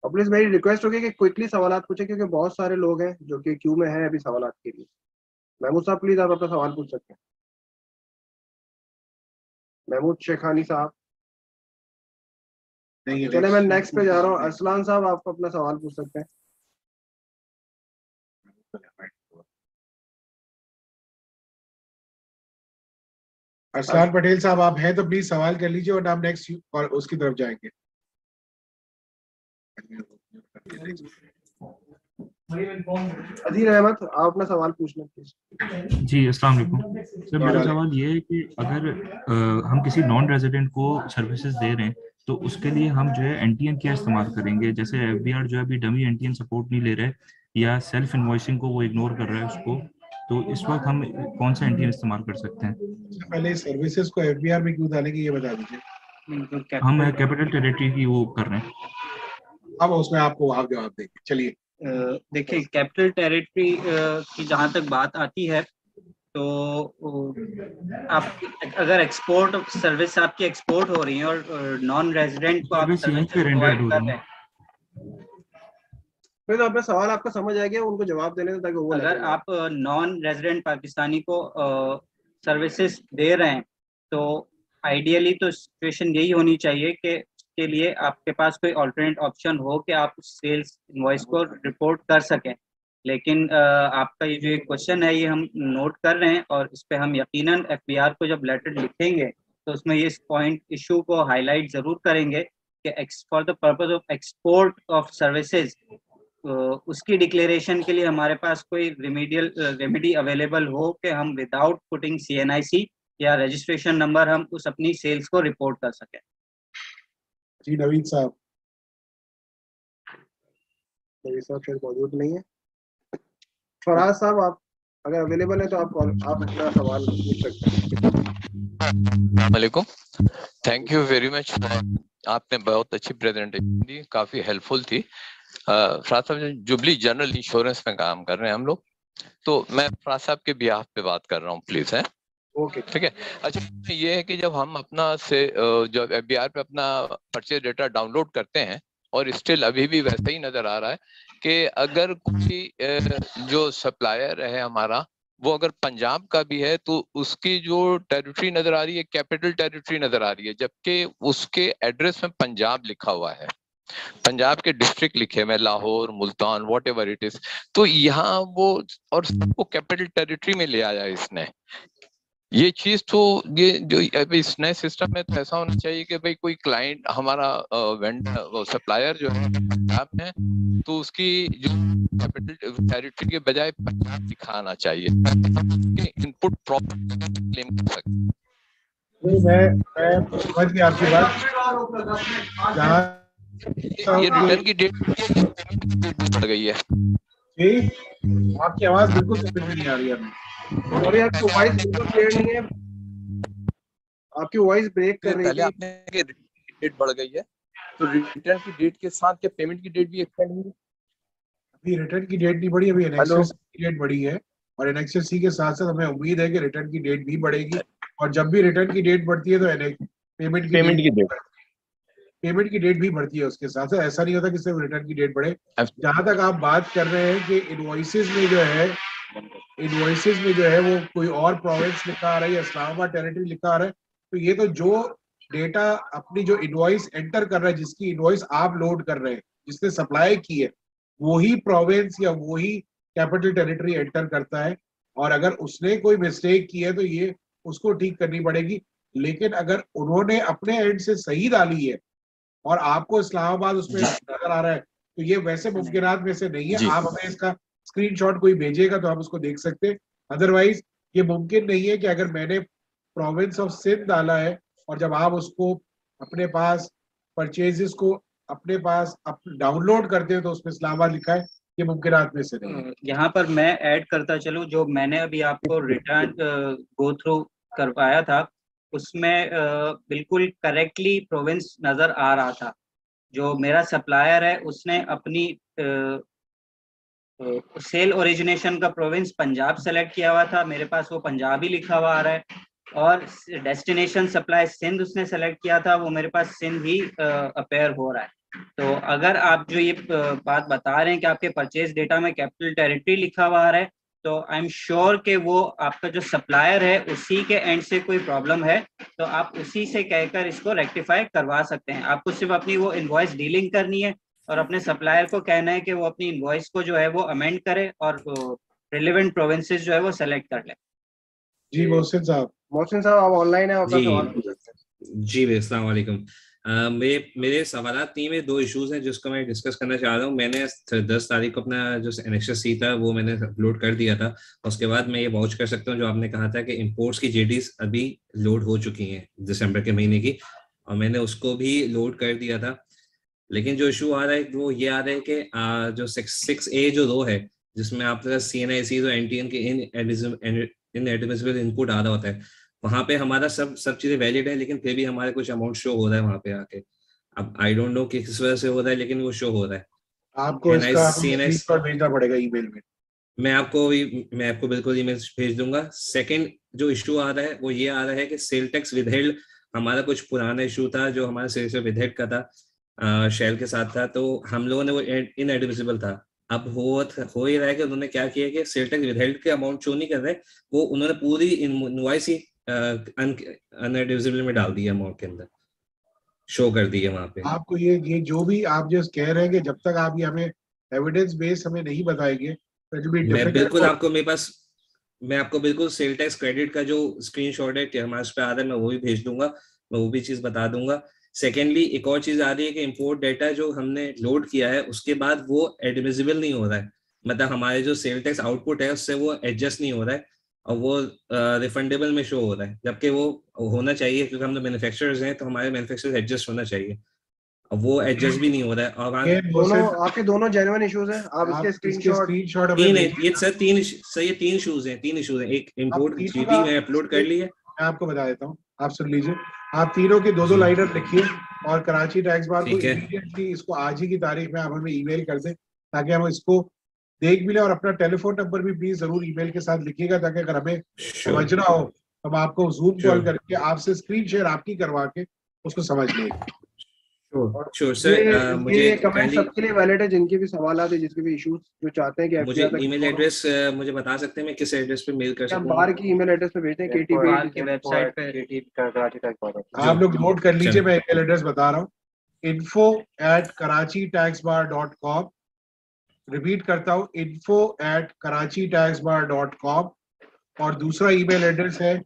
और प्लीज मेरी रिक्वेस्ट होगी कि क्विकली सवाल पूछे क्योंकि बहुत सारे लोग हैं जो कि क्यू में हैं अभी सवाल के लिए। महमूद साहब प्लीज आप अपना सवाल पूछ सकते हैं। महमूद शेखानी साहब। चले मैं नेक्स्ट पे जा रहा हूँ। अरसलान साहब, आप अपना सवाल पूछ सकते हैं। अरसलान पटेल साहब आप हैं तो प्लीज सवाल कर लीजिए और हम नेक्स्ट और उसकी तरफ जाएंगे। अजीर अहमद, आप अपना सवाल पूछना प्लीज। जी अस्सलाम वालेकुम सर। मेरा सवाल ये है कि अगर हम किसी नॉन रेजिडेंट को सर्विसेज दे रहे हैं तो उसके लिए हम जो है एनटीएन क्या इस्तेमाल करेंगे? जैसे एफबीआर जो है अभी डमी एनटीएन सपोर्ट नहीं ले रहा है या सेल्फ इनवॉइसिंग को वो इग्नोर कर रहा है उसको, तो इस वक्त हम कौन सा एनटीएन इस्तेमाल कर सकते हैं? पहले सर्विसेज को एफबीआर में क्यों डालेंगे ये बता दीजिए। हम कैपिटल टेरिटरी की वो कर रहे हैं। अब उसमें आपको आप जवाब देंगे। चलिए देखिए, कैपिटल टेरिटरी की जहां तक बात आती है तो आप अगर एक्सपोर्ट सर्विस आपकी एक्सपोर्ट हो रही है और नॉन रेजिडेंट को आप सर्विस यहीं सर्विस पे रेंडर्ड प्रोवाइड हो कर रही रहे है। हैं, फिर तो अपना सवाल आपका समझ आ गया, उनको जवाब देने दो ताकि वो अगर लगे। आप नॉन रेजिडेंट पाकिस्तानी को सर्विसेज दे रहे हैं तो आइडियली तो सिचुएशन यही होनी चाहिए कि उसके लिए आपके पास कोई ऑल्टरनेट ऑप्शन हो कि आप सेल्स इनवॉइस को रिपोर्ट कर सकें। लेकिन आपका ये जो क्वेश्चन है ये हम नोट कर रहे हैं और इस पे हम यकीनन एफबीआर को जब लेटर लिखेंगे तो उसमें ये पॉइंट इशू को हाईलाइट जरूर करेंगे कि for the purpose of export of services उसकी डिक्लेरेशन के लिए हमारे पास कोई रेमेडी अवेलेबल हो कि हम विदाउट पुटिंग CNIC या रजिस्ट्रेशन नंबर हम उस अपनी सेल्स को रिपोर्ट कर सकें। जी नवीद साहब। नवीद साहब शायद मौजूद नहीं है। फराज साहब, आप अगर अवेलेबल है तो आप अपना सवाल पूछ सकते हैं। वालेकुम, थैंक यू वेरी मच। आपने बहुत अच्छी प्रेजेंटेशन दी, काफी हेल्पफुल थी। फराज साहब जुबली जनरल इंश्योरेंस में काम कर रहे हैं हम लोग, तो मैं फराज साहब के बिहाफ पे बात कर रहा हूँ प्लीज, है ओके ठीक है। अच्छा ये है कि जब हम अपना से जब एफबीआर पे अपना परचेज डेटा डाउनलोड करते हैं और स्टिल अभी भी वैसा ही नजर आ रहा है कि अगर कोई जो सप्लायर है हमारा वो अगर पंजाब का भी है तो उसकी जो टेरिटरी नजर आ रही है कैपिटल टेरिटरी नजर आ रही है, जबकि उसके एड्रेस में पंजाब लिखा हुआ है, पंजाब के डिस्ट्रिक्ट लिखे हुए Lahore Multan what ever it is. तो यहाँ वो और सबको कैपिटल टेरिटरी में ले आया इसने। ये चीज तो ये जो अभी इस नए सिस्टम में तो ऐसा होना चाहिए कि भाई कोई क्लाइंट हमारा वेंडर सप्लायर जो है पंजाब में, तो उसकी जो कैपिटल टेरिटरी के बजाय पंजाब दिखाना चाहिए, इनपुट प्रॉपर क्लेम कर सकते। मैं समझ गया आपकी बात। ये रिटर्न की डेट बढ़ गई है जी, आपकी आवाज बिल्कुल समझ में नहीं आ रही है। और आपकी वॉइस बिल्कुल क्लियर नहीं है, आपकी वॉइस ब्रेक कर रही पहले है। आपने डेट बढ़ गई है तो रिटर्न की डेट के साथ क्या पेमेंट की डेट भी एक्सटेंड होगी? अभी रिटर्न की डेट नहीं बढ़ी, अभी एनेक्सर की डेट बढ़ी है और एनेक्सर सी के साथ साथ हमें उम्मीद है कि रिटर्न की डेट भी बढ़ेगी। और जब भी रिटर्न की डेट बढ़ती है तो पेमेंट की डेट भी बढ़ती है उसके साथ साथ। ऐसा नहीं होता कि सिर्फ रिटर्न की डेट बढ़े। जहां तक आप बात कर रहे हैं कि इनवॉइसेस में जो है वो कोई और प्रोविंस लिखा आ रहा है या इस्लामाबाद टेरिटरी लिखा आ रहा है, तो ये तो जो डेटा अपनी जो इनवॉइस एंटर कर रहा है, जिसकी इनवॉइस आप लोड कर रहे हैं, जिसने सप्लाई की है, वही प्रोविंस या वही कैपिटल टेरिटरी एंटर करता है। और अगर उसने कोई मिस्टेक की है तो ये उसको ठीक करनी पड़ेगी। लेकिन अगर उन्होंने अपने एंड से सही डाली है और आपको इस्लामाबाद उसमें नजर आ रहा है, तो ये वैसे मुमकिनात में से नहीं है। आप हमें इसका स्क्रीनशॉट कोई भेजेगा तो हम उसको देख सकते हैं। अदरवाइज ये मुमकिन नहीं है कि अगर मैंने प्रोविंस ऑफ सिंध डाला है और जब आप उसको अपने पास परचेजेस को अपने पास डाउनलोड करते हो तो उसमें इस्लामाबाद लिखा है, ये मुमकिनात में से नहीं है। यहाँ पर मैं ऐड करता चलूँ, जो मैंने अभी आपको रिटर्न गो थ्रू करवाया था उसमें बिल्कुल करेक्टली प्रोविंस नजर आ रहा था। जो मेरा सप्लायर है उसने अपनी सेल ओरिजिनेशन का प्रोविंस पंजाब सेलेक्ट किया हुआ था, मेरे पास वो पंजाब ही लिखा हुआ आ रहा है। और डेस्टिनेशन सप्लाई सिंध उसने सेलेक्ट किया था, वो मेरे पास सिंध ही अपेयर हो रहा है। तो अगर आप जो ये बात बता रहे हैं कि आपके परचेज डेटा में कैपिटल टेरिटरी लिखा हुआ आ रहा है, तो आई एम श्योर कि वो आपका जो सप्लायर है उसी के एंड से कोई प्रॉब्लम है, तो आप उसी से कहकर इसको रेक्टिफाई करवा सकते हैं। आपको सिर्फ अपनी वो इनवॉइस डीलिंग करनी है और अपने सप्लायर को कहना है कि वो अपनी इनवॉइस को जो है वो अमेंड करे और रिलेवेंट प्रोविंसेस जो है वो सेलेक्ट कर ले। जी मोहसिन साहब। मोहसिन साहब आप ऑनलाइन है, आपका जी सवाल पूछ सकते हैं। जी भाई, अस्सलाम वालेकुम। मेरे सवालात नहीं में दो इश्यूज हैं जिसको मैं डिस्कस करना चाह रहा हूँ। मैंने 10 तारीख को अपना जो एनेक्सस सी था वो मैंने अपलोड कर दिया था। उसके बाद मैं ये वाउच कर सकता हूँ जो आपने कहा था कि इंपोर्ट्स की जेडीज अभी लोड हो चुकी हैं दिसंबर के महीने की, और मैंने उसको भी लोड कर दिया था। लेकिन जो इशू आ रहा है वो ये आ रहा है कि जो 6A जो रो है जिसमें आपका CNIC और NTN के इनएडमिसिबल इनपुट आ रहा होता है, वहां पे हमारा सब चीजें वैलिड है, लेकिन फिर भी हमारे कुछ अमाउंट शो हो रहा है वहां पे आके। अब आई डोंट नो कि किस वजह से हो रहा है, लेकिन वो शो हो रहा है। आपको इसका CNIC स्क्रीनशॉट भेजना पड़ेगा ईमेल में। मैं आपको बिल्कुल ईमेल भेज दूंगा। सेकंड जो इशू आ रहा है वो ये आ रहा है कि सेल टैक्स विदहेल्ड, हमारा कुछ पुराना इशू था जो हमारे सेल से विदहेल्ड का था, शेल के साथ था, तो हम लोगों ने वो इनएडमिसिबल था। अब हो ही रहा है कि उन्होंने क्या किया कि सेल टैक्स विदहेल्ड के अमाउंट शो नहीं कर रहे, वो उन्होंने पूरी इनवॉइस ही अनएडमिसिबल में डाल दिया, अमाउंट के अंदर शो कर दी है वहां पे। आपको ये जो भी आप जो कह रहे हैं कि जब तक आप ये हमें एविडेंस बेस हमें नहीं बताएंगे तो इट विल बी मैं बिल्कुल डिफिकल्ट। मैं आपको बिल्कुल सेल टैक्स क्रेडिट का जो स्क्रीनशॉट है कि हमारे पे आ रहा है मैं वो भी भेज दूंगा, मैं वो भी चीज बता दूंगा। सेकेंडली एक और चीज आ रही है कि इंपोर्ट डेटा जो हमने लोड किया है उसके बाद वो एडमिसिबल नहीं हो रहा है, मतलब हमारे जो सेल टैक्स आउटपुट है उससे वो एडजस्ट नहीं हो रहा है और वो रिफंडेबल में शो हो रहा है, जबकि वो होना चाहिए क्योंकि हम लोग मैन्युफैक्चरर्स हैं तो हमारे मैन्युफैक्चरर्स एडजस्ट होना चाहिए। अब वो एडजस्ट भी नहीं हो रहा है। और ये दोनों आपके दोनों जेन्युइन इश्यूज हैं, आप इसके स्क्रीनशॉट हमें तीन है भेजिए। ये सर, तीन इश्यूज हैं, एक आप इंपोर्ट तीनों जीडी का में अपलोड कर ली है। मैं आपको बता देता हूँ, आप सुन लीजिए। आप तीनों के दो जी लाइनर लिखिए और कराची टैक्स बार को ठीक है। इमीडिएटली इसको आज ही की तारीख में आप हमें ईमेल कर दें ताकि हम इसको देख भी लें, और अपना टेलीफोन नंबर भी प्लीज जरूर ईमेल के साथ लिखिएगा ताकि अगर हमें श्योर समझना हो तो हम आपको जूम कॉल श्योर करके आपसे स्क्रीन शेयर आपकी करवा के उसको समझ लेंगे। श्योर श्योर ये सर, मुझे ये कमेंट काइंडली सबके लिए वैलिड है जिनके भी सवाल आते हैं, जिसके भी इश्यूज जो चाहते हैं कि मुझे एफबीआर तक ईमेल एड्रेस मुझे बता सकते हैं मैं किस एड्रेस पे मेल कर आप सकूंगा? बाहर की ईमेल एड्रेस पे भेजते हैं बाहर की KTB वेबसाइट पे आप लोग नोट कर लीजिए, चलो मैं ईमेल एड्रेस बता रहा हूँ, info@karachitaxbar.com। रिपीट करता हूँ, info@karachitaxbar.com। और दूसरा ईमेल एड्रेस है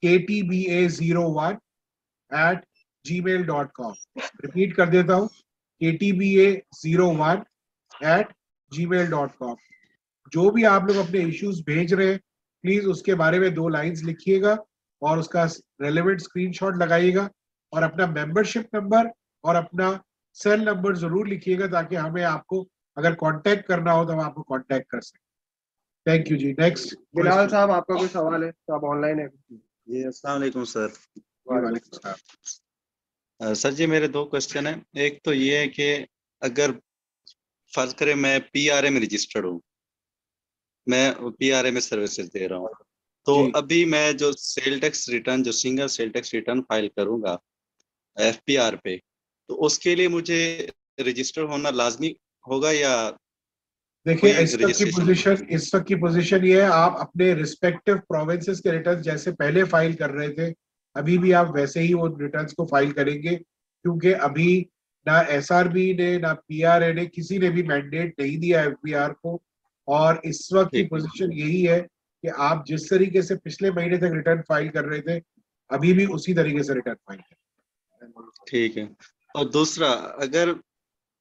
ktba01@gmail.com। रिपीट कर देता हूँ, ktba01@gmail.com। जो भी आप लोग अपने इश्यूज भेज रहे हैं प्लीज उसके बारे में 2 लाइंस लिखिएगा और उसका रेलेवेंट स्क्रीनशॉट लगाइएगा और अपना मेंबरशिप नंबर और अपना सेल नंबर जरूर लिखिएगा ताकि हमें आपको अगर कांटेक्ट करना हो तो हम आपको कांटेक्ट कर सकें। थैंक यू जी। नेक्स्ट बिलाल साहब, आपका कोई सवाल है तो आप ऑनलाइन है? जी अस्सलाम वालेकुम सर। वालेकुम सलाम। सर जी मेरे 2 क्वेश्चन है। एक तो ये है कि अगर फर्ज करें मैं PRA में रजिस्टर्ड हूँ, मैं PRA में सर्विसेज दे रहा हूँ, तो अभी मैं जो सेल टैक्स रिटर्न, जो single sale tax return file करूंगा FPR पे, तो उसके लिए मुझे रजिस्टर होना लाजमी होगा या देखिए कोई इस वक्त की पोजीशन ये है, आप अपने रिस्पेक्टिव प्रोविंसेस के रिटर्न जैसे पहले फाइल कर रहे थे अभी भी आप वैसे ही वो रिटर्न्स को फाइल करेंगे, क्योंकि अभी ना SRB ने ना PRA ने किसी ने भी मैंडेट नहीं दिया FBR को, और इस वक्त की पोजीशन यही है कि आप जिस तरीके से पिछले महीने तक रिटर्न फाइल कर रहे थे अभी भी उसी तरीके से रिटर्न फाइल करें। ठीक है। और दूसरा, अगर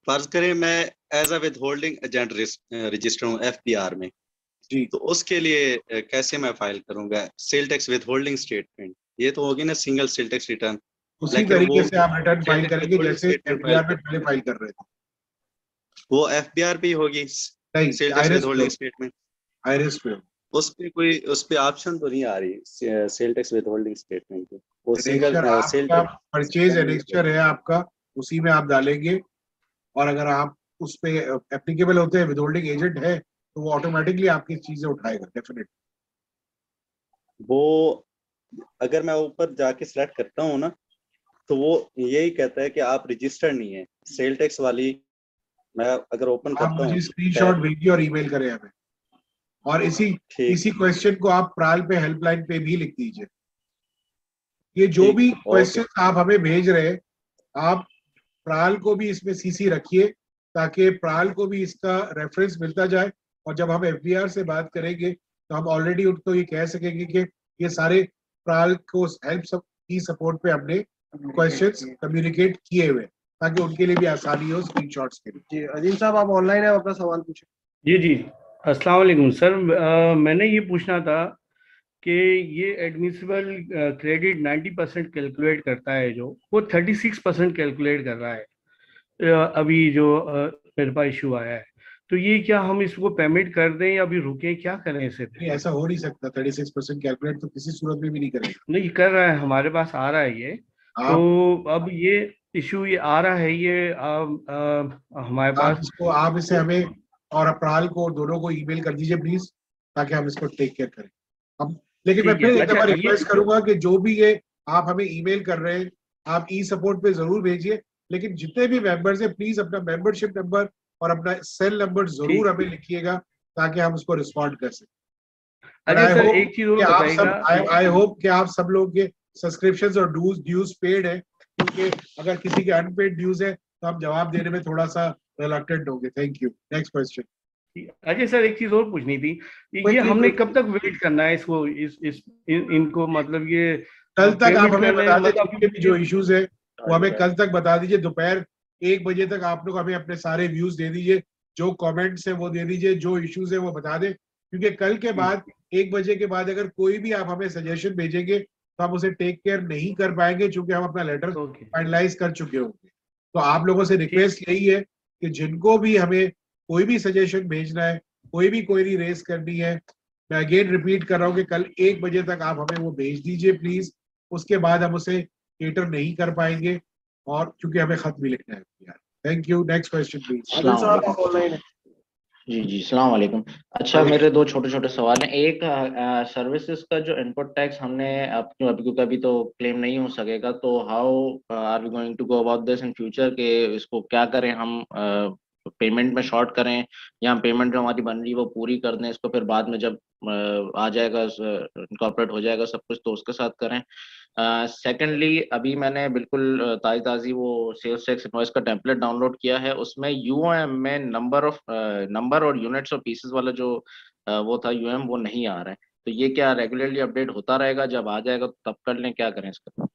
फर्ज करें मैं as a withholding agent register हूँ FPR में, जी, तो उसके लिए कैसे मैं फाइल करूंगा sale tax with holding statement? ये तो होगी ना सिंगल सेल टैक्स रिटर्न, उसी तरीके से आप रिटर्न फाइल करेंगे जैसे FBR में पहले फाइल कर रहे थे। वो FBR पे होगी नहीं, sale tax with holding statement? Iris पे उस पे ऑप्शन तो नहीं आ रही sale tax with holding statement की। वो single sale tax purchase annexure है आपका, उसी में आप डालेंगे, और अगर आप उस पे एप्लीकेबल होते हैं, विदहोल्डिंग एजेंट है, तो वो ऑटोमेटिकली आपकी चीजें उठाएगा डेफिनेटली। वो अगर मैं ऊपर जाके सिलेक्ट करता हूँ ना, तो वो यही कहता है कि आप रजिस्टर्ड नहीं है सेल टैक्स वाली। मैं अगर ओपन करता हूँ, मुझे स्क्रीनशॉट भेजिए और ईमेल करें हमें, और इसी क्वेश्चन को आप प्राल पे हेल्पलाइन पे भी लिख दीजिए। ये जो भी क्वेश्चन आप हमें भेज रहे हैं, आप प्राल को भी इसमें CC रखिए ताकि प्राल को भी इसका रेफरेंस मिलता जाए, और जब हम FBR से बात करेंगे तो हम ऑलरेडी उनको ये कह सकेंगे कि ये सारे प्राल को हेल्प की सपोर्ट पे हमने क्वेश्चंस कम्युनिकेट किए हुए ताकि उनके लिए भी आसानी हो स्क्रीनशॉट्स के लिए। जी अजीम साहब आप ऑनलाइन है, अपना सवाल पूछें। जी जी, अस्सलाम वालेकुम सर। मैंने ये पूछना था कि ये एडमिसिबल क्रेडिट 90% कैलकुलेट करता है, जो वो 36% कैलकुलेट कर रहा है अभी जो मेरे पास इशू आया है। तो ये क्या हम इसको पेमेंट कर दें या अभी रुके, क्या करें इसे? नहीं, ऐसा हो नहीं सकता। 36% कैलकुलेट तो किसी सूरत में भी नहीं करेगा। नहीं कर रहा है, हमारे पास आ रहा है ये। तो अब ये इशू ये आ रहा है, ये हमारे पास। आप इसे हमें और अप्रैल को दोनों को ईमेल कर दीजिए प्लीज, ताकि हम इसको टेक केयर करें। अब लेकिन मैं फिर एक दफा रिक्वेस्ट करूंगा कि जो भी ये आप हमें ईमेल कर रहे हैं, आप ई सपोर्ट पे जरूर भेजिए, लेकिन जितने भी मेंबर्स हैं प्लीज अपना मेंबरशिप नंबर और अपना सेल नंबर जरूर हमें लिखिएगा ताकि हम उसको रिस्पॉन्ड कर सकें। अच्छा सर, एक चीज और बताइएगा। आई होप कि आप सब लोग के सब्सक्रिप्शंस और ड्यूज पेड है, क्योंकि अगर किसी के अनपेड ड्यूज है तो हम जवाब देने में थोड़ा सा रिलक्टेंट होंगे। Thank you. Next question. अच्छा सर, एक चीज और पूछनी थी, ये हमने कब तक वेट करना है इसको, इनको, मतलब ये कल तक आप हमें बता दीजिए जो इश्यूज है वो हमें कल तक बता दीजिए। दोपहर 1 बजे तक आप लोग हमें अपने सारे व्यूज दे दीजिए, जो कमेंट्स है वो दे दीजिए, जो इश्यूज है वो बता दें, क्योंकि कल के बाद 1 बजे के बाद अगर कोई भी आप हमें सजेशन भेजेंगे तो हम उसे टेक केयर नहीं कर पाएंगे, क्योंकि हम अपना लेटर फाइनलाइज कर चुके होंगे। तो आप लोगों से रिक्वेस्ट यही है कि जिनको भी हमें कोई भी सजेशन भेजना है, कोई भी क्वेरी रेज करनी है, मैं अगेन रिपीट कर रहा हूँ कि कल 1 बजे तक आप हमें वो भेज दीजिए प्लीज। उसके बाद हम उसे केटर नहीं कर पाएंगे, और क्योंकि हमें खत भी लिखना है। Thank you. Next question please. जी अस्सलाम वालेकुम। अच्छा, मेरे 2 छोटे छोटे सवाल हैं। एक, सर्विसेज का जो इनपुट टैक्स हमने अभी क्योंकि अभी तो क्लेम नहीं हो सकेगा, तो how are we going to go about this in future, के इसको क्या करें हम, पेमेंट में शॉर्ट करें या पेमेंट जो हमारी बन रही है वो पूरी कर दें, इसको फिर बाद में जब आ जाएगा, इनकॉर्पोरेट हो जाएगा सब कुछ, तो उसके साथ करें। सेकेंडली, अभी मैंने बिल्कुल ताज़ी वो सेल्स टैक्स इनवॉइस का टेम्पलेट डाउनलोड किया है। उसमें यूएम में नंबर और यूनिट्स और पीसेस वाला जो वो था यूएम, वो नहीं आ रहा है। तो ये क्या रेगुलरली अपडेट होता रहेगा? जब आ जाएगा तो तब कर लें, क्या करें इसका?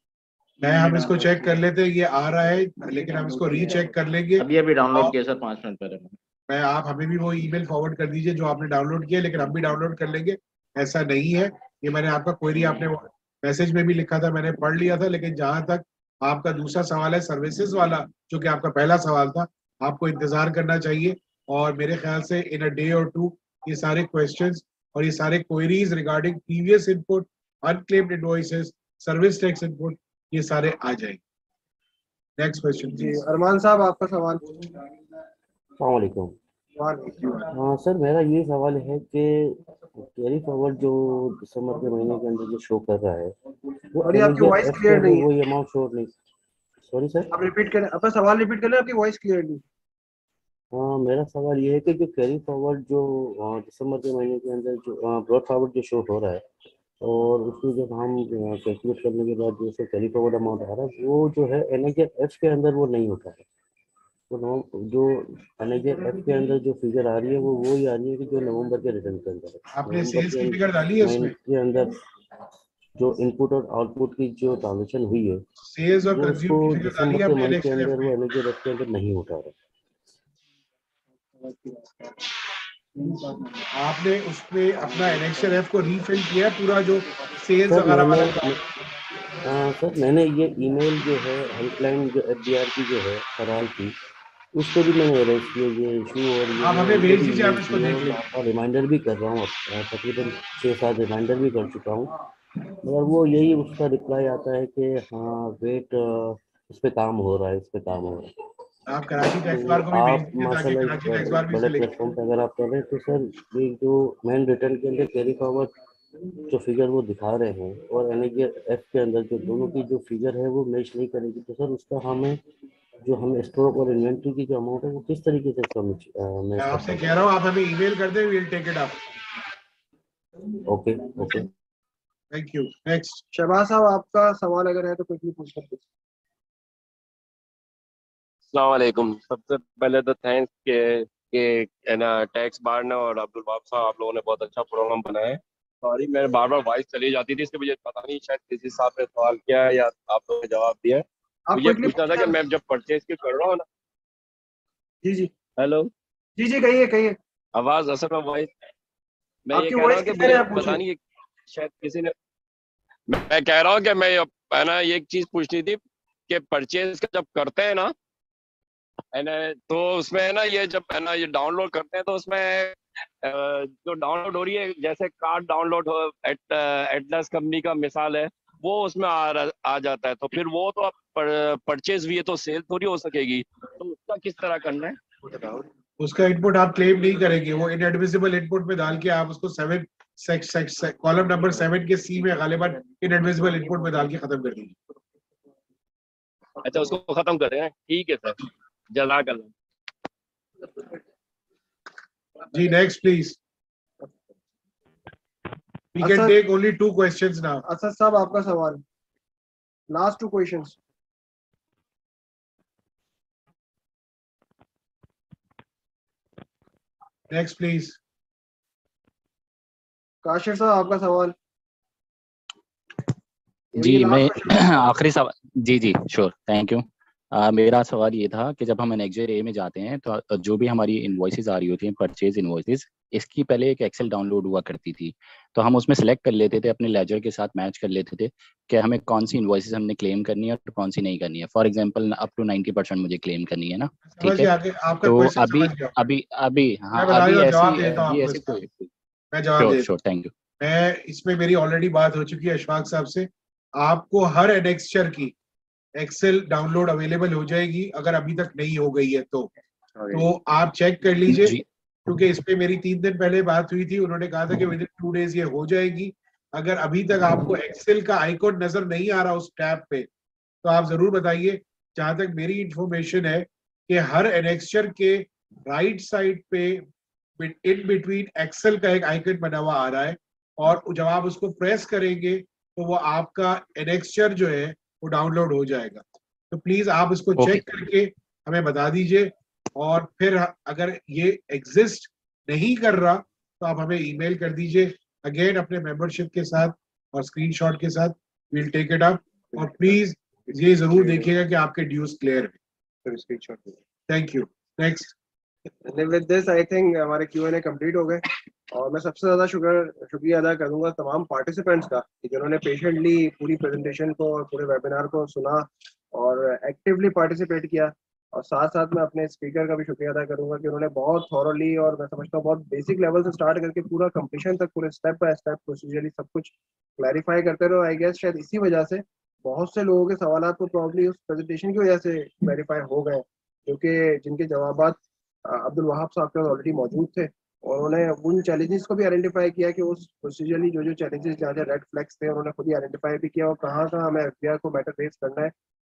हम इसको चेक कर लेते हैं, ये आ रहा है, लेकिन हम इसको रीचेक कर लेंगे। अभी डाउनलोड किया सर 5 मिनट पहले। मैं आप हमें भी वो ईमेल फॉरवर्ड कर दीजिए जो आपने डाउनलोड किया, लेकिन हम भी डाउनलोड कर लेंगे। ऐसा नहीं है, ये मैंने आपका क्वेरी आपने मैसेज में भी लिखा था, मैंने पढ़ लिया था। लेकिन जहां तक आपका दूसरा सवाल है सर्विसेज वाला, जो कि आपका पहला सवाल था, आपको इंतजार करना चाहिए। और मेरे ख्याल से इन अ डे और 2 ये सारे क्वेश्चंस और ये सारे queries regarding previous input, unclaimed invoices, service tax input, ये सारे आ जाएंगे। नेक्स्ट क्वेश्चन जी अरमान साहब आपका सवाल। अस्सलाम वालेकुम। हाँ सर, मेरा ये सवाल है कि कैरी फॉरवर्ड जो दिसंबर के महीने के अंदर जो शो कर रहा है वो आपकी वॉइस क्लियर नहीं है। वही अमाउंट शो नहीं। सॉरी सर, आप रिपीट करें, अपना सवाल रिपीट करें, आपकी वॉइस क्लियर नहीं। हाँ, मेरा सवाल ये है कि जो कैरी फॉरवर्ड जो दिसंबर के महीने के अंदर जो ब्रॉड फॉरवर्ड जो शो हो रहा है, और उसको जब हम कैलकुलेट करने के बाद जो कैरी फॉरवर्ड अमाउंट आ रहा है, वो जो है NHF के अंदर वो नहीं होता है। तो जो NHF के अंदर जो फिगर आ रही है वो ही आ रही है कि जो नवंबर के रिटर्न के अंदर है। आपने सेल्स की फिगर डाली है इसमें के अंदर जो इनपुट और आउटपुट की जो ट्रांजेक्शन हुई है, सेल्स और वो उसको कंज्यूम की फिगर डाली दिसंबर है के आपने मंथ के NHF अंदर में। वो NHF के अंदर नहीं उठा रहा। आपने उसमें अपना NHF को रीफिल किया पूरा जो सेल्स सर वगैरह वाला सर मैंने ये ईमेल जो है हेल्पलाइन जो FBR की जो है कराल की, उस पर भी मैंने अरेज किया ये इशू, और ये आप मैं हमें उनको भेज भी दीजिए, ईमेल हम इसको किया देख हूँ, लेंगे। आपका रिमाइंडर भी कर रहा हूँ। तकरीबन 6-7 रिमाइंडर भी कर चुका हूँ, मगर वो यही उसका रिप्लाई आता है कि हाँ वेट, इस पे काम हो रहा है, इस पे काम हो रहा है। आप कराची टैक्स बार को तो भी भेज आप दीजिए ताकि माशाल्लाह कराची टैक्स बार भी बड़े इसे लिख प्लेटफॉर्म पे अगर आप कर रहे हैं, तो सर ये जो मेन रिटर्न के अंदर कैरी फॉरवर्ड जो फिगर वो दिखा रहे हैं और NHF के अंदर जो दोनों की जो फिगर है वो मैच नहीं करेगी, तो सर उसका हमें जो हमें स्टॉक और इन्वेंट्री की जो अमाउंट है वो किस तरीके से उसका मैच मैं आपसे कह रहा हूँ आप हमें ईमेल कर दें, we'll take it up. Okay okay, thank you. Next Shahbaz साहब आपका सवाल अगर है तो क्विकली पूछ सकते हैं। अस्सलाम वालेकुम। सबसे पहले तो थैंक्स के ना टैक्स बार ने और अब्दुल वहाब साहब, आप लोगों ने बहुत अच्छा प्रोग्राम बनाया है। सॉरी मेरे बार बार वॉइस चली जाती थी, इसलिए मुझे पता नहीं शायद किसी साहब ने सवाल किया है या आप लोगों ने जवाब दिया है। आप मुझे क्विकली पूछना था कि मैं जब परचेज की कर रहा हूँ ना। जी जी हेलो जी कहिए कहिए। आवाज असल में वॉइस मैं ये आपकी कह रहा वॉइस हूँ कि क्लियर है, मुझे आप पता पूछिए। नहीं शायद किसी ने मैं कह रहा हूँ कि मैं है ना एक चीज पूछनी थी कि परचेज जब करते हैं ना है ना, तो उसमें है ना ये जब है ना ये डाउनलोड करते हैं तो उसमें जो डाउनलोड हो रही है जैसे कार्ड डाउनलोड हो एटलस कंपनी का मिसाल है वो उसमें आ जाता है, तो फिर वो तो आप परचेज भी है तो सेल थोड़ी हो सकेगी, तो उसका किस तरह करना है? उसका इनपुट आप क्लेम नहीं करेंगे, वो इनएडमिसिबल इनपुट में डाल के आप उसको 7 कॉलम नंबर 7 के सी में गालिबन इनएडमिसिबल इनपुट में डाल के खत्म कर दीजिए। अच्छा उसको खत्म करें, ठीक है सर, जज़ाकल्लाह। जी next please, we can take only 2 questions now. Asad साहब आपका सवाल, last 2 questions. Next please. Kashif साहब आपका सवाल। जी मैं आखिरी सवाल, जी श्योर, थैंक यू। मेरा सवाल ये था कि जब हम एनेक्जर ए में जाते हैं तो जो भी हमारी इनवॉइसेस आ रही होती हैं, परचेज इनवॉइसेस, इसकी पहले एक एक्सेल डाउनलोड हुआ करती थी, तो हम उसमें सेलेक्ट कर लेते थे, अपने लेजर के साथ मैच कर लेते थे कि हमें कौन सी इनवॉइसेस हमने क्लेम करनी है और कौन सी नहीं करनी है। फॉर एग्जांपल अप टू 90% मुझे क्लेम करनी है ना, ठीक है। तो अभी हाँ अभी ऐसी कोई, मैं जवाब दे, श्योर, थैंक यू। मैं इसमें मेरी ऑलरेडी बात हो चुकी है अशफाक साहब से, आपको हर एनेक्स्चर की एक्सेल डाउनलोड अवेलेबल हो जाएगी अगर अभी तक नहीं हो गई है तो आप चेक कर लीजिए, क्योंकि इस पे मेरी 3 दिन पहले बात हुई थी, उन्होंने कहा था कि विद इन 2 डेज ये हो जाएगी। अगर अभी तक आपको एक्सेल का आइकॉन नजर नहीं आ रहा उस टैब पे तो आप जरूर बताइए। जहां तक मेरी इंफॉर्मेशन है कि हर एनेक्स्चर के राइट साइड पे इन बिटवीन एक्सेल का एक आइकन बना हुआ आ रहा है, और जब आप उसको प्रेस करेंगे तो वो आपका एनेक्स्चर जो है वो डाउनलोड हो जाएगा। तो प्लीज आप इसको चेक करके हमें बता दीजिए, और फिर अगर ये एग्जिस्ट नहीं कर रहा तो आप हमें ईमेल कर दीजिए अगेन अपने मेंबरशिप के साथ और स्क्रीनशॉट के साथ, विल टेक इट अप। और प्लीज ये जरूर देखिएगा कि आपके ड्यूज क्लियर है। Thank you. Next. With this I think हमारे Q&A कंप्लीट हो गए, और मैं सबसे ज्यादा शुक्रिया अदा करूंगा तमाम पार्टिसिपेंट्स का जिन्होंने पेशेंटली पूरी प्रेजेंटेशन को और पूरे वेबिनार को सुना और एक्टिवली पार्टिसिपेट किया। और साथ साथ मैं अपने स्पीकर का भी शुक्रिया अदा करूंगा कि उन्होंने बहुत थॉरली और मैं समझता हूँ बहुत बेसिक लेवल से स्टार्ट करके पूरा कंप्लीशन तक पूरे स्टेप बाय स्टेप प्रोसीजरली सब कुछ क्लैरिफाई करते रहो। आई गेस शायद इसी वजह से बहुत से लोगों के सवाल तो प्रॉब्ली उस प्रेजेंटेशन की वजह से क्लैरिफाई हो गए, क्योंकि जिनके जवाब अब्दुल वहाब साहब के ऑलरेडी मौजूद थे, और उन्होंने उन चैलेंजेस को भी आइडेंटिफाई किया कि उस प्रोसीजरली जो चैलेंजेस जहाँ रेड फ्लैग्स थे उन्होंने खुद ही आइडेंटिफाई भी किया, और कहाँ हमें एफबीआर को बेटर रेस करना है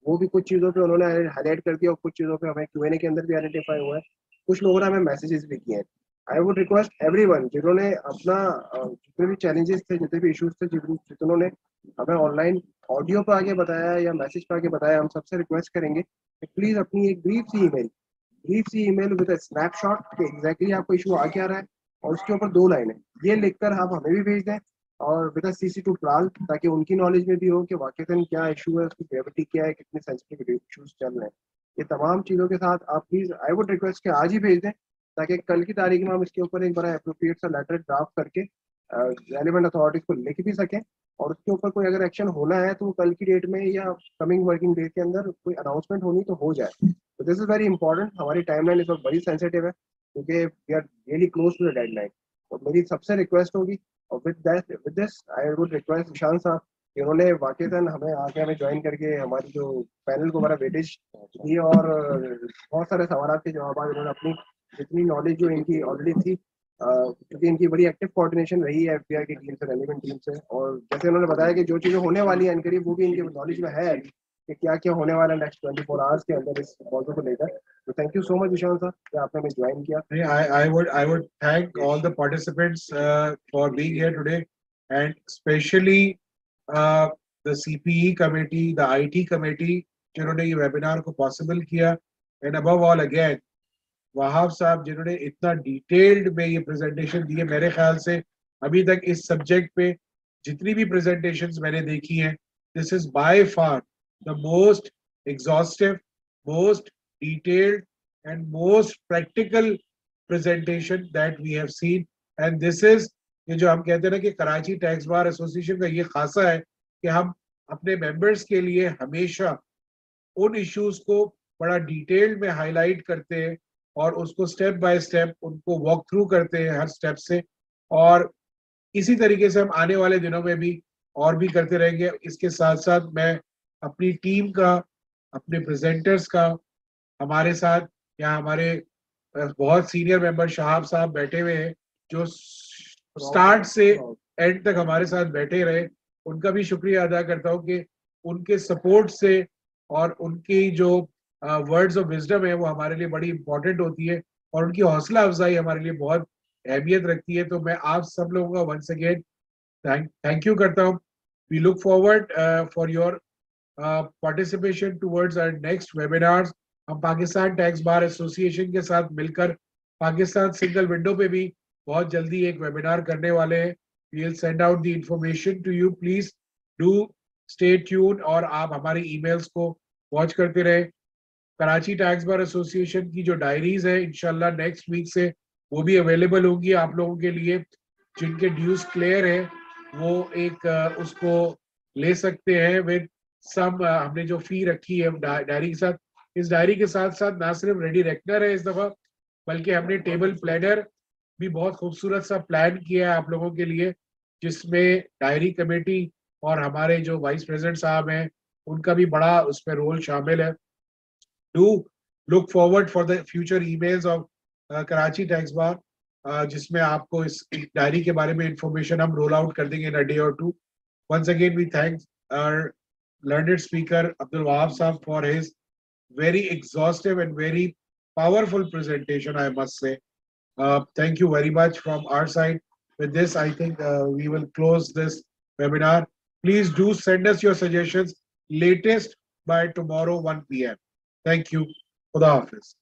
वो भी कुछ चीज़ों पे उन्होंने हाईलाइट कर दिया, और कुछ चीज़ों पे हमें Q&A के अंदर भी आइडेंटिफाई हुआ है। कुछ लोगों ने हमें मैसेजेस भी किए हैं। आई वुड रिक्वेस्ट एवरीवन जिन्होंने अपना जितने भी चैलेंजेस थे, जितने भी इश्यूज थे, जिन्होंने हमें ऑनलाइन ऑडियो पे आगे बताया या मैसेज पे आगे बताया, हम सबसे रिक्वेस्ट करेंगे कि प्लीज अपनी एक ब्रीफ सी ईमेल विद अ स्नैपशॉट कि एग्जैक्टली आपको इशू आ क्या रहा है, और उसके ऊपर 2 लाइनें ये लिखकर आप हमें भी भेज दें, और विद CC टू प्लान, ताकि उनकी नॉलेज में भी हो कि वाकईतन क्या इशू है, उसकी ग्रेविटी क्या है, कितने सेंसिटिव इश्यूज चल रहे हैं। ये तमाम चीज़ों के साथ आप प्लीज आई वुड रिक्वेस्ट कि आज ही भेज दें, ताकि कल की तारीख में हम इसके ऊपर एक बड़ा एप्रोप्रिएट सा लेटर ड्राफ्ट करके रेलिवेंट अथॉरिटीज को लिख भी सकें, और उसके ऊपर कोई अगर एक्शन होना है तो कल की डेट में या कमिंग वर्किंग डे के अंदर कोई अनाउंसमेंट होनी तो हो जाए। तो दिस इज वेरी इंपॉर्टेंट। हमारी टाइमलाइन इस वक्त बड़ी सेंसिटिव है क्योंकि we are really close to the deadline. और मेरी सबसे रिक्वेस्ट होगी, और with this I would request Ishan साहब कि उन्होंने वाकईतन हमें ज्वाइन करके हमारी जो पैनल को हमारा वेटेज दी, और बहुत सारे सवाल के जवाब इन्होंने अपनी जितनी नॉलेज जो इनकी ऑलरेडी थी, क्योंकि इनकी बड़ी एक्टिव कोऑर्डिनेशन रही है एफबीआर की टीम से, रेलिवेंट टीम से, और जैसे उन्होंने बताया कि जो चीज़ें होने वाली है इनकरीब वो भी इनके नॉलेज में है कि क्या क्या होने वाला है नेक्स्ट 24 आवर्स के अंदर इस मौजू को लेकर। तो thank you so much Ishan साहब कि आपने हमें ज्वाइन किया। I would thank all the participants for being here today, and especially the CPE committee, the IT committee जिन्होंने ये वेबिनार को पॉसिबल किया, and above all again Wahab साहब जिन्होंने इतना डिटेल्ड में ये प्रेजेंटेशन दी है। मेरे ख्याल से अभी तक इस सब्जेक्ट पे जितनी भी प्रेजेंटेशंस मैंने देखी हैं, this is by far the most exhaustive, most detailed and most practical presentation that we have seen, and this is ये जो हम कहते हैं ना कि कराची टैक्स बार एसोसिएशन का ये खासा है कि हम अपने मेंबर्स के लिए हमेशा उन इश्यूज को बड़ा डिटेल में हाईलाइट करते हैं और उसको स्टेप बाय स्टेप उनको वॉक थ्रू करते हैं हर स्टेप से, और इसी तरीके से हम आने वाले दिनों में भी और भी करते रहेंगे। इसके साथ साथ मैं अपनी टीम का, अपने प्रेजेंटर्स का, हमारे साथ यहाँ हमारे बहुत सीनियर मेंबर शहाब साहब बैठे हुए हैं जो स्टार्ट से एंड तक हमारे साथ बैठे रहे, उनका भी शुक्रिया अदा करता हूँ कि उनके सपोर्ट से और उनकी जो वर्ड्स ऑफ विजडम है वो हमारे लिए बड़ी इंपॉर्टेंट होती है और उनकी हौसला अफजाई हमारे लिए बहुत अहमियत रखती है। तो मैं आप सब लोगों का वंस अगेन थैंक यू करता हूँ। We look forward for your participation towards our next webinars. हम पाकिस्तान टैक्स बार एसोसिएशन के साथ मिलकर पाकिस्तान सिंगल विंडो पे भी बहुत जल्दी एक वेबिनार करने वाले हैं। We will send out the information to you, please do stay tune और आप हमारी ईमेल्स को वॉच करते रहे। कराची टैक्स बार एसोसिएशन की जो डायरीज है इंशाल्लाह नेक्स्ट वीक से वो भी अवेलेबल होंगी आप लोगों के लिए। जिनके ड्यूज क्लियर है वो एक उसको ले सकते हैं विद सम हमने जो फी रखी है डायरी के साथ। इस डायरी के साथ साथ ना सिर्फ रेडी रेकनर है इस दफा, बल्कि हमने टेबल प्लानर भी बहुत खूबसूरत सा प्लान किया है आप लोगों के लिए, जिसमें डायरी कमेटी और हमारे जो वाइस प्रेसिडेंट साहब हैं उनका भी बड़ा उसमें रोल शामिल है। Do look forward for the future emails of Karachi tax बार, जिसमें आपको इस डायरी के बारे में इंफॉर्मेशन हम रोल आउट कर देंगे in a day or two. Once again we thank our learned speaker Abdul Wahab Saab for his very exhaustive and very powerful presentation, I must say. Thank you very much from our side. With this, I think we will close this webinar. Please do send us your suggestions latest by tomorrow 1 p.m. Thank you. Khuda Hafiz.